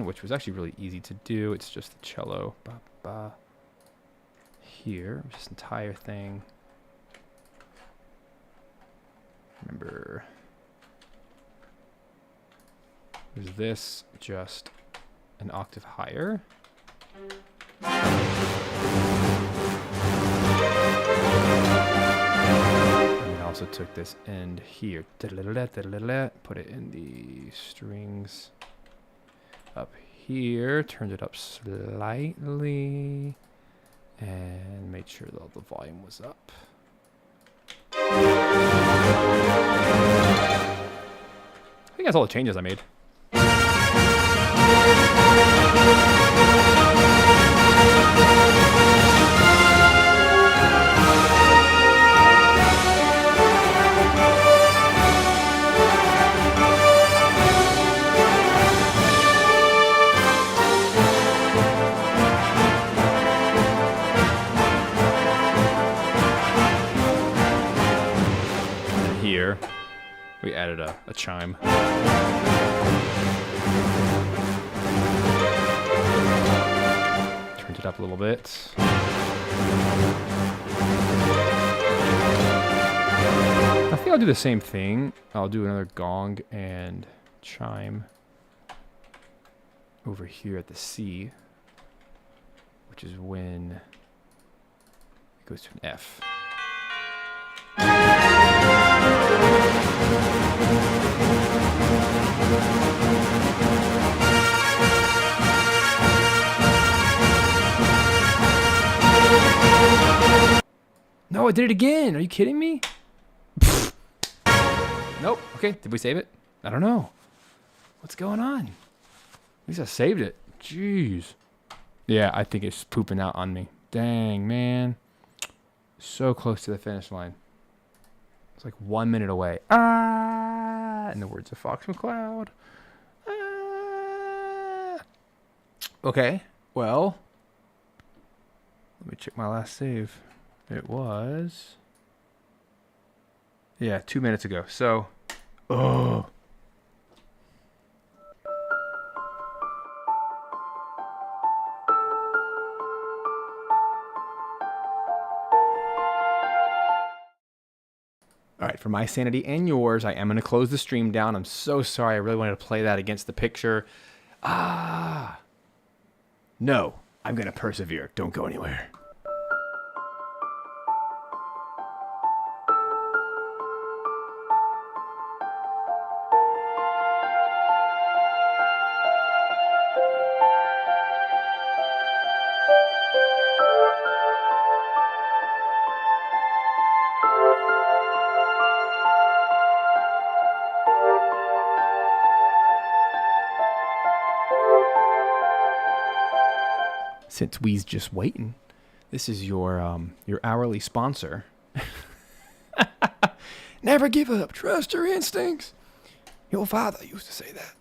Which was actually really easy to do. It's just the cello here, this entire thing. Remember, there's this just an octave higher. And I also took this end here, put it in the strings up here, turned it up slightly, and made sure that the volume was up. I think that's all the changes I made. We added a chime. Turned it up a little bit. I think I'll do the same thing. I'll do another gong and chime over here at the C, which is when it goes to an F. No, I did it again. Are you kidding me? Nope. Okay, did we save it? I don't know. What's going on? At least I saved it. Jeez. Yeah, I think it's pooping out on me. Dang, man. So close to the finish line. It's like 1 minute away. Ah! In the words of Fox McCloud. Ah! Okay, well. Let me check my last save. It was... Yeah, 2 minutes ago. So... Oh... All right, for my sanity and yours, I am going to close the stream down. I'm so sorry. I really wanted to play that against the picture. Ah. No, I'm going to persevere. Don't go anywhere. Since we's just waiting, this is your hourly sponsor. Never give up. Trust your instincts. Your father used to say that.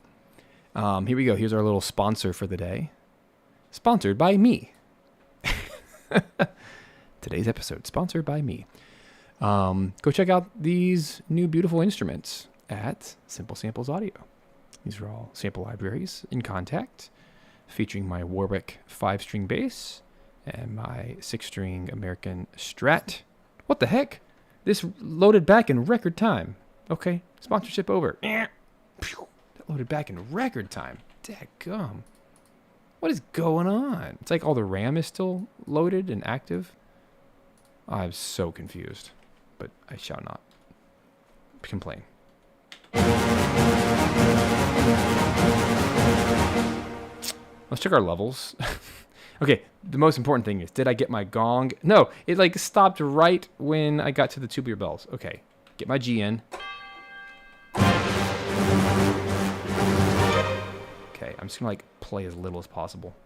Here we go. Here's our little sponsor for the day. Sponsored by me. Today's episode sponsored by me. Go check out these new beautiful instruments at Simple Samples Audio. These are all sample libraries in Contact, featuring my Warwick 5-string bass and my 6-string American Strat. What the heck? This loaded back in record time. Okay, sponsorship over. That loaded back in record time. Dadgum. What is going on? It's like all the RAM is still loaded and active. I'm so confused, but I shall not complain. Let's check our levels. Okay, the most important thing is, did I get my gong? No, it like stopped right when I got to the tubular bells. Okay, get my G in. Okay, I'm just gonna like play as little as possible,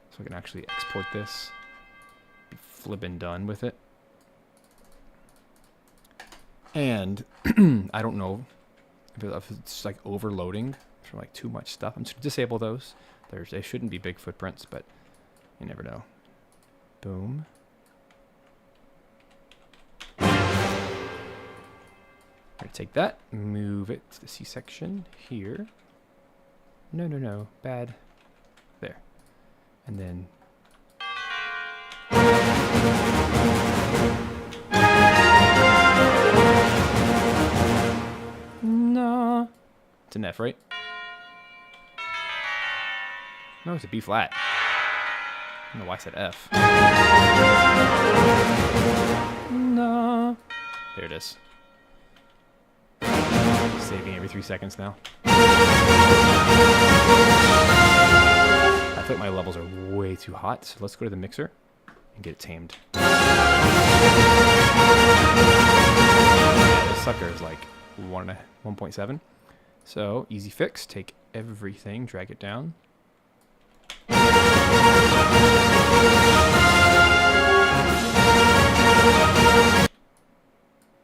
so I can actually export this. Be flippin' done with it. And I don't know if it's like overloading for like too much stuff. I'm just gonna disable those. They shouldn't be big footprints, but you never know. Boom. I'm gonna take that, move it to the C section here. No, bad. There. And then no. It's an F, right? No, it's a B flat. I don't know why I said F. No. There it is. Saving every 3 seconds now. I think my levels are way too hot, so let's go to the mixer and get it tamed. This sucker is like 1.7. So, easy fix. Take everything, drag it down.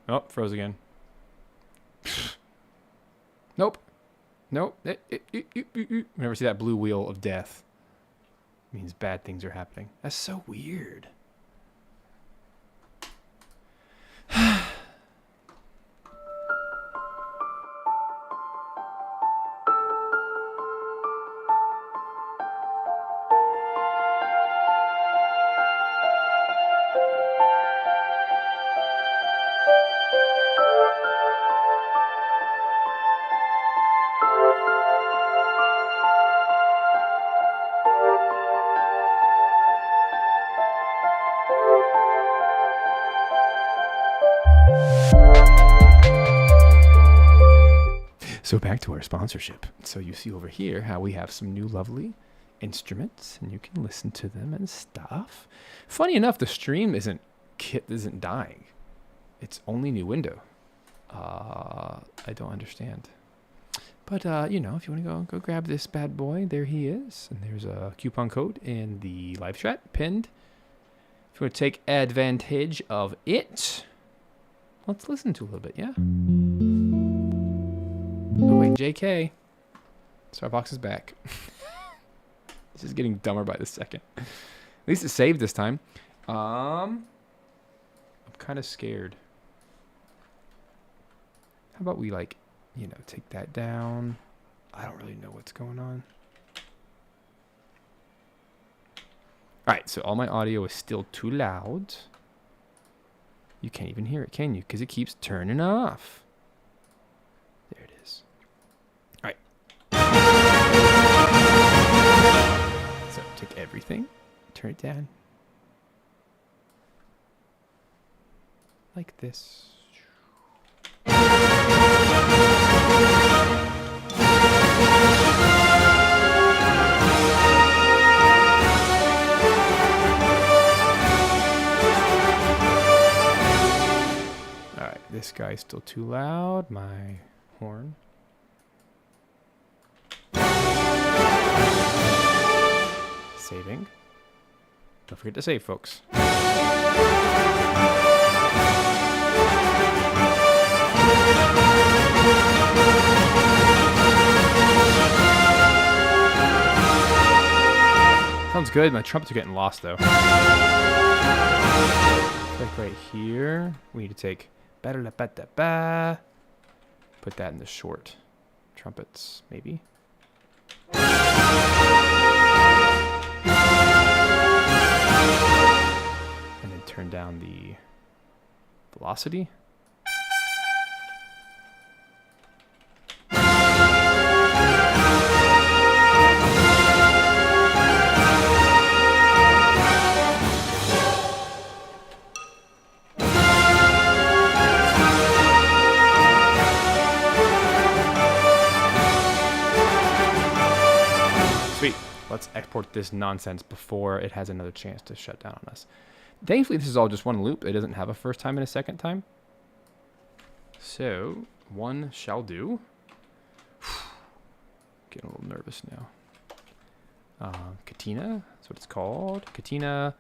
Oh, froze again. Nope. Whenever I see that blue wheel of death, it means bad things are happening. That's so weird. So back to our sponsorship. So you see over here how we have some new lovely instruments and you can listen to them and stuff. Funny enough, the stream isn't kit isn't dying. It's only new window. I don't understand. But, you know, if you want to go grab this bad boy, there he is. And there's a coupon code in the live chat pinned. If you want to take advantage of it, let's listen to a little bit, yeah? Oh, wait, JK. Starbucks is back. This is getting dumber by the second. At least it saved this time. I'm kind of scared. How about we, like, you know, take that down? I don't really know what's going on. All right, so all my audio is still too loud. You can't even hear it, can you? Because it keeps turning off. There it is. All right. So take everything, turn it down. Like this. This guy's still too loud. My horn. Saving. Don't forget to save, folks. Sounds good. My trumpets are getting lost, though. Like right here, we need to take... Put that in the short trumpets, maybe. And then turn down the velocity. Let's export this nonsense before it has another chance to shut down on us. Thankfully, this is all just one loop. It doesn't have a first time and a second time. So, one shall do. Getting a little nervous now. Katina, that's what it's called. Katina.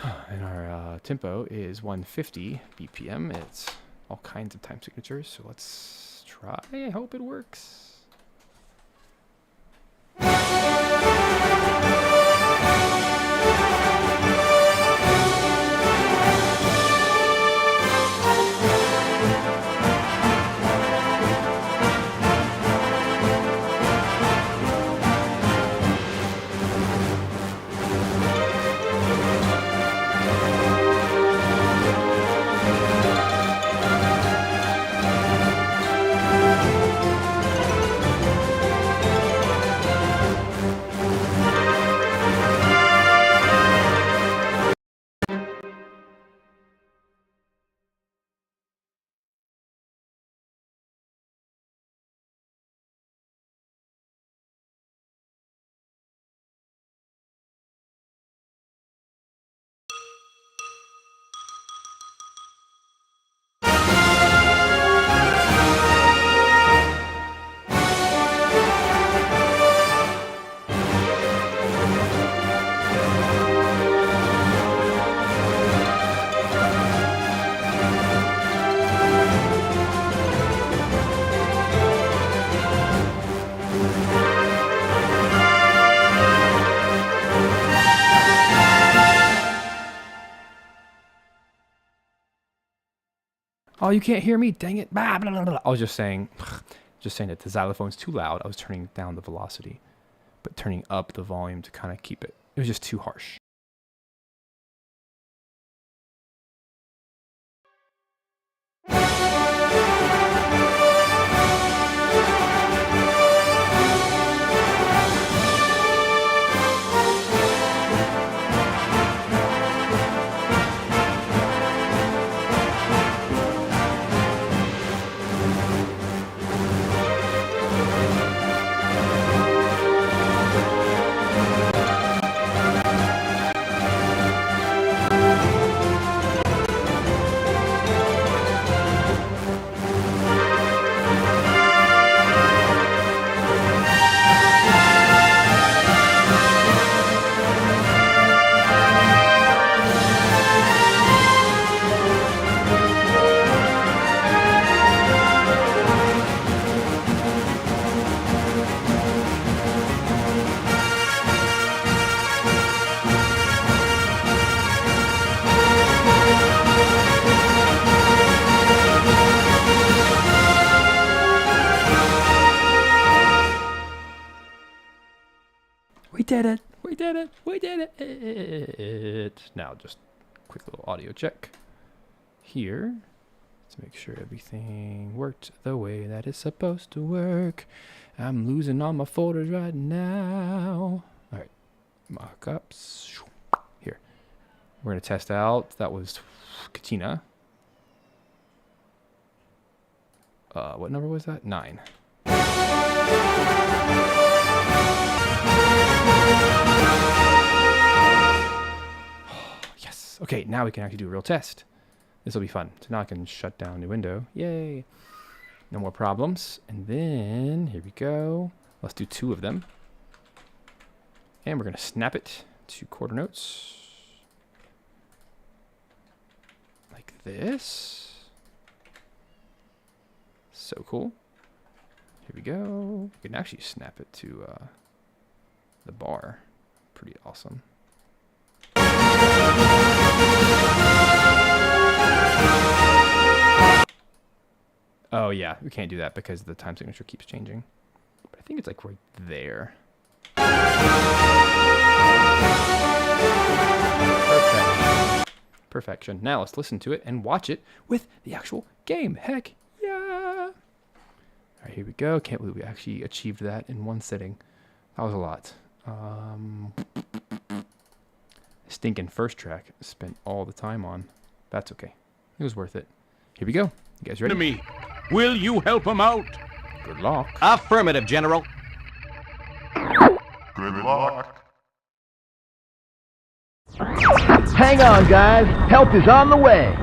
And our tempo is 150 BPM. It's all kinds of time signatures. So let's try. I hope it works. Oh, you can't hear me? Dang it. Blah, blah, blah, blah. I was just saying that the xylophone's too loud. I was turning down the velocity, but turning up the volume to kind of keep it. It was just too harsh. did it. We did it. We did it. Now just quick little audio check here to make sure everything worked the way that it's supposed to work. I'm losing all my folders right now. All right, mockups. Here, we're gonna test out. That was Katina. What number was that? 9. Yes. Okay, now we can actually do a real test. This will be fun. So now I can shut down the window. Yay. No more problems. And then, here we go. Let's do 2 of them. And we're going to snap it to quarter notes. Like this. So cool. Here we go. We can actually snap it to the bar. Pretty awesome. Oh yeah, we can't do that because the time signature keeps changing. But I think it's like right there. Perfect. Perfection. Now let's listen to it and watch it with the actual game. Heck yeah! All right, here we go. Can't believe we actually achieved that in one sitting. That was a lot. Stinking first track spent all the time on. That's okay. It was worth it. Here we go. You guys ready? Enemy, will you help him out? Good luck. Affirmative, General. Good luck. Hang on, guys. Help is on the way.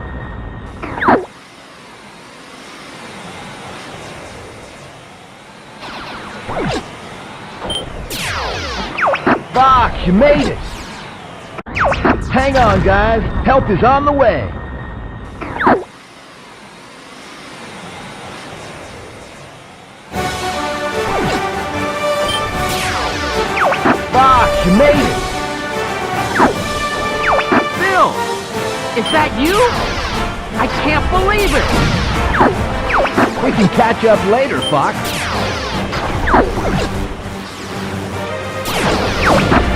Fox, you made it. Hang on, guys. Help is on the way. Fox, you made it. Bill! Is that you? I can't believe it! We can catch up later, Fox.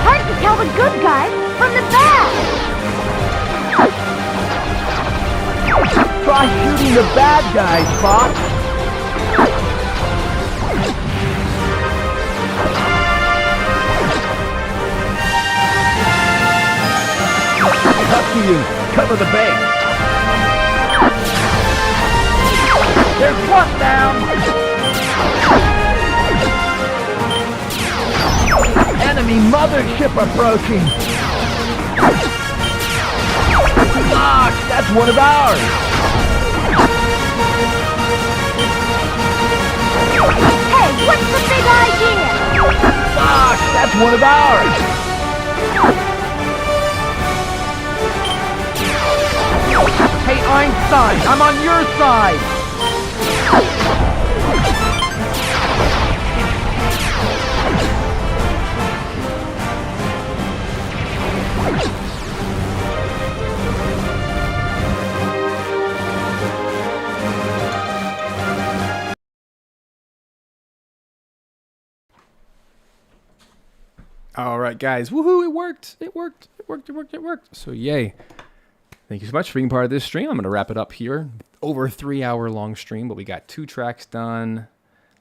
Hard to tell the good guys from the bad. Try shooting the bad guys, Fox. Up to you. Cover the base. There's one down. Enemy mothership approaching. Fox, that's one of ours. Hey, what's the big idea? Fox, that's one of ours. Hey, Einstein, I'm on your side. All right, guys. Woohoo! It worked. It worked. It worked. It worked. It worked. So yay. Thank you so much for being part of this stream. I'm going to wrap it up here. Over a 3-hour-long stream, but we got 2 tracks done.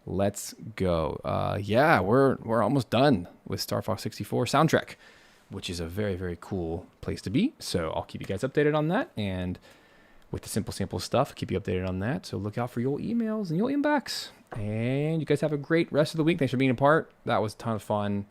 Let's go. Yeah, we're almost done with Star Fox 64 soundtrack, which is a very, very cool place to be. So I'll keep you guys updated on that. And with the Simple Sample stuff, keep you updated on that. So look out for your emails and your inbox. And you guys have a great rest of the week. Thanks for being a part. That was a ton of fun.